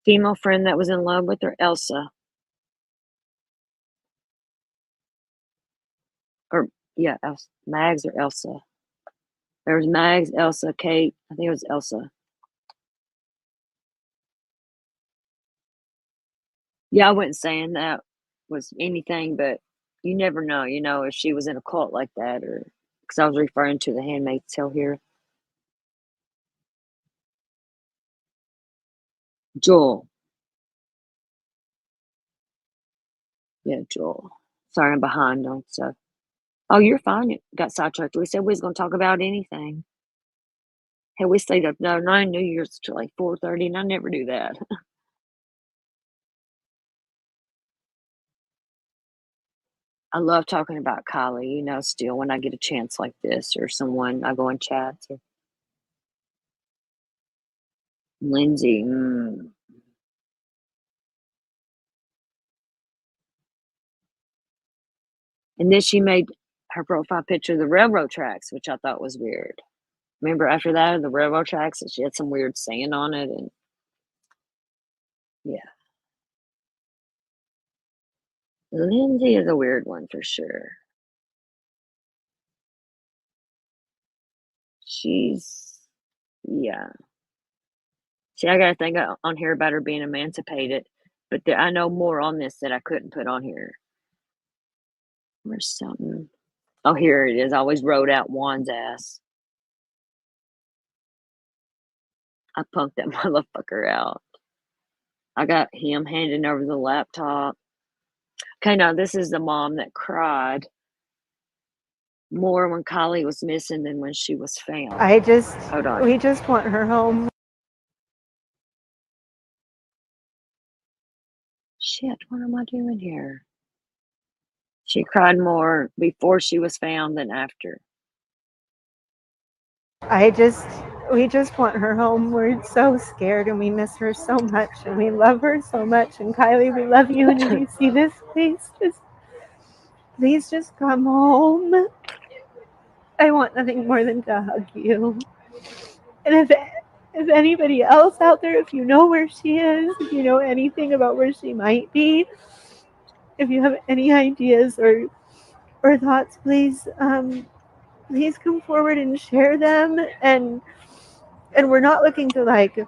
Female friend that was in love with her, Elsa. Or, yeah, Elsa. Mags or Elsa. There was Mags, Elsa, Kate. I think it was Elsa. Yeah, I wasn't saying that was anything, but you never know, if she was in a cult like that, or because I was referring to the Handmaid's Tale here. Joel. Yeah, Joel. Sorry, I'm behind on stuff. Oh, you're fine. It got sidetracked. We said we was going to talk about anything. Hey, we stayed up 9 New Year's till like 4:30, and I never do that. I love talking about Kylie, still when I get a chance like this or someone, I go in chats or Lindsay. And then she made her profile picture the railroad tracks, which I thought was weird. Remember after that, the railroad tracks, and she had some weird sand on it, and yeah. Lindsay is a weird one for sure. Yeah. See, I got a thing on here about her being emancipated, but I know more on this that I couldn't put on here. Where's something? Oh, here it is. I always wrote out Juan's ass. I punked that motherfucker out. I got him handing over the laptop. Okay, now this is the mom that cried more when Kylie was missing than when she was found. Hold on.
We just want her home.
Shit, what am I doing here? She cried more before she was found than after.
We just want her home. We're so scared and we miss her so much and we love her so much. And Kylie, we love you. And if you see this, please just come home. I want nothing more than to hug you. And if anybody else out there, if you know where she is, if you know anything about where she might be, if you have any ideas or thoughts, please come forward and share them. And we're not looking to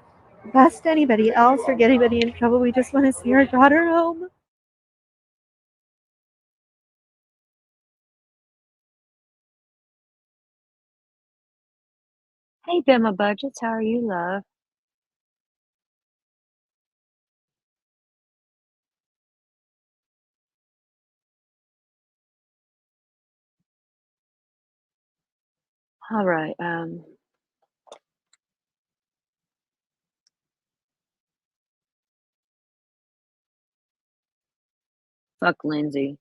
bust anybody else or get anybody in trouble. We just want to see our daughter home.
Hey, Bema Budgets, how are you, love? All right. Fuck Lindsay.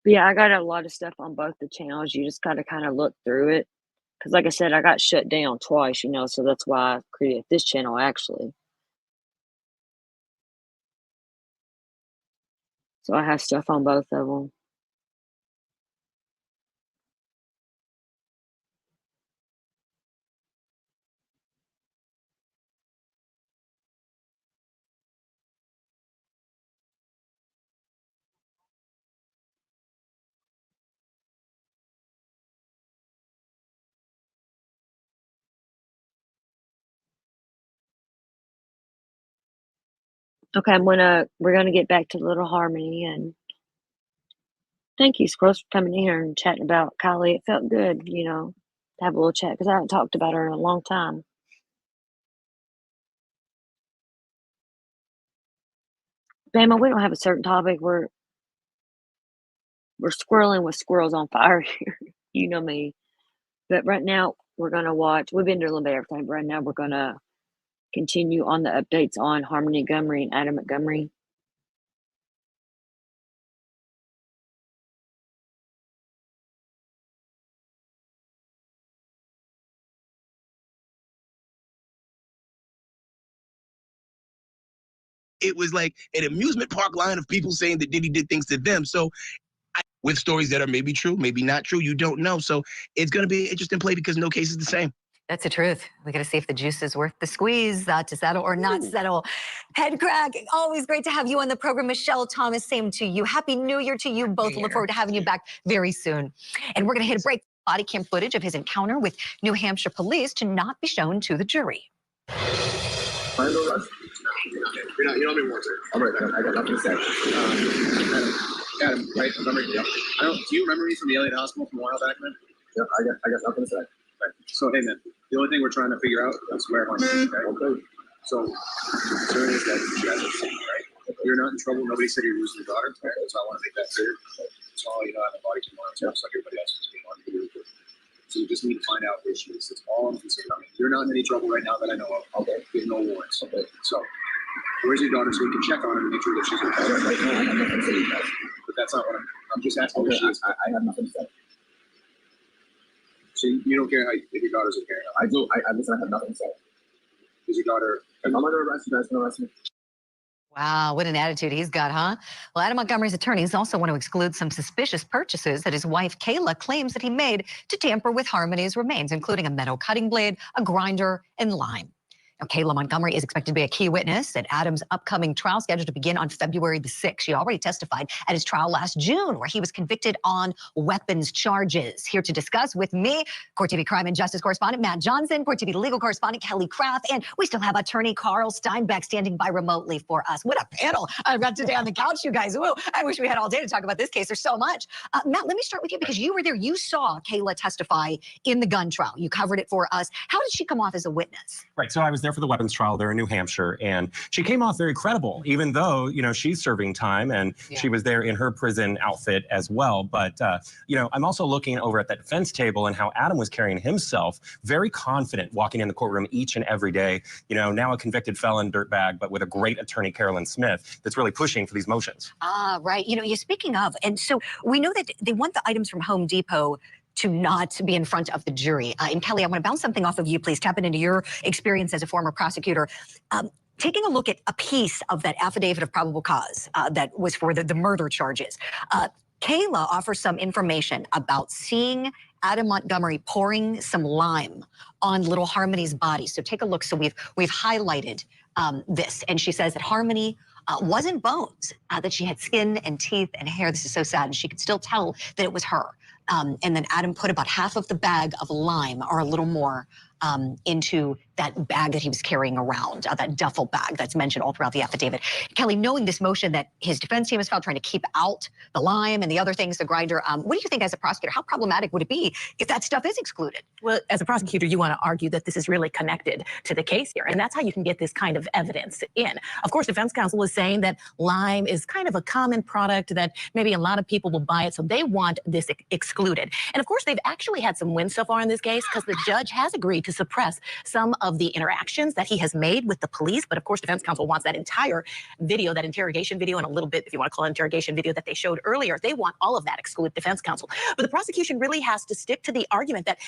But yeah, I got a lot of stuff on both the channels. You just gotta kind of look through it. Because, like I said, I got shut down twice, so that's why I created this channel, actually. So I have stuff on both of them. Okay, we're gonna get back to Little Harmony, and thank you, Squirrels, for coming in here and chatting about Kylie. It felt good, to have a little chat because I haven't talked about her in a long time. Bama, we don't have a certain topic. We're squirreling with squirrels on fire here. You know me. But right now we're gonna watch. We've been doing a little bit of everything, but right now we're gonna continue on the updates on Harmony Montgomery and Adam Montgomery.
It was like an amusement park line of people saying that Diddy did things to them. So with stories that are maybe true, maybe not true, you don't know. So it's going to be an interesting play because no case is the same.
That's the truth. We got to see if the juice is worth the squeeze to settle or not settle. Head crack, always great to have you on the program. Michelle Thomas, same to you. Happy New Year to you both. We'll look forward to having you back very soon. And we're going to hit a break. Body cam footage of his encounter with New Hampshire police to not be shown to the jury.
You don't mean water. I'm right. I got nothing to say. Adam, right? Do you remember me from the Elliott Hospital from a while back, man? Yeah, I got nothing to say. Right. So, hey, man, the only thing we're trying to figure out is where Harmony is, okay? So, the concern is that you guys are safe, right? You're not in trouble. Nobody said you're losing your daughter, right? So I want to make that clear. So, I have a body cam on, just like everybody else is being on here. So you just need to find out where she is. That's all I'm concerned about. You're not in any trouble right now that I know of. Okay. You have no warrants. Okay. So where's your daughter so we can check on her and make sure that she's okay? Right now, I have nothing to say. But that's not what I'm just asking where she is. I have nothing to say. So you don't care if your daughter's okay? I do. I listen, I have nothing to say. Is your daughter... If I'm under arrest, you guys can arrest me.
Wow, what an attitude he's got, huh? Well, Adam Montgomery's attorneys also want to exclude some suspicious purchases that his wife, Kayla, claims that he made to tamper with Harmony's remains, including a metal cutting blade, a grinder, and lime. Now, Kayla Montgomery is expected to be a key witness at Adam's upcoming trial scheduled to begin on February the 6th. She already testified at his trial last June, where he was convicted on weapons charges. Here to discuss with me, Court TV crime and justice correspondent Matt Johnson, Court TV legal correspondent Kelly Craft, and we still have attorney Carl Steinbeck standing by remotely for us. What a panel I've got today on the couch, you guys. Whoa, I wish we had all day to talk about this case. There's so much. Matt, let me start with you because you were there. You saw Kayla testify in the gun trial. You covered it for us. How did she come off as a witness?
Right, so I was there for the weapons trial there in New Hampshire, and she came off very credible, even though, she's serving time, and she was there in her prison outfit as well. But, I'm also looking over at that defense table and how Adam was carrying himself, very confident walking in the courtroom each and every day. Now a convicted felon dirtbag, but with a great attorney, Carolyn Smith, that's really pushing for these motions.
Right. You're speaking of, and so we know that they want the items from Home Depot to not be in front of the jury. And Kelly, I want to bounce something off of you, please. Tapping into your experience as a former prosecutor. Taking a look at a piece of that affidavit of probable cause that was for the murder charges. Kayla offers some information about seeing Adam Montgomery pouring some lime on little Harmony's body. So take a look. So we've highlighted this. And she says that Harmony wasn't bones, that she had skin and teeth and hair. This is so sad. And she could still tell that it was her. And then Adam put about half of the bag of lime or a little more into that bag that he was carrying around, that duffel bag that's mentioned all throughout the affidavit. Kelly, knowing this motion that his defense team has filed trying to keep out the lime and the other things, the grinder, what do you think as a prosecutor? How problematic would it be if that stuff is excluded?
Well, as a prosecutor, you want to argue that this is really connected to the case here. And that's how you can get this kind of evidence in. Of course, defense counsel is saying that lime is kind of a common product that maybe a lot of people will buy it. So they want this excluded. And of course, they've actually had some wins so far in this case because the judge has agreed to suppress some of the interactions that he has made with the police. But of course, defense counsel wants that entire video, that interrogation video, and a little bit, if you want to call it interrogation video that they showed earlier, they want all of that excluded, defense counsel. But the prosecution really has to stick to the argument that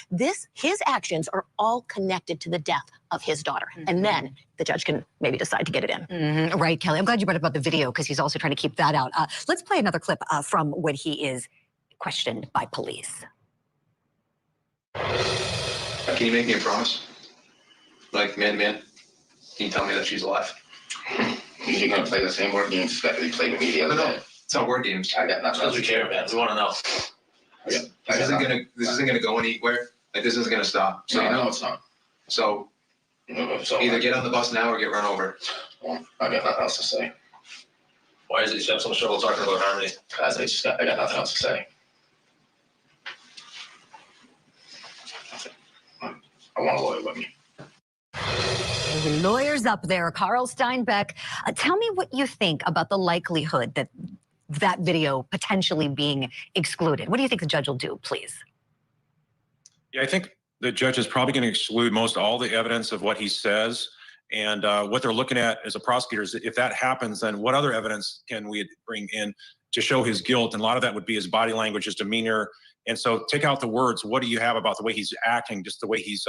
his actions are all connected to the death of his daughter. And then the judge can maybe decide to get it in.
Right, Kelly. I'm glad you brought up the video because he's also trying to keep that out. Let's play another clip from when he is questioned by police.
Can you make me a promise? Like, man to man? Can you tell me that she's alive?
You're going to play the same word games that you played with me the other day.
It's not word games.
I got nothing.
Because we care, man. We want to know.
Yeah.
This isn't gonna go anywhere. Like, this isn't gonna stop. So
No, it's not.
So
So either get on the bus now or get run over. Well, I got nothing else to say. Why is it you have so much trouble talking about Harmony? Because I got nothing else to say. I want a lawyer with me.
Lawyers up there, Carl Steinbeck. Tell me what you think about the likelihood that that video potentially being excluded. What do you think the judge will do, please?
Yeah, I think the judge is probably going to exclude most all the evidence of what he says. And what they're looking at as a prosecutor is if that happens, then what other evidence can we bring in to show his guilt? And a lot of that would be his body language, his demeanor. And so take out the words. What do you have about the way he's acting, just the way he's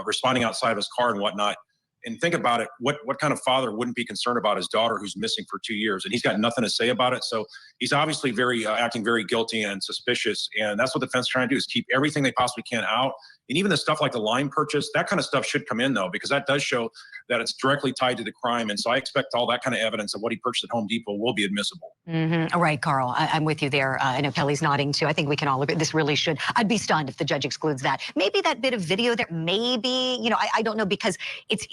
responding outside of his car and whatnot? And think about it, what kind of father wouldn't be concerned about his daughter who's missing for 2 years? And he's got nothing to say about it. So he's obviously acting very guilty and suspicious. And that's what the defense is trying to do, is keep everything they possibly can out. And even the stuff like the lime purchase, that kind of stuff should come in, though, because that does show that it's directly tied to the crime. And so I expect all that kind of evidence of what he purchased at Home Depot will be admissible.
All right, Carl, I'm with you there. I know Kelly's nodding, too. I think we can all agree this really should. I'd be stunned if the judge excludes that. Maybe that bit of video there, maybe, I don't know, because it's,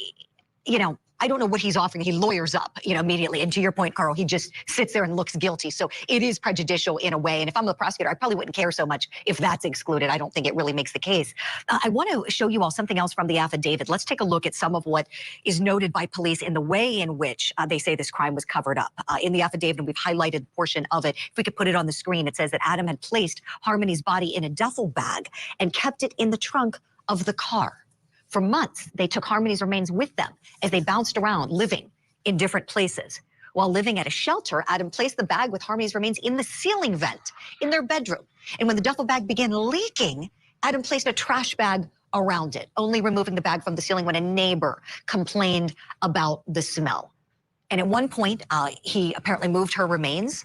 I don't know what he's offering. He lawyers up, immediately. And to your point, Carl, he just sits there and looks guilty. So it is prejudicial in a way. And if I'm the prosecutor, I probably wouldn't care so much if that's excluded. I don't think it really makes the case. I want to show you all something else from the affidavit. Let's take a look at some of what is noted by police in the way in which they say this crime was covered up. In the affidavit, and we've highlighted a portion of it. If we could put it on the screen, it says that Adam had placed Harmony's body in a duffel bag and kept it in the trunk of the car. For months, they took Harmony's remains with them as they bounced around, living in different places. While living at a shelter, Adam placed the bag with Harmony's remains in the ceiling vent in their bedroom. And when the duffel bag began leaking, Adam placed a trash bag around it, only removing the bag from the ceiling when a neighbor complained about the smell. And at one point, he apparently moved her remains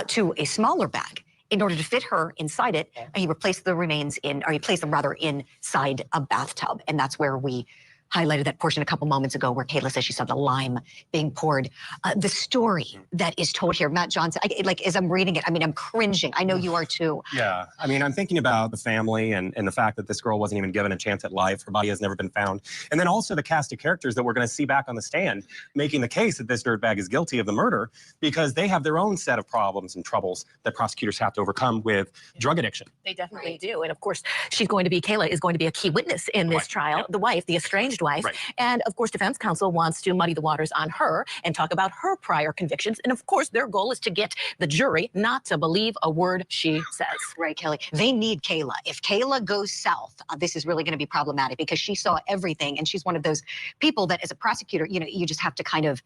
to a smaller bag in order to fit her inside it. He replaced the remains he placed them rather inside a bathtub. And that's where we highlighted that portion a couple moments ago where Kayla says she saw the lime being poured. The story that is told here, Matt Johnson, as I'm reading it, I'm cringing. I know you are too.
Yeah, I'm thinking about the family and the fact that this girl wasn't even given a chance at life. Her body has never been found. And then also the cast of characters that we're going to see back on the stand making the case that this dirtbag is guilty of the murder because they have their own set of problems and troubles that prosecutors have to overcome with drug addiction.
They definitely do. And of course, Kayla is going to be a key witness in this trial, the wife, the estranged wife. Right. And of course, defense counsel wants to muddy the waters on her and talk about her prior convictions. And of course, their goal is to get the jury not to believe a word she says.
Right, Kelly. They need Kayla. If Kayla goes south, this is really going to be problematic because she saw everything. And she's one of those people that as a prosecutor, you just have to kind of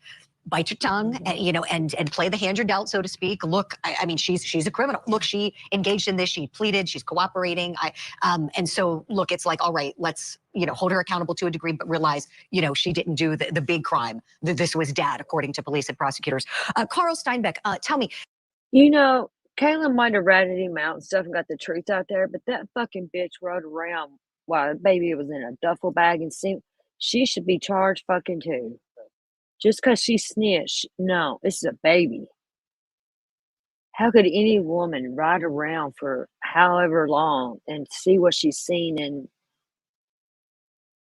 bite your tongue, and play the hand you're dealt, so to speak. Look, she's a criminal. Look, she engaged in this. She pleaded. She's cooperating. And so, look, it's like, all right, let's, hold her accountable to a degree, but realize, she didn't do the big crime. This was dad, according to police and prosecutors. Carl Steinbeck, tell me.
Kayla might have ratted him out and stuff and got the truth out there, but that fucking bitch rode around while the baby was in a duffel bag and she should be charged fucking too. Just because she snitched, no, this is a baby. How could any woman ride around for however long and see what she's seen in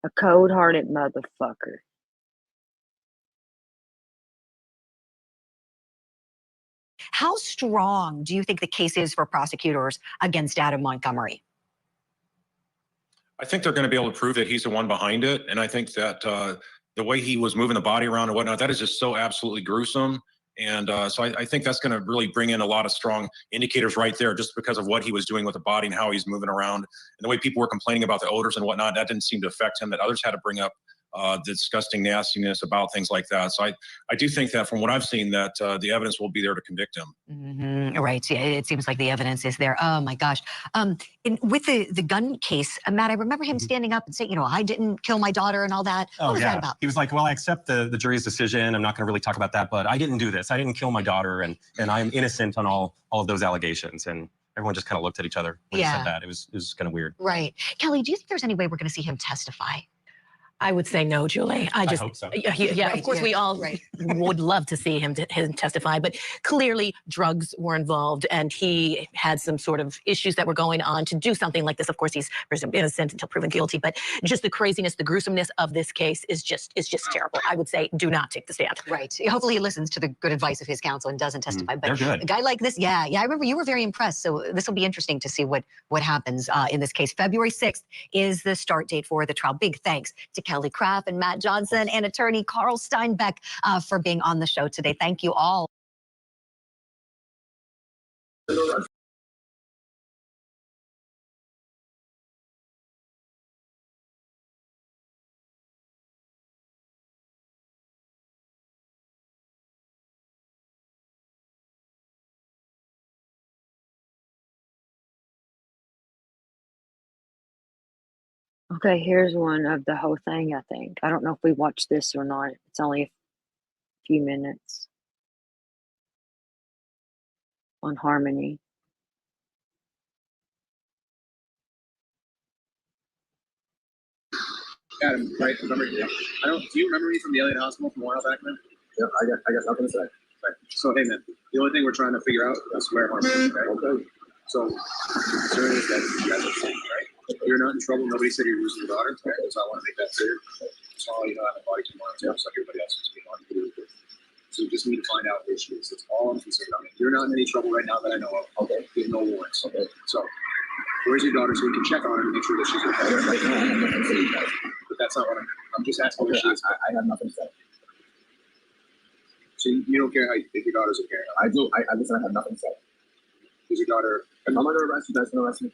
a cold-hearted motherfucker?
How strong do you think the case is for prosecutors against Adam Montgomery?
I think they're going to be able to prove that he's the one behind it. And I think that the way he was moving the body around and whatnot, that is just so absolutely gruesome. And so I think that's going to really bring in a lot of strong indicators right there, just because of what he was doing with the body and how he's moving around. And the way people were complaining about the odors and whatnot, that didn't seem to affect him, that others had to bring up the disgusting nastiness about things like that. So I do think that from what I've seen that the evidence will be there to convict him.
Right. Yeah, it seems like the evidence is there. Oh my gosh. With the gun case, Matt, I remember him standing up and saying, I didn't kill my daughter and all that. What was that about?
He was like, well, I accept the jury's decision. I'm not going to really talk about that, but I didn't do this. I didn't kill my daughter, and I'm innocent on all of those allegations. And everyone just kind of looked at each other when he said that. It was kind of weird.
Right. Kelly, do you think there's any way we're going to see him testify?
I would say no, Julie. I
hope so.
Yeah,
Right,
of course,
yeah,
we all
right.
would love to see him testify, but clearly drugs were involved, and he had some sort of issues that were going on to do something like this. Of course, he's presumed innocent until proven guilty, but just the craziness, the gruesomeness of this case is just terrible. I would say do not take the stand.
Right. Hopefully he listens to the good advice of his counsel and doesn't testify. But
they're good.
a guy like this, yeah, I remember you were very impressed. So this will be interesting to see what happens in this case. February 6th is the start date for the trial. Big thanks to Kelly Craft and Matt Johnson and attorney Carl Steinbeck for being on the show today. Thank you all.
Okay, here's one of the whole thing, I think. I don't know if we watched this or not. It's only a few minutes on Harmony.
Adam, right? Remember? Yeah. Do you remember me from the Elliott Hospital from a while back, man? Yeah, I got nothing to say. Right. So, hey, man, the only thing we're trying to figure out is where Harmony is, right? Okay. So, the concern is that you guys are safe, right? You're not in trouble. Nobody said you're losing your daughter, right? So I want to make that clear. So, you know, I have a body tomorrow, too, just like everybody else is being on. So, you just need to find out where she is. That's all I'm concerned about. You're not in any trouble right now that I know of. Okay. You have no warrants. Okay. So, where's your daughter so we can check on her and make sure that she's okay? Right now, I have nothing to say. But that's not what I'm just asking where she is. I have nothing to say. So you don't care if your daughter's okay? I do. I listen, I have nothing to say. Is your daughter, if I'm under arrest, you guys can arrest me?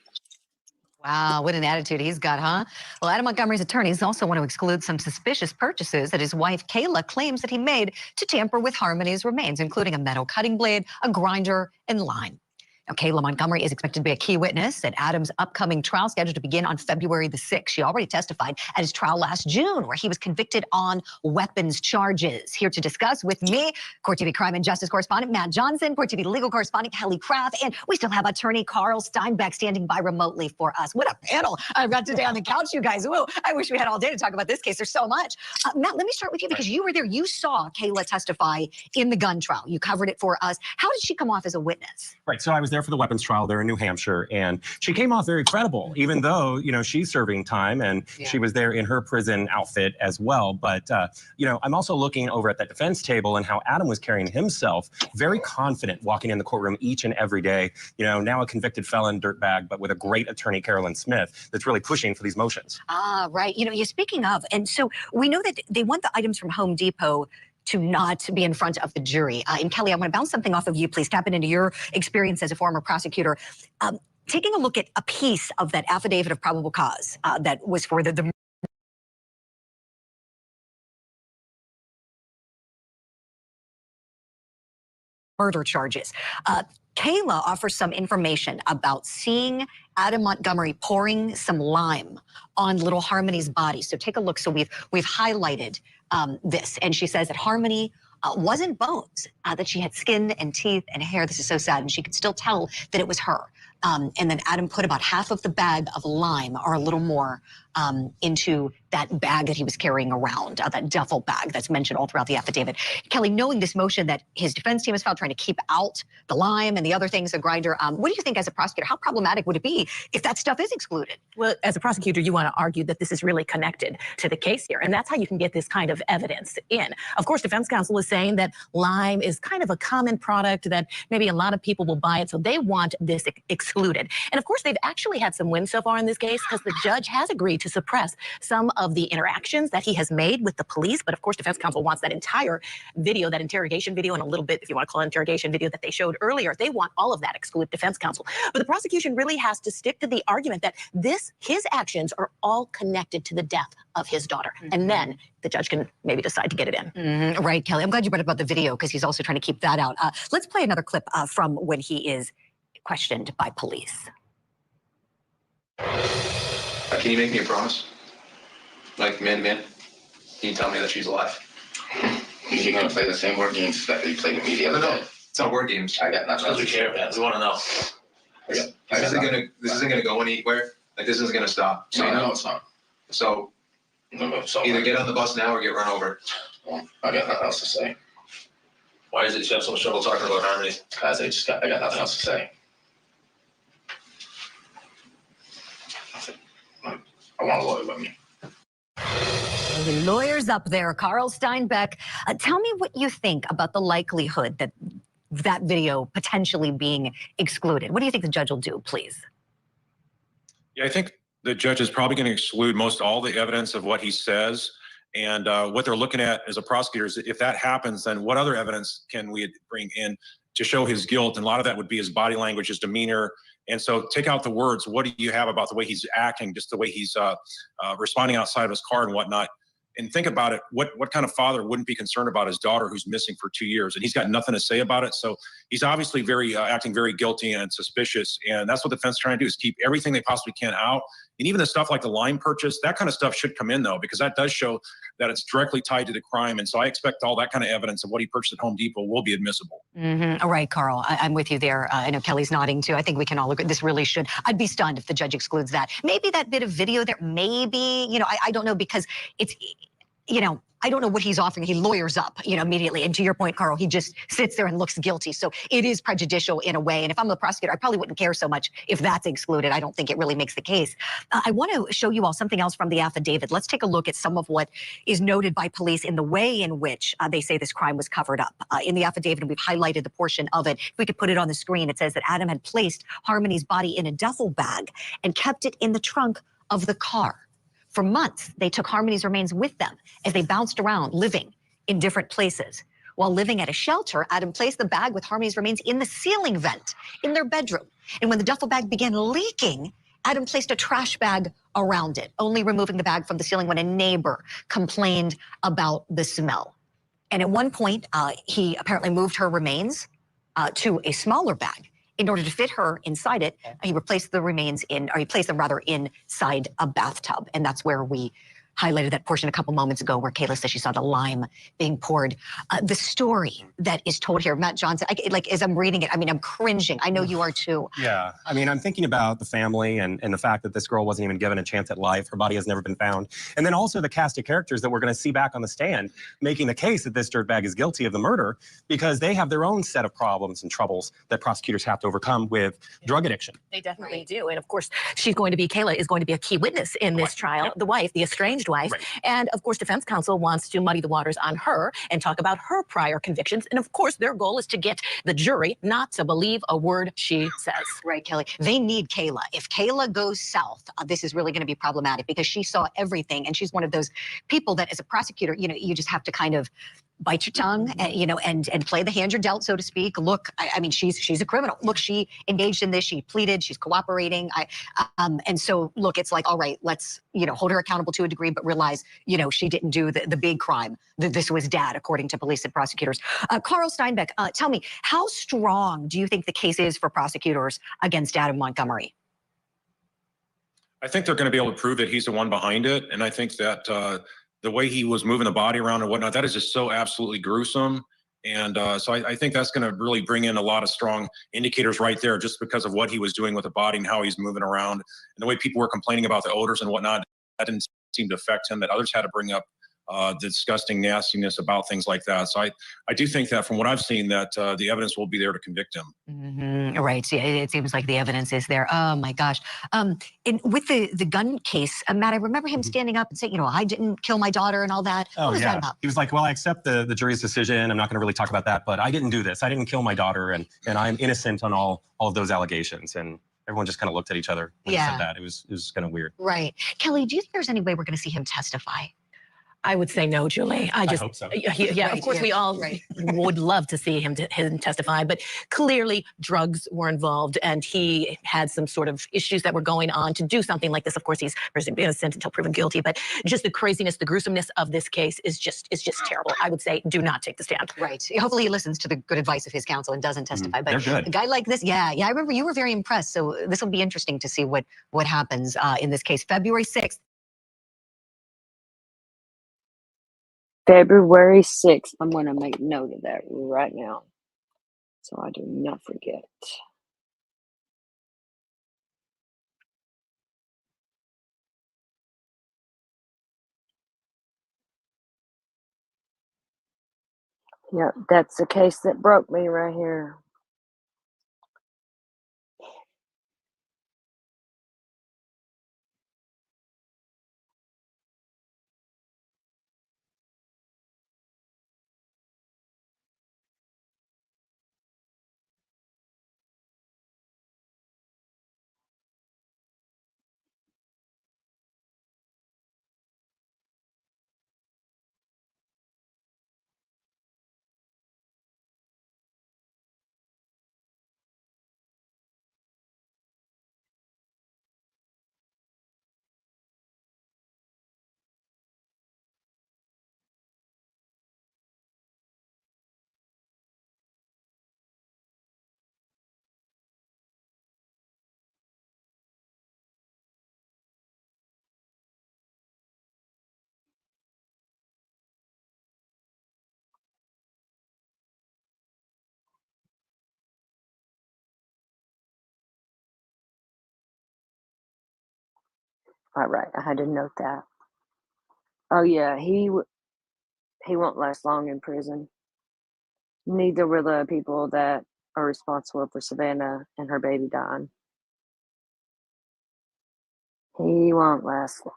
Wow, what an attitude he's got, huh? Well, Adam Montgomery's attorneys also want to exclude some suspicious purchases that his wife, Kayla, claims that he made to tamper with Harmony's remains, including a metal cutting blade, a grinder, and lime. Now, Kayla Montgomery is expected to be a key witness at Adam's upcoming trial scheduled to begin on February the 6th. She already testified at his trial last June, where he was convicted on weapons charges. Here to discuss with me, Court TV crime and justice correspondent Matt Johnson, Court TV legal correspondent Kelly Craft, and we still have attorney Carl Steinbeck standing by remotely for us. What a panel I've got today on the couch, you guys. Whoa, I wish we had all day to talk about this case. There's so much. Matt, let me start with you because you were there. You saw Kayla testify in the gun trial. You covered it for us. How did she come off as a witness?
Right. So I was there for the weapons trial there in New Hampshire, and she came off very credible, even though, you know, she's serving time and she was there in her prison outfit as well. But, you know, I'm also looking over at that defense table and how Adam was carrying himself, very confident walking in the courtroom each and every day. You know, now a convicted felon dirtbag, but with a great attorney, Carolyn Smith, that's really pushing for these motions.
Ah, right. You know, you're speaking of, and so we know that they want the items from Home Depot to not be in front of the jury. And Kelly, I want to bounce something off of you, please. Tapping into your experience as a former prosecutor. Taking a look at a piece of that affidavit of probable cause that was for the murder charges. Kayla offers some information about seeing Adam Montgomery pouring some lime on little Harmony's body. So take a look. So we've highlighted this, and she says that Harmony wasn't bones, that she had skin and teeth and hair. This is so sad, and she could still tell that it was her. And then Adam put about half of the bag of lime, or a little more, into that bag that he was carrying around, that duffel bag that's mentioned all throughout the affidavit. Kelly, knowing this motion that his defense team has filed trying to keep out the lime and the other things, the grinder, what do you think as a prosecutor? How problematic would it be if that stuff is excluded?
Well, as a prosecutor, you want to argue that this is really connected to the case here, and that's how you can get this kind of evidence in. Of course, defense counsel is saying that lime is kind of a common product that maybe a lot of people will buy it, so they want this excluded. And of course, they've actually had some wins so far in this case because the judge has agreed to suppress some of the interactions that he has made with the police. But of course, defense counsel wants that entire video, that interrogation video, and a little bit, if you want to call it interrogation video that they showed earlier. They want all of that excluded, defense counsel. But the prosecution really has to stick to the argument that his actions are all connected to the death of his daughter. And then the judge can maybe decide to get it in.
Right, Kelly. I'm glad you brought up about the video because he's also trying to keep that out. Let's play another clip from when he is questioned by police.
Can you make me a promise? Like, man to man? Can you tell me that she's alive?
You're going to play the same word games that you played with me the other day?
It's not word games.
I got nothing.
Because we care, man. We want to know. This isn't gonna go anywhere. Like, this isn't gonna stop.
No, I know it's not.
So, Either get on the bus now or get run over. Well, I got nothing else to say. Why is it you have so much trouble talking about Harmony? Because I got nothing else to say. I want a lawyer with me.
The lawyers up there, Carl Steinbeck. Tell me what you think about the likelihood that that video potentially being excluded. What do you think the judge will do, please?
Yeah, I think the judge is probably going to exclude most all the evidence of what he says. And what they're looking at as a prosecutor is if that happens, then what other evidence can we bring in to show his guilt? And a lot of that would be his body language, his demeanor. And so take out the words. What do you have about the way he's acting, just the way he's responding outside of his car and whatnot? And think about it. What kind of father wouldn't be concerned about his daughter who's missing for 2 years? And he's got nothing to say about it. So he's obviously acting very guilty and suspicious. And that's what the defense is trying to do, is keep everything they possibly can out. And even the stuff like the lime purchase, that kind of stuff should come in, though, because that does show that it's directly tied to the crime. And so I expect all that kind of evidence of what he purchased at Home Depot will be admissible.
All right, Carl, I'm with you there. I know Kelly's nodding too. I think we can all agree this really should. I'd be stunned if the judge excludes that. Maybe that bit of video there, maybe, I don't know, because it's, I don't know what he's offering. He lawyers up, immediately. And to your point, Carl, he just sits there and looks guilty. So it is prejudicial in a way. And if I'm the prosecutor, I probably wouldn't care so much if that's excluded. I don't think it really makes the case. I want to show you all something else from the affidavit. Let's take a look at some of what is noted by police in the way in which they say this crime was covered up. In the affidavit, and we've highlighted the portion of it. If we could put it on the screen, it says that Adam had placed Harmony's body in a duffel bag and kept it in the trunk of the car. For months, they took Harmony's remains with them as they bounced around, living in different places. While living at a shelter, Adam placed the bag with Harmony's remains in the ceiling vent in their bedroom. And when the duffel bag began leaking, Adam placed a trash bag around it, only removing the bag from the ceiling when a neighbor complained about the smell. And at one point, he apparently moved her remains to a smaller bag. In order to fit her inside it, he replaced the remains he placed them rather inside a bathtub. And that's where we highlighted that portion a couple moments ago where Kayla says she saw the lime being poured. The story that is told here, Matt Johnson, as I'm reading it, I'm cringing. I know you are too.
Yeah, I'm thinking about the family and the fact that this girl wasn't even given a chance at life. Her body has never been found. And then also the cast of characters that we're going to see back on the stand making the case that this dirtbag is guilty of the murder because they have their own set of problems and troubles that prosecutors have to overcome with drug addiction.
They definitely do. And of course, Kayla is going to be a key witness in this trial, the wife, the estranged wife. Right. And of course, defense counsel wants to muddy the waters on her and talk about her prior convictions. And of course, their goal is to get the jury not to believe a word she says.
Right, Kelly. They need Kayla. If Kayla goes south, this is really going to be problematic because she saw everything. And she's one of those people that as a prosecutor, you just have to kind of bite your tongue, and play the hand you're dealt, so to speak. Look, she's a criminal. Look, she engaged in this. She pleaded. She's cooperating. And so, look, it's like, all right, let's, hold her accountable to a degree, but realize, she didn't do the big crime. This was dad, according to police and prosecutors. Carl Steinbeck, tell me, how strong do you think the case is for prosecutors against Adam Montgomery?
I think they're going to be able to prove that he's the one behind it. And I think that the way he was moving the body around and whatnot, that is just so absolutely gruesome. And so I think that's going to really bring in a lot of strong indicators right there, just because of what he was doing with the body and how he's moving around and the way people were complaining about the odors and whatnot. That didn't seem to affect him, that others had to bring up the disgusting nastiness about things like that. So I do think that from what I've seen that the evidence will be there to convict him.
Right. So it seems like the evidence is there. Oh my gosh. And with the gun case, Matt, I remember him standing up and saying, I didn't kill my daughter and all that. What was that about?
He was like, well, I accept the jury's decision. I'm not going to really talk about that, but I didn't do this. I didn't kill my daughter, and I'm innocent on all of those allegations. And everyone just kind of looked at each other when he said that. It was kind of weird.
Right. Kelly, do you think there's any way we're going to see him testify?
I would say no, Julie. I
hope so.
Yeah, of course, we all would love to see him testify, but clearly drugs were involved and he had some sort of issues that were going on to do something like this. Of course, he's innocent until proven guilty, but just the craziness, the gruesomeness of this case is just terrible. I would say do not take the stand.
Right. Hopefully he listens to the good advice of his counsel and doesn't testify. But
they're good.
A guy like this, I remember you were very impressed. So this will be interesting to see what happens in this case. February 6th.
February 6th. I'm going to make note of that right now so I do not forget. Yeah, that's the case that broke me right here. All right, I had to note that. Oh yeah, he won't last long in prison. Neither will the people that are responsible for Savannah and her baby dying. He won't last long.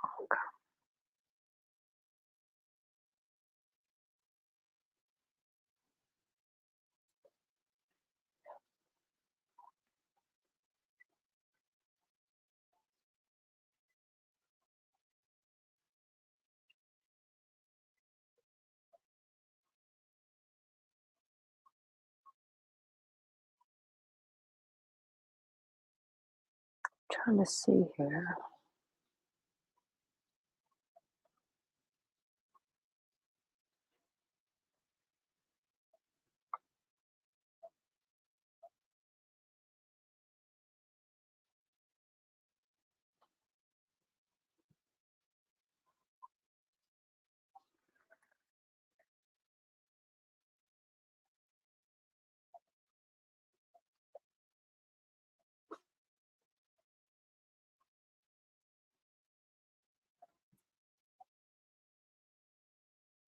Trying to see here.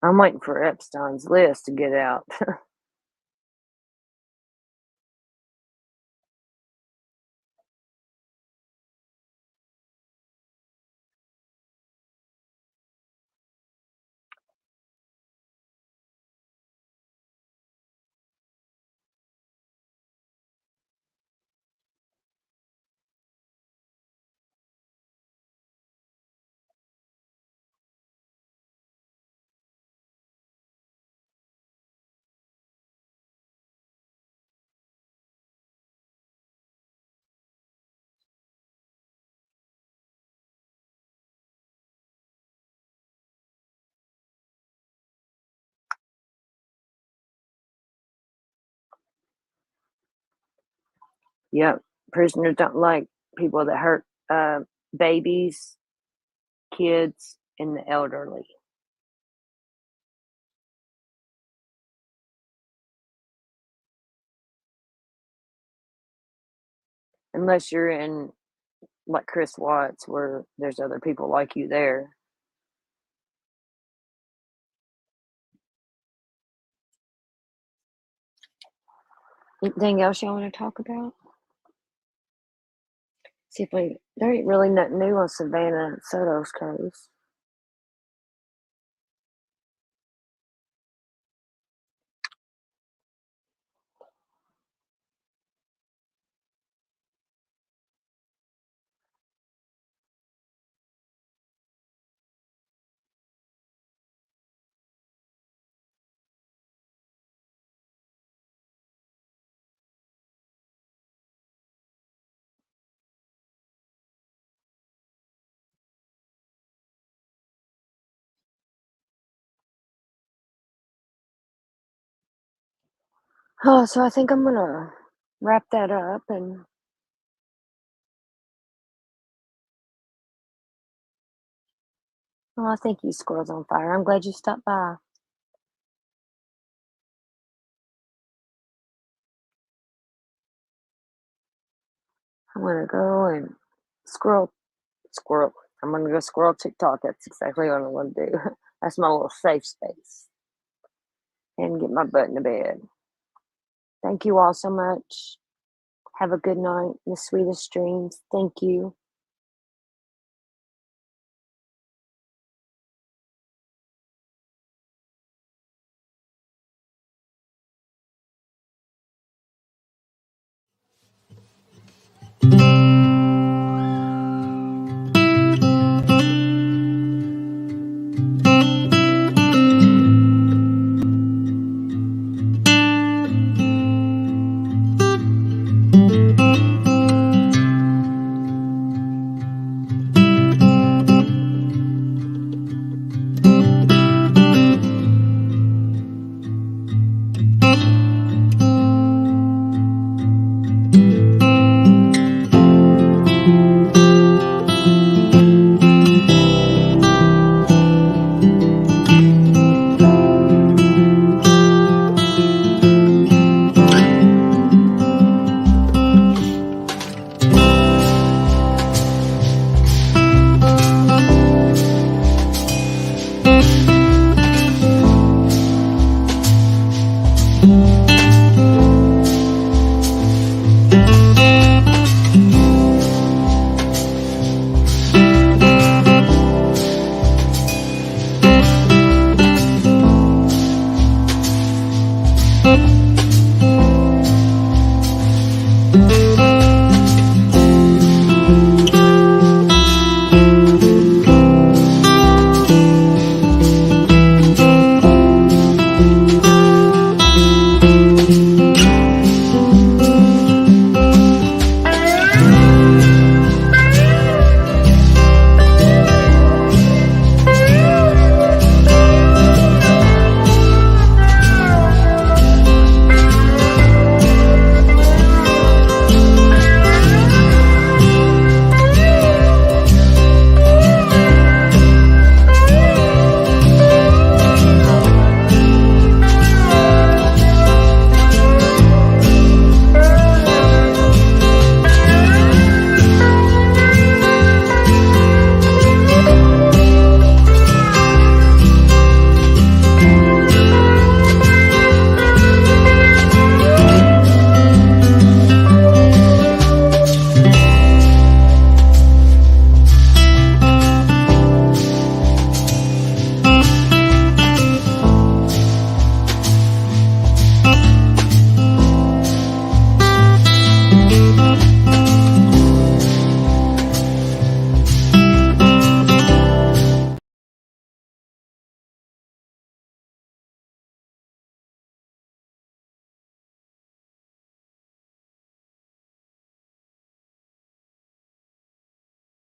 I'm waiting for Epstein's list to get out. Yep, prisoners don't like people that hurt babies, kids, and the elderly. Unless you're in like Chris Watts, where there's other people like you there. Anything else y'all want to talk about? See if there ain't really nothing new on Savannah Soto's case. Oh, so I think I'm gonna wrap that up and I think you squirrels on fire. I'm glad you stopped by. I'm gonna go and squirrel. I'm gonna go squirrel TikTok. That's exactly what I'm gonna do. That's my little safe space. and get my butt into bed. Thank you all so much. Have a good night, the sweetest dreams. Thank you.